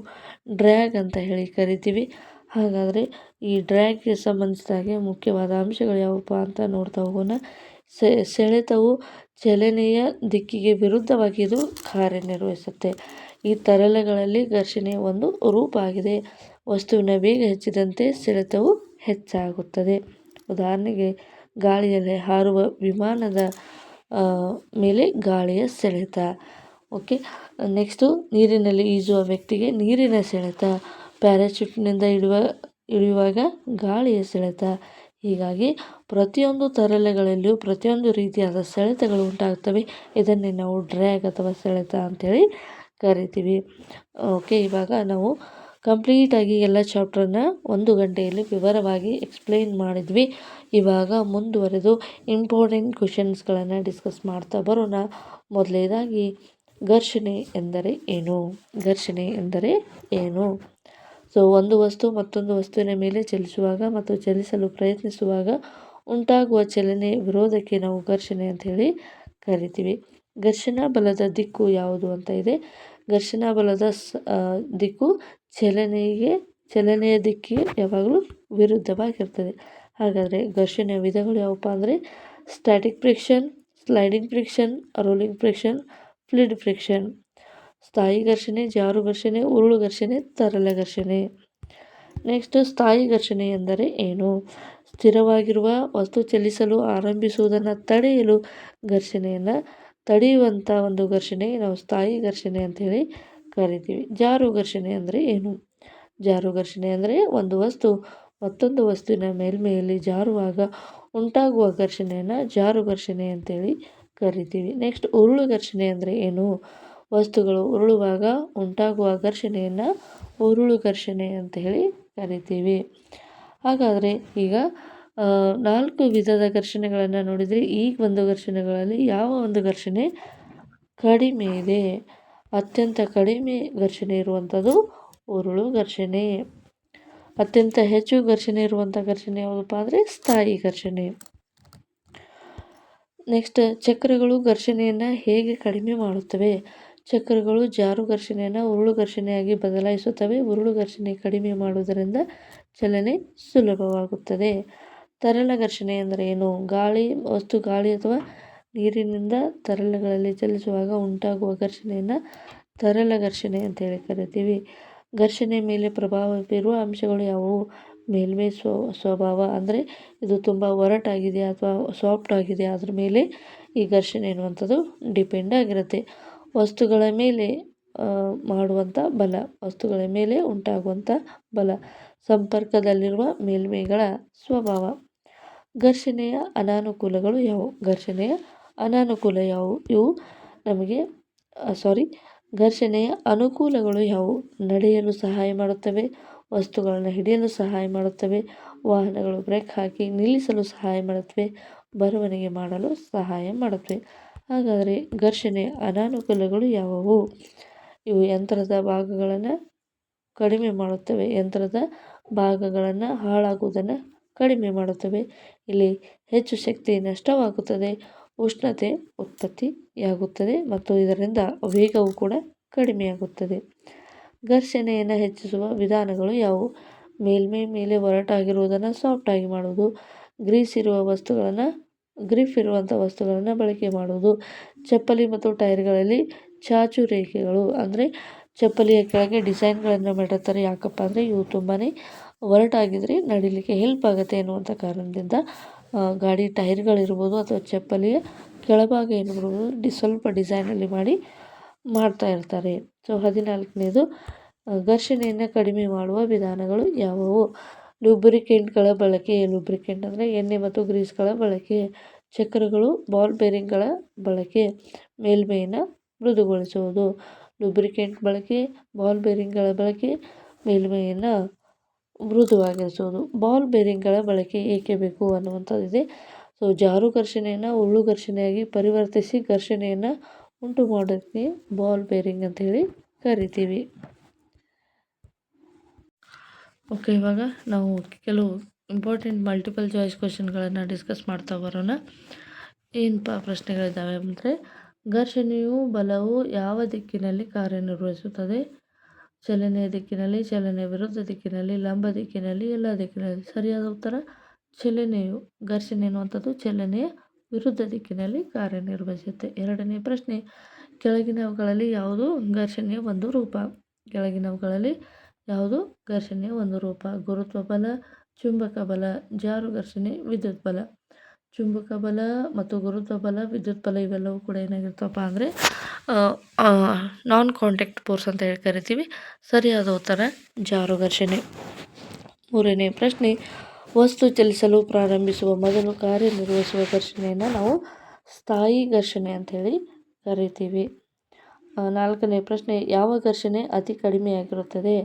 ಡ್ರ್ಯಾಗ್ ಅಂತ ಹೇಳಿ ಕರಿತೀವಿ. ಹಾಗಾದರೆ ಈ ಡ್ರ್ಯಾಗ್ಗೆ ಸಂಬಂಧಿಸಿದ ಹಾಗೆ ಮುಖ್ಯವಾದ ಅಂಶಗಳು ಯಾವಪ್ಪ ಅಂತ ನೋಡ್ತಾ ಹೋಗೋಣ. ಸೆಳೆತವು ಚಲನೆಯ ದಿಕ್ಕಿಗೆ ವಿರುದ್ಧವಾಗಿ ಇದು ಕಾರ್ಯನಿರ್ವಹಿಸುತ್ತೆ. ಈ ತರಲೆಗಳಲ್ಲಿ ಘರ್ಷಣೆ ಒಂದು ರೂಪ ಆಗಿದೆ. ವಸ್ತುವಿನ ವೇಗ ಹೆಚ್ಚಿದಂತೆ ಸೆಳೆತವು ಹೆಚ್ಚಾಗುತ್ತದೆ. ಉದಾಹರಣೆಗೆ ಗಾಳಿಯಲ್ಲಿ ಹಾರುವ ವಿಮಾನದ ಮೇಲೆ ಗಾಳಿಯ ಸೆಳೆತ. ಓಕೆ, ನೆಕ್ಸ್ಟು ನೀರಿನಲ್ಲಿ ಈಜುವ ವ್ಯಕ್ತಿಗೆ ನೀರಿನ ಸೆಳೆತ, ಪ್ಯಾರಾಚೂಟ್ನಿಂದ ಇಳಿಯುವಾಗ ಗಾಳಿಯ ಸೆಳೆತ. ಹೀಗಾಗಿ ಪ್ರತಿಯೊಂದು ತರಲೆಗಳಲ್ಲಿಯೂ ಪ್ರತಿಯೊಂದು ರೀತಿಯಾದ ಸೆಳೆತಗಳು ಉಂಟಾಗ್ತವೆ. ಇದನ್ನೇ ನಾವು ಡ್ರ್ಯಾಗ್ ಅಥವಾ ಸೆಳೆತ ಅಂಥೇಳಿ ಕರಿತೀವಿ. ಓಕೆ, ಇವಾಗ ನಾವು ಕಂಪ್ಲೀಟಾಗಿ ಎಲ್ಲ ಚಾಪ್ಟರ್ನ 1 ಗಂಟೆಯಲ್ಲಿ ವಿವರವಾಗಿ ಎಕ್ಸ್ಪ್ಲೈನ್ ಮಾಡಿದ್ವಿ. ಇವಾಗ ಮುಂದುವರೆದು ಇಂಪಾರ್ಟೆಂಟ್ ಕ್ವೆಶನ್ಸ್ಗಳನ್ನು ಡಿಸ್ಕಸ್ ಮಾಡ್ತಾ ಬರೋಣ. ಮೊದಲನೇದಾಗಿ ಘರ್ಷಣೆ ಎಂದರೆ ಏನು? ಘರ್ಷಣೆ ಎಂದರೆ ಏನು? ಸೊ ಒಂದು ವಸ್ತು ಮತ್ತೊಂದು ವಸ್ತುವಿನ ಮೇಲೆ ಚಲಿಸುವಾಗ ಮತ್ತು ಚಲಿಸಲು ಪ್ರಯತ್ನಿಸುವಾಗ ಉಂಟಾಗುವ ಚಲನೆ ವಿರೋಧಕ್ಕೆ ನಾವು ಘರ್ಷಣೆ ಅಂತ ಹೇಳಿ ಕರಿತೀವಿ. ಘರ್ಷಣಾ ಬಲದ ದಿಕ್ಕು ಯಾವುದು ಅಂತ ಇದೆ. ಘರ್ಷಣಾ ಬಲದ ದಿಕ್ಕು ಚಲನೆಯ ದಿಕ್ಕಿಗೆ ಯಾವಾಗಲೂ ವಿರುದ್ಧವಾಗಿರ್ತದೆ. ಹಾಗಾದರೆ ಘರ್ಷಣೆಯ ವಿಧಗಳು ಯಾವಪ್ಪ ಅಂದರೆ static friction, sliding friction, rolling friction, fluid friction. ಸ್ಥಾಯಿ ಘರ್ಷಣೆ, ಜಾರು ಘರ್ಷಣೆ, ಉರುಳು ಘರ್ಷಣೆ, ತರಲ ಘರ್ಷಣೆ. ನೆಕ್ಸ್ಟ್ ಸ್ಥಾಯಿ ಘರ್ಷಣೆ ಎಂದರೆ ಏನು? ಸ್ಥಿರವಾಗಿರುವ ವಸ್ತು ಚಲಿಸಲು ಆರಂಭಿಸುವುದನ್ನು ತಡೆಯಲು ಘರ್ಷಣೆಯನ್ನು ತಡೆಯುವಂಥ ಒಂದು ಘರ್ಷಣೆ ನಾವು ಸ್ಥಾಯಿ ಘರ್ಷಣೆ ಅಂಥೇಳಿ ಕರಿತೀವಿ. ಜಾರು ಘರ್ಷಣೆ ಅಂದರೆ ಏನು? ಜಾರು ಘರ್ಷಣೆ ಅಂದರೆ ಒಂದು ವಸ್ತು ಮತ್ತೊಂದು ವಸ್ತುವಿನ ಮೇಲ್ಮೆಯಲ್ಲಿ ಜಾರುವಾಗ ಉಂಟಾಗುವ ಘರ್ಷಣೆಯನ್ನು ಜಾರು ಘರ್ಷಣೆ ಅಂತೇಳಿ ಕರಿತೀವಿ. ನೆಕ್ಸ್ಟ್ ಉರುಳು ಘರ್ಷಣೆ ಅಂದರೆ ಏನು? ವಸ್ತುಗಳು ಉರುಳುವಾಗ ಉಂಟಾಗುವ ಘರ್ಷಣೆಯನ್ನು ಉರುಳು ಘರ್ಷಣೆ ಅಂತ ಹೇಳಿ ಕರಿತೀವಿ. ಹಾಗಾದರೆ ಈಗ 4 ವಿಧದ ಘರ್ಷಣೆಗಳನ್ನು ನೋಡಿದರೆ ಈ ಒಂದು ಘರ್ಷಣೆಗಳಲ್ಲಿ ಯಾವ ಒಂದು ಘರ್ಷಣೆ ಕಡಿಮೆ ಇದೆ? ಅತ್ಯಂತ ಕಡಿಮೆ ಘರ್ಷಣೆ ಇರುವಂಥದ್ದು ಉರುಳು ಘರ್ಷಣೆ. ಅತ್ಯಂತ ಹೆಚ್ಚು ಘರ್ಷಣೆ ಇರುವಂಥ ಘರ್ಷಣೆ ಯಾವುದಪ್ಪ ಅಂದರೆ ಸ್ಥಾಯಿ ಘರ್ಷಣೆ. ನೆಕ್ಸ್ಟ್ ಚಕ್ರಗಳು ಘರ್ಷಣೆಯನ್ನು ಹೇಗೆ ಕಡಿಮೆ ಮಾಡುತ್ತವೆ? ಚಕ್ರಗಳು ಜಾರು ಘರ್ಷಣೆಯನ್ನು ಉರುಳು ಘರ್ಷಣೆಯಾಗಿ ಬದಲಾಯಿಸುತ್ತವೆ. ಉರುಳು ಘರ್ಷಣೆ ಕಡಿಮೆ ಮಾಡುವುದರಿಂದ ಚಲನೆ ಸುಲಭವಾಗುತ್ತದೆ. ತರಲ ಘರ್ಷಣೆ ಅಂದರೆ ಏನು? ವಸ್ತು ಗಾಳಿ ಅಥವಾ ನೀರಿನಿಂದ ತರಲಗಳಲ್ಲಿ ಚಲಿಸುವಾಗ ಉಂಟಾಗುವ ಘರ್ಷಣೆಯನ್ನು ತರಲ ಘರ್ಷಣೆ ಅಂತೇಳಿ ಕರಿತೀವಿ. ಘರ್ಷಣೆ ಮೇಲೆ ಪ್ರಭಾವ ಬೀರುವ ಅಂಶಗಳು ಯಾವುವು? ಮೇಲ್ಮೈ ಸ್ವಭಾವ, ಅಂದರೆ ಇದು ತುಂಬ ಒರಟಾಗಿದೆ ಅಥವಾ ಸಾಫ್ಟ್ ಆಗಿದೆ, ಅದ್ರ ಮೇಲೆ ಈ ಘರ್ಷಣೆ ಎನ್ನುವಂಥದ್ದು ಡಿಪೆಂಡ್ ಆಗಿರುತ್ತೆ. ವಸ್ತುಗಳ ಮೇಲೆ ಮಾಡುವಂಥ ಬಲ, ವಸ್ತುಗಳ ಮೇಲೆ ಉಂಟಾಗುವಂಥ ಬಲ, ಸಂಪರ್ಕದಲ್ಲಿರುವ ಮೇಲ್ಮೈಗಳ ಸ್ವಭಾವ. ಘರ್ಷಣೆಯ ಅನಾನುಕೂಲಗಳು ಯಾವುವು? ಘರ್ಷಣೆಯ ಅನಾನುಕೂಲ ಯಾವುವು? ಇವು ನಮಗೆ ಘರ್ಷಣೆಯ ಅನುಕೂಲಗಳು ಯಾವುವು? ನಡೆಯಲು ಸಹಾಯ ಮಾಡುತ್ತವೆ, ವಸ್ತುಗಳನ್ನು ಹಿಡಿಯಲು ಸಹಾಯ ಮಾಡುತ್ತವೆ, ವಾಹನಗಳು ಬ್ರೇಕ್ ಹಾಕಿ ನಿಲ್ಲಿಸಲು ಸಹಾಯ ಮಾಡುತ್ತವೆ, ಬರವಣಿಗೆ ಮಾಡಲು ಸಹಾಯ ಮಾಡುತ್ತವೆ. ಹಾಗಾದರೆ ಘರ್ಷಣೆಯ ಅನಾನುಕೂಲಗಳು ಯಾವುವು? ಇವು ಯಂತ್ರದ ಭಾಗಗಳನ್ನು ಕಡಿಮೆ ಮಾಡುತ್ತವೆ, ಯಂತ್ರದ ಭಾಗಗಳನ್ನು ಹಾಳಾಗುವುದನ್ನು ಕಡಿಮೆ ಮಾಡುತ್ತವೆ. ಇಲ್ಲಿ ಹೆಚ್ಚು ಶಕ್ತಿ ನಷ್ಟವಾಗುತ್ತದೆ, ಉಷ್ಣತೆ ಉತ್ಪತ್ತಿಯಾಗುತ್ತದೆ ಮತ್ತು ಇದರಿಂದ ವೇಗವು ಕೂಡ ಕಡಿಮೆಯಾಗುತ್ತದೆ. ಘರ್ಷಣೆಯನ್ನು ಹೆಚ್ಚಿಸುವ ವಿಧಾನಗಳು ಯಾವುವು? ಮೇಲ್ಮೈ ಮೇಲೆ ಒರಟಾಗಿರುವುದನ್ನು ಸಾಫ್ಟ್ ಆಗಿ ಮಾಡುವುದು, ಗ್ರಿಪ್ ಇರುವಂಥ ವಸ್ತುಗಳನ್ನು ಬಳಕೆ ಮಾಡುವುದು, ಚಪ್ಪಲಿ ಮತ್ತು ಟೈರ್ಗಳಲ್ಲಿ ಚಾಚು ರೇಖೆಗಳು, ಅಂದರೆ ಚಪ್ಪಲಿಯ ಕೆಳಗೆ ಡಿಸೈನ್ಗಳನ್ನು ಮಾಡಿರ್ತಾರೆ. ಯಾಕಪ್ಪ ಅಂದರೆ ಇವು ತುಂಬಾ ಒರಟಾಗಿದ್ದರೆ ನಡಿಲಿಕ್ಕೆ ಹೆಲ್ಪ್ ಆಗುತ್ತೆ ಎನ್ನುವಂಥ ಕಾರಣದಿಂದ ಗಾಡಿ ಟೈರ್ಗಳಿರ್ಬೋದು ಅಥವಾ ಚಪ್ಪಲಿಯ ಕೆಳಭಾಗ ಏನಿರ್ಬೋದು ಸ್ವಲ್ಪ ಡಿಸೈನಲ್ಲಿ ಮಾಡ್ತಾ ಇರ್ತಾರೆ. ಸೊ 14ನೇದು ಘರ್ಷಣೆಯನ್ನು ಕಡಿಮೆ ಮಾಡುವ ವಿಧಾನಗಳು ಯಾವುವು? ಲೂಬ್ರಿಕೆಂಟ್ಗಳ ಬಳಕೆ. ಲೂಬ್ರಿಕೆಂಟ್ ಅಂದರೆ ಎಣ್ಣೆ ಮತ್ತು ಗ್ರೀಸ್ಗಳ ಬಳಕೆ. ಚಕ್ರಗಳು, ಬಾಲ್ ಬೇರಿಂಗ್ಗಳ ಬಳಕೆ. ಮೇಲ್ಮೈಯನ್ನು ಮೃದುಗೊಳಿಸುವುದು. ಲೂಬ್ರಿಕೆಂಟ್ ಬಳಕೆ, ಬಾಲ್ ಬೇರಿಂಗ್ಗಳ ಬಳಕೆ, ಮೇಲ್ಮೈಯನ್ನು ಮೃದುವಾಗಿರಿಸುವುದು. ಬಾಲ್ ಬೇರಿಂಗ್ಗಳ ಬಳಕೆ ಏಕೆ ಬೇಕು ಅನ್ನುವಂಥದ್ದಿದೆ. ಸೊ ಜಾರು ಘರ್ಷಣೆಯನ್ನು ಉರುಳು ಘರ್ಷಣೆಯಾಗಿ ಪರಿವರ್ತಿಸಿ ಘರ್ಷಣೆಯನ್ನು ಉಂಟು ಮಾಡೋದಕ್ಕೆ ಬಾಲ್ ಬೇರಿಂಗ್ ಅಂತ ಹೇಳಿ ಕರಿತೀವಿ. ಓಕೆ, ಇವಾಗ ನಾವು ಕೆಲವು ಇಂಪಾರ್ಟೆಂಟ್ ಮಲ್ಟಿಪಲ್ ಚಾಯ್ಸ್ ಕ್ವೆಶನ್ಗಳನ್ನು ಡಿಸ್ಕಸ್ ಮಾಡ್ತಾ ಬರೋಣ. ಏನಪ್ಪ ಪ್ರಶ್ನೆಗಳಿದ್ದಾವೆ ಅಂದರೆ, ಘರ್ಷಣೆಯು ಬಲವು ಯಾವ ದಿಕ್ಕಿನಲ್ಲಿ ಕಾರ್ಯನಿರ್ವಹಿಸುತ್ತದೆ? ಚಲನೆಯ ದಿಕ್ಕಿನಲ್ಲಿ, ಚಲನೆಯ ವಿರುದ್ಧ ದಿಕ್ಕಿನಲ್ಲಿ, ಲಂಬ ದಿಕ್ಕಿನಲ್ಲಿ, ಎಲ್ಲ ದಿಕ್ಕಿನಲ್ಲಿ. ಸರಿಯಾದ ಉತ್ತರ ಚಲನೆಯು. ಘರ್ಷಣೆ ಎನ್ನುವಂಥದ್ದು ಚಲನೆಯ ವಿರುದ್ಧ ದಿಕ್ಕಿನಲ್ಲಿ ಕಾರ್ಯನಿರ್ವಹಿಸುತ್ತೆ. ಎರಡನೇ ಪ್ರಶ್ನೆ, ಕೆಳಗಿನವುಗಳಲ್ಲಿ ಯಾವುದು ಘರ್ಷಣೆಯ ಒಂದು ರೂಪ? ಕೆಳಗಿನವುಗಳಲ್ಲಿ ಯಾವುದು ಘರ್ಷಣೆಯ ಒಂದು ರೂಪ? ಗುರುತ್ವ ಬಲ, ಚುಂಬಕ ಬಲ, ಜಾರು ಘರ್ಷಣೆ, ವಿದ್ಯುತ್ ಬಲ. ಚುಂಬಕ ಬಲ ಮತ್ತು ಗುರುತ್ವ ಬಲ, ವಿದ್ಯುತ್ ಬಲ ಇವೆಲ್ಲವೂ ಕೂಡ ಏನಾಗಿರ್ತಪ್ಪ ಅಂದರೆ ನಾನ್ ಕಾಂಟ್ಯಾಕ್ಟ್ ಫೋರ್ಸ್ ಅಂತ ಹೇಳಿ ಕರಿತೀವಿ. ಸರಿಯಾದ ಉತ್ತರ ಜಾರು ಘರ್ಷಣೆ. ಮೂರನೇ ಪ್ರಶ್ನೆ, ವಸ್ತು ಚಲಿಸಲು ಪ್ರಾರಂಭಿಸುವ ಮೊದಲು ಕಾರ್ಯನಿರ್ವಹಿಸುವ ಘರ್ಷಣೆಯನ್ನು ನಾವು ಸ್ಥಾಯಿ ಘರ್ಷಣೆ ಅಂಥೇಳಿ ಕರಿತೀವಿ. ನಾಲ್ಕನೇ ಪ್ರಶ್ನೆ, ಯಾವ ಘರ್ಷಣೆ ಅತಿ ಕಡಿಮೆಯಾಗಿರುತ್ತದೆ?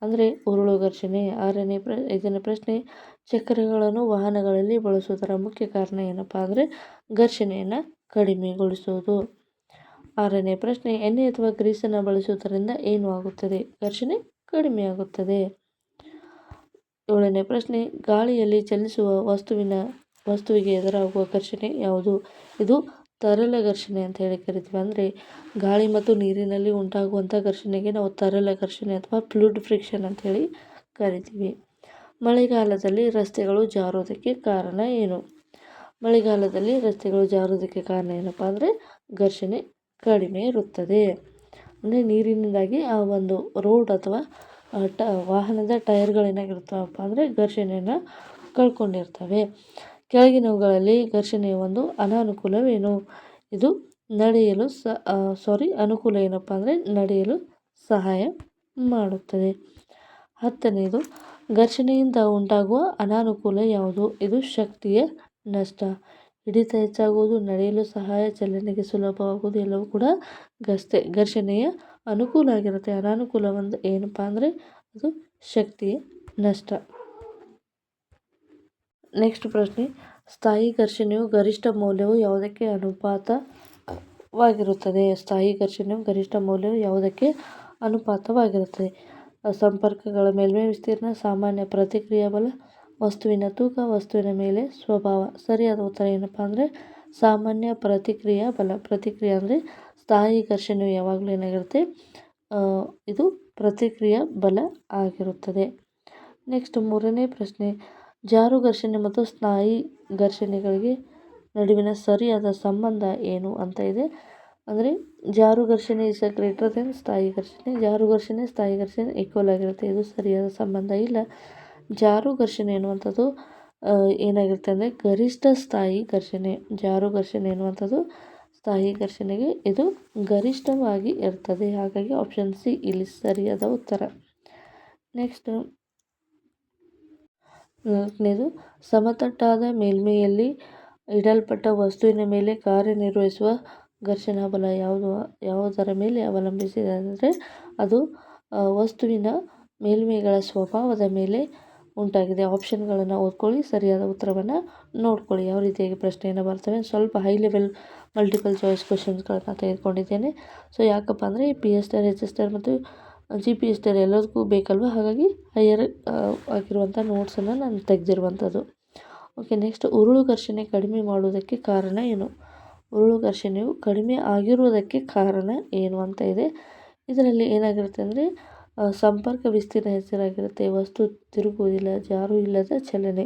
ಅಂದರೆ ಉರುಳು ಘರ್ಷಣೆ. ಐದನೇ ಪ್ರಶ್ನೆ, ಚಕ್ರಗಳನ್ನು ವಾಹನಗಳಲ್ಲಿ ಬಳಸುವುದರ ಮುಖ್ಯ ಕಾರಣ ಏನಪ್ಪ ಅಂದರೆ ಘರ್ಷಣೆಯನ್ನು ಕಡಿಮೆಗೊಳಿಸುವುದು. ಆರನೇ ಪ್ರಶ್ನೆ, ಎಣ್ಣೆ ಅಥವಾ ಗ್ರೀಸನ್ನು ಬಳಸುವುದರಿಂದ ಏನು ಆಗುತ್ತದೆ? ಘರ್ಷಣೆ ಕಡಿಮೆಯಾಗುತ್ತದೆ. ಏಳನೇ ಪ್ರಶ್ನೆ, ಗಾಳಿಯಲ್ಲಿ ಚಲಿಸುವ ವಸ್ತುವಿಗೆ ಎದುರಾಗುವ ಘರ್ಷಣೆ ಯಾವುದು? ಇದು ತರಲ ಘರ್ಷಣೆ ಅಂತ ಹೇಳಿ ಕರಿತೀವಿ. ಅಂದರೆ ಗಾಳಿ ಮತ್ತು ನೀರಿನಲ್ಲಿ ಉಂಟಾಗುವಂಥ ಘರ್ಷಣೆಗೆ ನಾವು ತರಲ ಘರ್ಷಣೆ ಅಥವಾ ಫ್ಲೂಯಿಡ್ ಫ್ರಿಕ್ಷನ್ ಅಂತ ಹೇಳಿ ಕರಿತೀವಿ. ಮಳೆಗಾಲದಲ್ಲಿ ರಸ್ತೆಗಳು ಜಾರೋದಕ್ಕೆ ಕಾರಣ ಏನು? ಮಳೆಗಾಲದಲ್ಲಿ ರಸ್ತೆಗಳು ಜಾರೋದಕ್ಕೆ ಕಾರಣ ಏನಪ್ಪ ಅಂದರೆ ಘರ್ಷಣೆ ಕಡಿಮೆ ಇರುತ್ತದೆ. ಅಂದರೆ ನೀರಿನಿಂದಾಗಿ ಆ ಒಂದು ರೋಡ್ ಅಥವಾ ವಾಹನದ ಟೈರ್ಗಳೇನಾಗಿರ್ತವಪ್ಪ ಅಂದರೆ ಘರ್ಷಣೆಯನ್ನು ಕಳ್ಕೊಂಡಿರ್ತವೆ. ಕೆಳಗಿನವುಗಳಲ್ಲಿ ಘರ್ಷಣೆಯ ಒಂದು ಅನಾನುಕೂಲವೇನು? ಇದು ನಡೆಯಲು ಅನುಕೂಲ ಏನಪ್ಪ ಅಂದರೆ ನಡೆಯಲು ಸಹಾಯ ಮಾಡುತ್ತದೆ. 10ನೇದು, ಘರ್ಷಣೆಯಿಂದ ಉಂಟಾಗುವ ಅನಾನುಕೂಲ ಯಾವುದು? ಇದು ಶಕ್ತಿಯ ನಷ್ಟ. ಹಿಡಿತ ಹೆಚ್ಚಾಗುವುದು, ನಡೆಯಲು ಸಹಾಯ, ಚಲನೆಗೆ ಸುಲಭವಾಗುವುದು ಎಲ್ಲವೂ ಕೂಡ ಘರ್ಷಣೆಯ ಅನುಕೂಲ ಆಗಿರುತ್ತೆ. ಅನಾನುಕೂಲ ಒಂದು ಏನಪ್ಪ ಅಂದರೆ ಅದು ಶಕ್ತಿಯ ನಷ್ಟ. ನೆಕ್ಸ್ಟ್ ಪ್ರಶ್ನೆ, ಸ್ಥಾಯಿ ಘರ್ಷಣೆಯು ಗರಿಷ್ಠ ಮೌಲ್ಯವು ಯಾವುದಕ್ಕೆ ಅನುಪಾತವಾಗಿರುತ್ತದೆ? ಸ್ಥಾಯಿ ಘರ್ಷಣೆಯು ಗರಿಷ್ಠ ಮೌಲ್ಯವು ಯಾವುದಕ್ಕೆ ಅನುಪಾತವಾಗಿರುತ್ತದೆ? ಸಂಪರ್ಕಗಳ ಮೇಲ್ಮೈ ವಿಸ್ತೀರ್ಣ, ಸಾಮಾನ್ಯ ಪ್ರತಿಕ್ರಿಯಾ ಬಲ, ವಸ್ತುವಿನ ತೂಕ, ವಸ್ತುವಿನ ಮೇಲೆ ಸ್ವಭಾವ. ಸರಿಯಾದ ಉತ್ತರ ಏನಪ್ಪ ಅಂದರೆ ಸಾಮಾನ್ಯ ಪ್ರತಿಕ್ರಿಯಾ ಬಲ. ಪ್ರತಿಕ್ರಿಯೆ ಅಂದರೆ ಸ್ಥಾಯಿ ಘರ್ಷಣೆಯು ಯಾವಾಗಲೂ ಏನಾಗಿರುತ್ತೆ ಇದು ಪ್ರತಿಕ್ರಿಯಾ ಬಲ ಆಗಿರುತ್ತದೆ. ನೆಕ್ಸ್ಟ್ ಮೂರನೇ ಪ್ರಶ್ನೆ, ಜಾರು ಘರ್ಷಣೆ ಮತ್ತು ಸ್ಥಾಯಿ ಘರ್ಷಣೆಗಳಿಗೆ ನಡುವಿನ ಸರಿಯಾದ ಸಂಬಂಧ ಏನು ಅಂತ ಇದೆ. ಅಂದರೆ ಜಾರು ಘರ್ಷಣೆ ಇಸ್ ಗ್ರೇಟರ್ ದೆನ್ ಸ್ಥಾಯಿ ಘರ್ಷಣೆ. ಜಾರು ಘರ್ಷಣೆ ಸ್ಥಾಯಿ ಘರ್ಷಣೆ ಈಕ್ವಲ್ ಆಗಿರುತ್ತೆ. ಇದು ಸರಿಯಾದ ಸಂಬಂಧ ಇಲ್ಲ. ಜಾರು ಘರ್ಷಣೆ ಎನ್ನುವಂಥದ್ದು ಏನಾಗಿರುತ್ತೆ ಅಂದರೆ ಗರಿಷ್ಠ ಸ್ಥಾಯಿ ಘರ್ಷಣೆ. ಜಾರು ಘರ್ಷಣೆ ಎನ್ನುವಂಥದ್ದು ಸ್ಥಾಯಿ ಘರ್ಷಣೆಗೆ ಇದು ಗರಿಷ್ಠವಾಗಿ ಇರ್ತದೆ. ಹಾಗಾಗಿ ಆಪ್ಷನ್ ಸಿ ಇಲ್ಲಿ ಸರಿಯಾದ ಉತ್ತರ. ನೆಕ್ಸ್ಟ್ 4ನೇದು, ಸಮತಟ್ಟಾದ ಮೇಲ್ಮೈಯಲ್ಲಿ ಇಡಲ್ಪಟ್ಟ ವಸ್ತುವಿನ ಮೇಲೆ ಕಾರ್ಯನಿರ್ವಹಿಸುವ ಘರ್ಷಣಾ ಬಲ ಯಾವುದರ ಮೇಲೆ ಅವಲಂಬಿಸಿದೆ ಅಂದರೆ ಅದು ವಸ್ತುವಿನ ಮೇಲ್ಮೈಗಳ ಸ್ವಭಾವದ ಮೇಲೆ ಉಂಟಾಗಿದೆ. ಆಪ್ಷನ್ಗಳನ್ನು ಓದ್ಕೊಳ್ಳಿ, ಸರಿಯಾದ ಉತ್ತರವನ್ನು ನೋಡ್ಕೊಳ್ಳಿ. ಯಾವ ರೀತಿಯಾಗಿ ಪ್ರಶ್ನೆಯನ್ನು ಬರ್ತವೆ. ಸ್ವಲ್ಪ ಹೈ ಲೆವೆಲ್ ಮಲ್ಟಿಪಲ್ ಚಾಯ್ಸ್ ಕ್ವೆಶನ್ಸ್ಗಳನ್ನು ತೆಗೆದುಕೊಂಡಿದ್ದೇನೆ. ಸೊ ಯಾಕಪ್ಪ ಅಂದರೆ PS ಸ್ಟಾರ್, HS ಸ್ಟಾರ್ ಮತ್ತು GPA ಸ್ಟಾರ್ ಎಲ್ಲದಕ್ಕೂ ಬೇಕಲ್ವ, ಹಾಗಾಗಿ ಹೈಯರ್ ಆಗಿರುವಂಥ ನೋಟ್ಸನ್ನು ನಾನು ತೆಗೆದಿರುವಂಥದ್ದು. ಓಕೆ, ನೆಕ್ಸ್ಟ್ ಉರುಳು ಘರ್ಷಣೆ ಕಡಿಮೆ ಮಾಡುವುದಕ್ಕೆ ಕಾರಣ ಏನು? ಉರುಳು ಘರ್ಷಣೆಯು ಕಡಿಮೆ ಆಗಿರುವುದಕ್ಕೆ ಕಾರಣ ಏನು ಅಂತ ಇದೆ. ಇದರಲ್ಲಿ ಏನಾಗಿರುತ್ತೆ ಅಂದರೆ ಸಂಪರ್ಕ ವಿಸ್ತೀರ್ಣ ಹೆಚ್ಚಾಗಿರುತ್ತೆ, ವಸ್ತು ತಿರುಗುವುದಿಲ್ಲ, ಜಾರು ಇಲ್ಲದ ಚಲನೆ,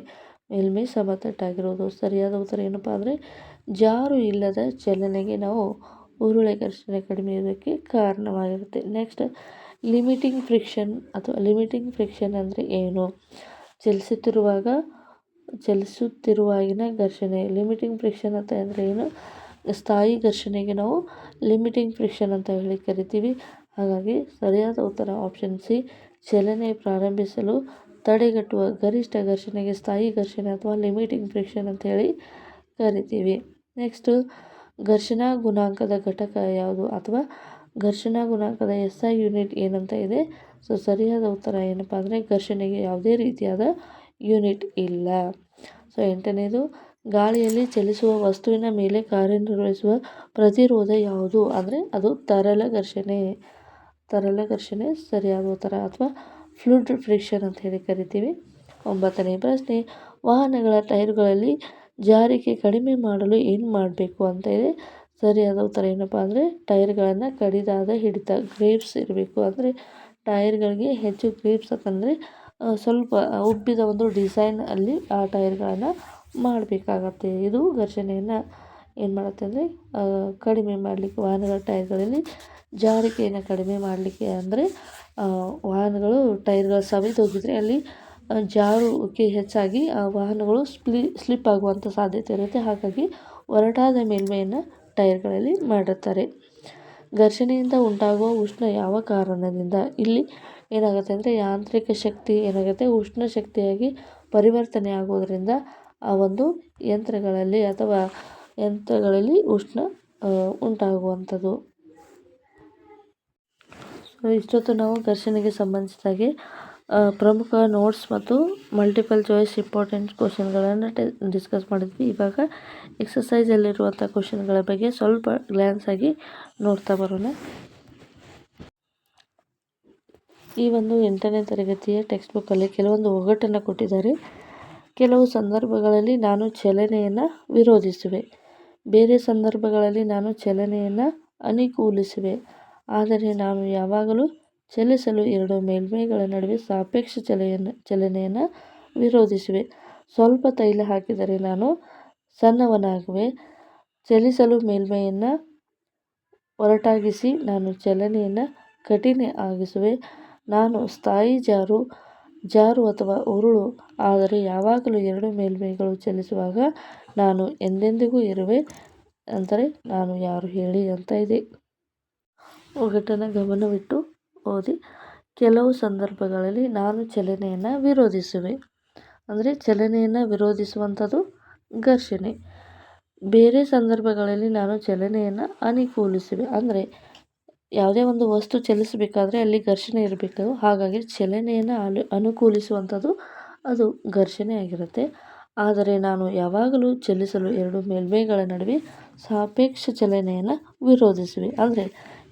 ಮೇಲ್ಮೈ ಸಮತಟ್ಟಾಗಿರೋದು. ಸರಿಯಾದ ಉತ್ತರ ಏನಪ್ಪ ಅಂದರೆ ಜಾರು ಇಲ್ಲದ ಚಲನೆಗೆ ನಾವು ಉರುಳೆ ಘರ್ಷಣೆ ಕಡಿಮೆ ಇರೋದಕ್ಕೆ ಕಾರಣವಾಗಿರುತ್ತೆ. ನೆಕ್ಸ್ಟ್ ಲಿಮಿಟಿಂಗ್ ಫ್ರಿಕ್ಷನ್ ಅಂದರೆ ಏನು? ಚಲಿಸುತ್ತಿರುವಾಗಿನ ಘರ್ಷಣೆ. ಲಿಮಿಟಿಂಗ್ ಫ್ರಿಕ್ಷನ್ ಅಂತ ಅಂದರೆ ಏನು? ಸ್ಥಾಯಿ ಘರ್ಷಣೆಗೆ ನಾವು ಲಿಮಿಟಿಂಗ್ ಫ್ರಿಕ್ಷನ್ ಅಂತ ಹೇಳಿ ಕರಿತೀವಿ. ಹಾಗಾಗಿ ಸರಿಯಾದ ಉತ್ತರ ಆಪ್ಷನ್ ಸಿ. ಚಲನೆ ಪ್ರಾರಂಭಿಸಲು ತಡೆಗಟ್ಟುವ ಗರಿಷ್ಠ ಘರ್ಷಣೆಗೆ ಸ್ಥಾಯಿ ಘರ್ಷಣೆ ಅಥವಾ ಲಿಮಿಟಿಂಗ್ ಫ್ರಿಕ್ಷನ್ ಅಂತ ಹೇಳಿ ಕರಿತೀವಿ. ನೆಕ್ಸ್ಟ್ ಘರ್ಷಣಾ ಗುಣಾಂಕದ ಘಟಕ ಯಾವುದು ಅಥವಾ ಘರ್ಷಣಾ ಗುಣಾಂಕದ SI ಯೂನಿಟ್ ಏನಂತ ಇದೆ. ಸೊ ಸರಿಯಾದ ಉತ್ತರ ಏನಪ್ಪ ಅಂದರೆ ಘರ್ಷಣೆಗೆ ಯಾವುದೇ ರೀತಿಯಾದ ಯೂನಿಟ್ ಇಲ್ಲ. ಸೊ 8ನೇದು, ಗಾಳಿಯಲ್ಲಿ ಚಲಿಸುವ ವಸ್ತುವಿನ ಮೇಲೆ ಕಾರ್ಯನಿರ್ವಹಿಸುವ ಪ್ರತಿರೋಧ ಯಾವುದು? ಅಂದರೆ ಅದು ತರಲ ಘರ್ಷಣೆ. ಸರಿಯಾದ ಉತ್ತರ ಅಥವಾ ಫ್ಲೂಯಿಡ್ ಫ್ರಿಕ್ಷನ್ ಅಂತ ಹೇಳಿ ಕರಿತೀವಿ. 9ನೇ ಪ್ರಶ್ನೆ, ವಾಹನಗಳ ಟೈರ್ಗಳಲ್ಲಿ ಜಾರಿಕೆ ಕಡಿಮೆ ಮಾಡಲು ಏನು ಮಾಡಬೇಕು ಅಂತ ಇದೆ. ಸರಿಯಾದ ಉತ್ತರ ಏನಪ್ಪ ಅಂದರೆ ಟೈರ್ಗಳನ್ನು ಕಡಿದಾದ ಹಿಡಿತ ಗ್ರೇಪ್ಸ್ ಇರಬೇಕು. ಅಂದರೆ ಟೈರ್ಗಳಿಗೆ ಹೆಚ್ಚು ಗ್ರೇಪ್ಸ್ ಅಂತಂದರೆ ಸ್ವಲ್ಪ ಉಬ್ಬಿದ ಒಂದು ಡಿಸೈನ್ ಅಲ್ಲಿ ಆ ಟೈರ್ಗಳನ್ನು ಮಾಡಬೇಕಾಗತ್ತೆ. ಇದು ಘರ್ಷಣೆಯನ್ನು ಏನು ಮಾಡುತ್ತೆ ಅಂದರೆ ಕಡಿಮೆ ಮಾಡಲಿಕ್ಕೆ, ವಾಹನಗಳ ಟೈರ್ಗಳಲ್ಲಿ ಜಾರಿಕೆಯನ್ನು ಕಡಿಮೆ ಮಾಡಲಿಕ್ಕೆ. ಅಂದರೆ ವಾಹನಗಳು ಟೈರ್ಗಳು ಸವಿದು ಹೋಗಿದ್ರೆ ಅಲ್ಲಿ ಜಾರುವಿಕೆ ಹೆಚ್ಚಾಗಿ ಆ ವಾಹನಗಳು ಸ್ಲಿಪ್ ಆಗುವಂಥ ಸಾಧ್ಯತೆ ಇರುತ್ತೆ. ಹಾಗಾಗಿ ಒರಟಾದ ಮೇಲ್ಮೈಯನ್ನು ಟೈರ್ಗಳಲ್ಲಿ ಮಾಡಿರ್ತಾರೆ. ಘರ್ಷಣೆಯಿಂದ ಉಂಟಾಗುವ ಉಷ್ಣ ಯಾವ ಕಾರಣದಿಂದ? ಇಲ್ಲಿ ಏನಾಗುತ್ತೆ ಅಂದರೆ ಯಾಂತ್ರಿಕ ಶಕ್ತಿ ಏನಾಗುತ್ತೆ ಉಷ್ಣ ಶಕ್ತಿಯಾಗಿ ಪರಿವರ್ತನೆ ಆಗೋದರಿಂದ ಆ ಒಂದು ಯಂತ್ರಗಳಲ್ಲಿ ಉಷ್ಣ ಉಂಟಾಗುವಂಥದ್ದು. ಇಷ್ಟೊತ್ತು ನಾವು ಘರ್ಷಣೆಗೆ ಸಂಬಂಧಿಸಿದಾಗೆ ಪ್ರಮುಖ ನೋಟ್ಸ್ ಮತ್ತು ಮಲ್ಟಿಪಲ್ ಚಾಯ್ಸ್ ಇಂಪಾರ್ಟೆಂಟ್ ಕ್ವಶನ್ಗಳನ್ನು ಡಿಸ್ಕಸ್ ಮಾಡಿದ್ವಿ. ಇವಾಗ ಎಕ್ಸಸೈಸಲ್ಲಿರುವಂಥ ಕ್ವಶನ್ಗಳ ಬಗ್ಗೆ ಸ್ವಲ್ಪ ಗ್ಲ್ಯಾನ್ಸ್ ಆಗಿ ನೋಡ್ತಾ ಬರೋಣ. ಈ ಒಂದು 8ನೇ ತರಗತಿಯ ಟೆಕ್ಸ್ಟ್ ಬುಕ್ಕಲ್ಲಿ ಕೆಲವೊಂದು ಒಗಟನ್ನು ಕೊಟ್ಟಿದ್ದಾರೆ. ಕೆಲವು ಸಂದರ್ಭಗಳಲ್ಲಿ ನಾನು ಚಲನೆಯನ್ನು ವಿರೋಧಿಸುವೆ, ಬೇರೆ ಸಂದರ್ಭಗಳಲ್ಲಿ ನಾನು ಚಲನೆಯನ್ನು ಅನುಕೂಲಿಸುವೆ, ಆದರೆ ನಾನು ಯಾವಾಗಲೂ ಚಲಿಸಲು ಎರಡು ಮೇಲ್ಮೈಗಳ ನಡುವೆ ಸಾಪೇಕ್ಷ ಚಲನೆಯನ್ನು ವಿರೋಧಿಸುವೆ. ಸ್ವಲ್ಪ ತೈಲ ಹಾಕಿದರೆ ನಾನು ಸಣ್ಣವನಾಗುವೆ, ಚಲಿಸಲು ಮೇಲ್ಮೈಯನ್ನು ಒರಟಾಗಿಸಿ ನಾನು ಚಲನೆಯನ್ನು ಕಠಿಣ ಆಗಿಸುವೆ. ನಾನು ಸ್ಥಾಯಿ ಜಾರು ಅಥವಾ ಉರುಳು, ಆದರೆ ಯಾವಾಗಲೂ ಎರಡು ಮೇಲ್ಮೈಗಳು ಚಲಿಸುವಾಗ ನಾನು ಎಂದೆಂದಿಗೂ ಇರುವೆ. ಅಂದರೆ ನಾನು ಯಾರು ಹೇಳಿ ಅಂತ ಇದೆ. ಒಗಟನ್ನು ಗಮನವಿಟ್ಟು ಓದಿ. ಕೆಲವು ಸಂದರ್ಭಗಳಲ್ಲಿ ನಾನು ಚಲನೆಯನ್ನು ವಿರೋಧಿಸುವೆ. ಅಂದರೆ ಚಲನೆಯನ್ನು ವಿರೋಧಿಸುವಂಥದ್ದು ಘರ್ಷಣೆ. ಬೇರೆ ಸಂದರ್ಭಗಳಲ್ಲಿ ನಾನು ಚಲನೆಯನ್ನು ಅನುಕೂಲಿಸುವೆ. ಅಂದರೆ ಯಾವುದೇ ಒಂದು ವಸ್ತು ಚಲಿಸಬೇಕಾದ್ರೆ ಅಲ್ಲಿ ಘರ್ಷಣೆ ಇರಬೇಕು. ಹಾಗಾಗಿ ಚಲನೆಯನ್ನು ಅನುಕೂಲಿಸುವಂಥದ್ದು ಅದು ಘರ್ಷಣೆ ಆಗಿರುತ್ತೆ. ಆದರೆ ನಾನು ಯಾವಾಗಲೂ ಚಲಿಸಲು ಎರಡು ಮೇಲ್ಮೈಗಳ ನಡುವೆ ಸಾಪೇಕ್ಷ ಚಲನೆಯನ್ನು ವಿರೋಧಿಸುವೆ. ಅಂದರೆ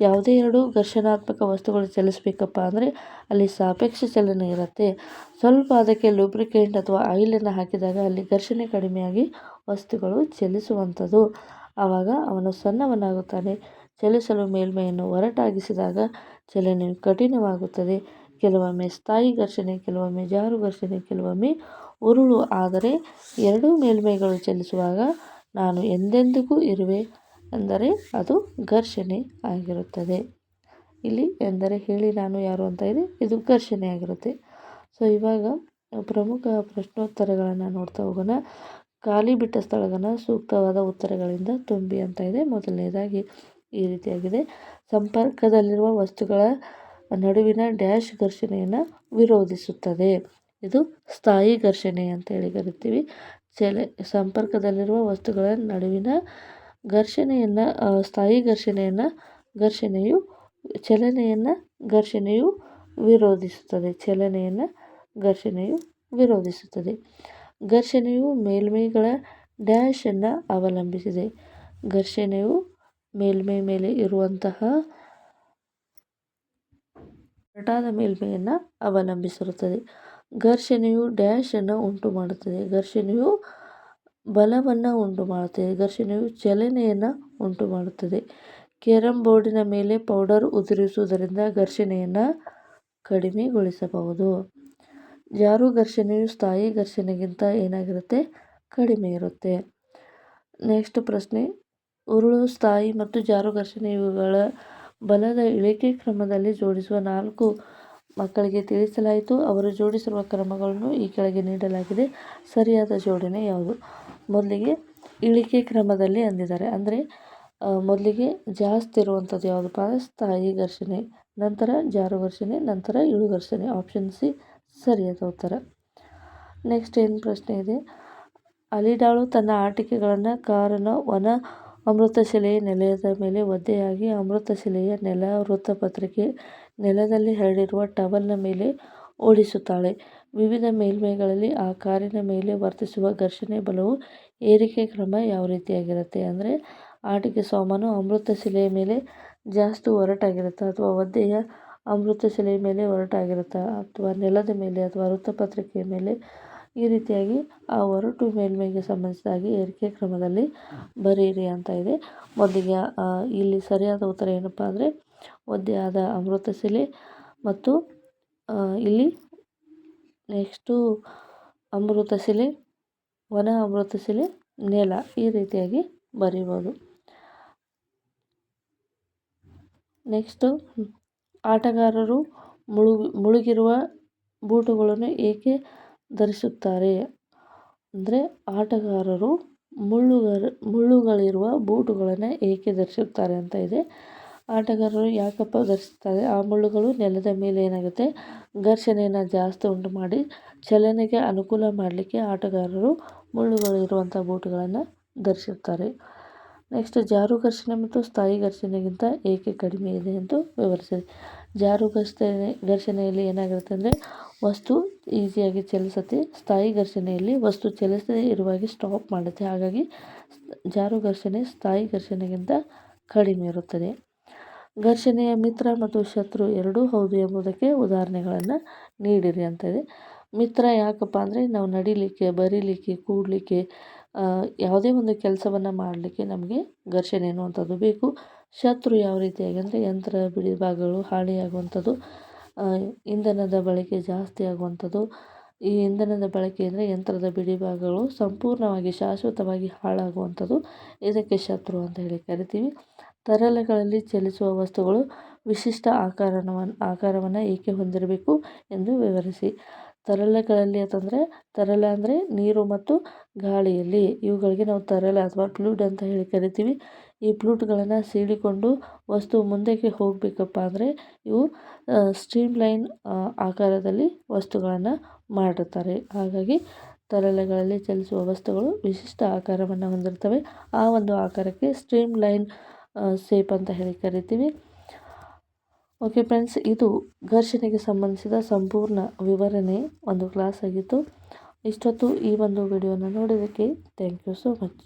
ಯಾವುದೇ ಎರಡು ಘರ್ಷಣಾತ್ಮಕ ವಸ್ತುಗಳು ಚಲಿಸಬೇಕಪ್ಪ ಅಂದರೆ ಅಲ್ಲಿ ಸಾಪೇಕ್ಷ ಚಲನೆ ಇರುತ್ತೆ. ಸ್ವಲ್ಪ ಅದಕ್ಕೆ ಲೂಬ್ರಿಕೆಂಟ್ ಅಥವಾ ಆಯಿಲನ್ನು ಹಾಕಿದಾಗ ಅಲ್ಲಿ ಘರ್ಷಣೆ ಕಡಿಮೆಯಾಗಿ ವಸ್ತುಗಳು ಚಲಿಸುವಂಥದ್ದು. ಆವಾಗ ಅವನು ಸಣ್ಣವನಾಗುತ್ತಾನೆ. ಚಲಿಸಲು ಮೇಲ್ಮೈಯನ್ನು ಒರಟಾಗಿಸಿದಾಗ ಚಲನೆಯು ಕಠಿಣವಾಗುತ್ತದೆ. ಕೆಲವೊಮ್ಮೆ ಸ್ಥಾಯಿ ಘರ್ಷಣೆ, ಕೆಲವೊಮ್ಮೆ ಜಾರು ಘರ್ಷಣೆ, ಕೆಲವೊಮ್ಮೆ ಉರುಳು, ಆದರೆ ಎರಡೂ ಮೇಲ್ಮೈಗಳು ಚಲಿಸುವಾಗ ನಾನು ಎಂದೆಂದಿಗೂ ಇರುವೆ. ಅಂದರೆ ಅದು ಘರ್ಷಣೆ ಆಗಿರುತ್ತದೆ. ಇಲ್ಲಿ ಎಂದರೆ ಹೇಳಿ ನಾನು ಯಾರು ಅಂತ ಇದೆ, ಇದು ಘರ್ಷಣೆ ಆಗಿರುತ್ತೆ. ಸೊ ಇವಾಗ ಪ್ರಮುಖ ಪ್ರಶ್ನೋತ್ತರಗಳನ್ನು ನೋಡ್ತಾ ಹೋಗೋಣ. ಖಾಲಿ ಬಿಟ್ಟ ಸ್ಥಳಗಳನ್ನು ಸೂಕ್ತವಾದ ಉತ್ತರಗಳಿಂದ ತುಂಬಿ ಅಂತ ಇದೆ. ಮೊದಲನೇದಾಗಿ ಈ ರೀತಿಯಾಗಿದೆ. ಸಂಪರ್ಕದಲ್ಲಿರುವ ವಸ್ತುಗಳ ನಡುವಿನ ಡ್ಯಾಶ್ ಘರ್ಷಣೆಯನ್ನು ವಿರೋಧಿಸುತ್ತದೆ. ಇದು ಸ್ಥಾಯಿ ಘರ್ಷಣೆ ಅಂತೇಳಿ ಕರಿತೀವಿ. ಸಂಪರ್ಕದಲ್ಲಿರುವ ವಸ್ತುಗಳ ನಡುವಿನ ಸ್ಥಾಯಿ ಘರ್ಷಣೆಯು ಘರ್ಷಣೆಯು ವಿರೋಧಿಸುತ್ತದೆ. ಘರ್ಷಣೆಯು ಮೇಲ್ಮೈಗಳ ಡ್ಯಾಶನ್ನು ಅವಲಂಬಿಸಿದೆ. ಘರ್ಷಣೆಯು ಮೇಲ್ಮೈ ಮೇಲೆ ಇರುವಂತಹ ಒರಟಾದ ಮೇಲ್ಮೈಯನ್ನು ಅವಲಂಬಿಸಿರುತ್ತದೆ. ಘರ್ಷಣೆಯು ಡ್ಯಾಶ್ ಅನ್ನು ಉಂಟು ಮಾಡುತ್ತದೆ. ಘರ್ಷಣೆಯು ಬಲವನ್ನು ಉಂಟು ಮಾಡುತ್ತದೆ. ಘರ್ಷಣೆಯು ಚಲನೆಯನ್ನು ಉಂಟು ಮಾಡುತ್ತದೆ. ಕ್ಯಾರಂ ಬೋರ್ಡಿನ ಮೇಲೆ ಪೌಡರ್ ಉದುರಿಸುವುದರಿಂದ ಘರ್ಷಣೆಯನ್ನು ಕಡಿಮೆಗೊಳಿಸಬಹುದು. ಜಾರು ಘರ್ಷಣೆಯು ಸ್ಥಾಯಿ ಘರ್ಷಣೆಗಿಂತ ಏನಾಗಿರುತ್ತೆ, ಕಡಿಮೆ ಇರುತ್ತೆ. ನೆಕ್ಸ್ಟ್ ಪ್ರಶ್ನೆ, ಉರುಳು, ಸ್ಥಾಯಿ ಮತ್ತು ಜಾರು ಘರ್ಷಣೆ ಇವುಗಳ ಬಲದ ಇಳಿಕೆ ಕ್ರಮದಲ್ಲಿ ಜೋಡಿಸುವ 4 ಮಕ್ಕಳಿಗೆ ತಿಳಿಸಲಾಯಿತು. ಅವರು ಜೋಡಿಸಿರುವ ಕ್ರಮಗಳನ್ನು ಈ ಕೆಳಗೆ ನೀಡಲಾಗಿದೆ. ಸರಿಯಾದ ಜೋಡಣೆ ಯಾವುದು? ಮೊದಲಿಗೆ ಇಳಿಕೆ ಕ್ರಮದಲ್ಲಿ ಅಂದಿದ್ದಾರೆ. ಅಂದರೆ ಮೊದಲಿಗೆ ಜಾಸ್ತಿ ಇರುವಂಥದ್ದು ಯಾವುದಪ್ಪ ಅಂದರೆ ಸ್ಥಾಯಿ ಘರ್ಷಣೆ, ನಂತರ ಜಾರು ಘರ್ಷಣೆ, ನಂತರ ಇಳು ಘರ್ಷಣೆ. ಆಪ್ಷನ್ ಸಿ ಸರಿಯಾದ ಉತ್ತರ. ನೆಕ್ಸ್ಟ್ ಏನು ಪ್ರಶ್ನೆ ಇದೆ? ಅಲಿಡಾಳು ತನ್ನ ಆಟಿಕೆಗಳನ್ನು ಕಾರನ ಒಣ ಅಮೃತಶಿಲೆಯ ನೆಲದ ಮೇಲೆ ಒದ್ದೆಯಾಗಿ ಅಮೃತಶಿಲೆಯ ನೆಲ ವೃತ್ತಪತ್ರಿಕೆ ನೆಲದಲ್ಲಿ ಹರಡಿರುವ ಟವಲ್ನ ಮೇಲೆ ಓಡಿಸುತ್ತಾಳೆ. ವಿವಿಧ ಮೇಲ್ಮೈಗಳಲ್ಲಿ ಆ ಕಾರಿನ ಮೇಲೆ ವರ್ತಿಸುವ ಘರ್ಷಣೆ ಬಲವು ಏರಿಕೆ ಕ್ರಮ ಯಾವ ರೀತಿಯಾಗಿರುತ್ತೆ? ಅಂದರೆ ಆಟಿಕೆ ಸಾಮಾನು ಅಮೃತಶಿಲೆಯ ಮೇಲೆ ಜಾಸ್ತಿ ಒರಟಾಗಿರುತ್ತೆ ಅಥವಾ ಒದ್ದೆಯ ಅಮೃತಶಿಲೆಯ ಮೇಲೆ ಹೊರಟಾಗಿರುತ್ತೆ ಅಥವಾ ನೆಲದ ಮೇಲೆ ಅಥವಾ ವೃತ್ತಪತ್ರಿಕೆಯ ಮೇಲೆ ಈ ರೀತಿಯಾಗಿ ಆ ಒರಟು ಮೇಲ್ಮೈಗೆ ಸಂಬಂಧಿಸಿದಾಗಿ ಏರಿಕೆ ಕ್ರಮದಲ್ಲಿ ಬರೆಯಿರಿ ಅಂತ ಇದೆ. ಮೊದಲಿಗೆ ಇಲ್ಲಿ ಸರಿಯಾದ ಉತ್ತರ ಏನಪ್ಪ ಅಂದರೆ ಒದ್ದೆಯಾದ ಅಮೃತಶಿಲೆ ಮತ್ತು ಇಲ್ಲಿ ನೆಕ್ಸ್ಟು ಅಮೃತಶಿಲೆ, ಒಣ ಅಮೃತಶಿಲೆ, ನೆಲ ಈ ರೀತಿಯಾಗಿ ಬರೀಬೋದು. ನೆಕ್ಸ್ಟು ಆಟಗಾರರು ಮುಳುಗಿರುವ ಬೂಟುಗಳನ್ನು ಏಕೆ ಧರಿಸುತ್ತಾರೆ ಅಂದರೆ ಆಟಗಾರರು ಮುಳ್ಳುಗಳಿರುವ ಬೂಟುಗಳನ್ನು ಏಕೆ ಧರಿಸುತ್ತಾರೆ ಅಂತ ಇದೆ. ಆಟಗಾರರು ಯಾಕಪ್ಪ ಧರಿಸ್ತಾರೆ, ಆ ಮುಳ್ಳುಗಳು ನೆಲದ ಮೇಲೆ ಏನಾಗುತ್ತೆ ಘರ್ಷಣೆಯನ್ನು ಜಾಸ್ತಿ ಉಂಟು ಮಾಡಿ ಚಲನೆಗೆ ಅನುಕೂಲ ಮಾಡಲಿಕ್ಕೆ ಆಟಗಾರರು ಮುಳ್ಳುಗಳಿರುವಂಥ ಬೂಟುಗಳನ್ನು ಧರಿಸುತ್ತಾರೆ. ನೆಕ್ಸ್ಟ್ ಜಾರು ಘರ್ಷಣೆ ಮತ್ತು ಸ್ಥಾಯಿ ಘರ್ಷಣೆಗಿಂತ ಏಕೆ ಕಡಿಮೆ ಇದೆ ಎಂದು ವಿವರಿಸಿದೆ. ಜಾರು ಘರ್ಷಣೆಯಲ್ಲಿ ಏನಾಗಿರುತ್ತೆ ಅಂದರೆ ವಸ್ತು ಈಸಿಯಾಗಿ ಚಲಿಸುತ್ತೆ, ಸ್ಥಾಯಿ ಘರ್ಷಣೆಯಲ್ಲಿ ವಸ್ತು ಚಲಿಸದೇ ಇರುವಾಗಿ ಸ್ಟಾಪ್ ಮಾಡುತ್ತೆ. ಹಾಗಾಗಿ ಜಾರು ಘರ್ಷಣೆ ಸ್ಥಾಯಿ ಘರ್ಷಣೆಗಿಂತ ಕಡಿಮೆ ಇರುತ್ತದೆ. ಘರ್ಷಣೆಯ ಮಿತ್ರ ಮತ್ತು ಶತ್ರು ಎರಡೂ ಹೌದು ಎಂಬುದಕ್ಕೆ ಉದಾಹರಣೆಗಳನ್ನು ನೀಡಿರಿ ಅಂತ ಇದೆ. ಮಿತ್ರ ಯಾಕಪ್ಪ ಅಂದರೆ ನಾವು ನಡಿಲಿಕ್ಕೆ, ಬರೀಲಿಕ್ಕೆ, ಕೂಡಲಿಕ್ಕೆ, ಯಾವುದೇ ಒಂದು ಕೆಲಸವನ್ನು ಮಾಡಲಿಕ್ಕೆ ನಮಗೆ ಘರ್ಷಣೆ ಅನ್ನುವಂಥದ್ದು ಬೇಕು. ಶತ್ರು ಯಾವ ರೀತಿಯಾಗಿ ಅಂದರೆ ಯಂತ್ರ ಬಿಡಿಭಾಗಗಳು ಹಾನಿಯಾಗುವಂಥದ್ದು, ಇಂಧನದ ಬಳಕೆ ಜಾಸ್ತಿ ಆಗುವಂಥದ್ದು. ಈ ಇಂಧನದ ಬಳಕೆ ಅಂದರೆ ಯಂತ್ರದ ಬಿಡಿಭಾಗಗಳು ಸಂಪೂರ್ಣವಾಗಿ ಶಾಶ್ವತವಾಗಿ ಹಾಳಾಗುವಂಥದ್ದು, ಇದಕ್ಕೆ ಶತ್ರು ಅಂತ ಹೇಳಿ ಕರಿತೀವಿ. ತರಲೆಗಳಲ್ಲಿ ಚಲಿಸುವ ವಸ್ತುಗಳು ವಿಶಿಷ್ಟ ಆಕಾರವನ್ನು ಏಕೆ ಹೊಂದಿರಬೇಕು ಎಂದು ವಿವರಿಸಿ. ತರಲೆಗಳಲ್ಲಿ ಅಂತಂದರೆ ತರಲೆ ಅಂದರೆ ನೀರು ಮತ್ತು ಗಾಳಿಯಲ್ಲಿ, ಇವುಗಳಿಗೆ ನಾವು ತರಲೆ ಅಥವಾ ಫ್ಲೂಯಿಡ್ ಅಂತ ಹೇಳಿ ಕರಿತೀವಿ. ಈ ಫ್ಲೂಯಿಡ್ಗಳನ್ನು ಸೀಳಿಕೊಂಡು ವಸ್ತು ಮುಂದಕ್ಕೆ ಹೋಗಬೇಕಪ್ಪ ಅಂದರೆ ಇವು ಸ್ಟ್ರೀಮ್ ಲೈನ್ ಆಕಾರದಲ್ಲಿ ವಸ್ತುಗಳನ್ನು ಮಾಡಿರ್ತಾರೆ. ಹಾಗಾಗಿ ತರಲೆಗಳಲ್ಲಿ ಚಲಿಸುವ ವಸ್ತುಗಳು ವಿಶಿಷ್ಟ ಆಕಾರವನ್ನು ಹೊಂದಿರ್ತವೆ. ಆ ಒಂದು ಆಕಾರಕ್ಕೆ ಸ್ಟ್ರೀಮ್ ಲೈನ್ ಶೇಪ್ ಅಂತ ಹೇಳಿ ಕರಿತೀವಿ. ಓಕೆ ಫ್ರೆಂಡ್ಸ್, ಇದು ಘರ್ಷಣೆಗೆ ಸಂಬಂಧಿಸಿದ ಸಂಪೂರ್ಣ ವಿವರಣೆ ಒಂದು ಕ್ಲಾಸ್ ಆಗಿತ್ತು. ಇಷ್ಟೊತ್ತು ಈ ಒಂದು ವಿಡಿಯೋನ ನೋಡೋದಕ್ಕೆ ಥ್ಯಾಂಕ್ ಯು ಸೋ ಮಚ್.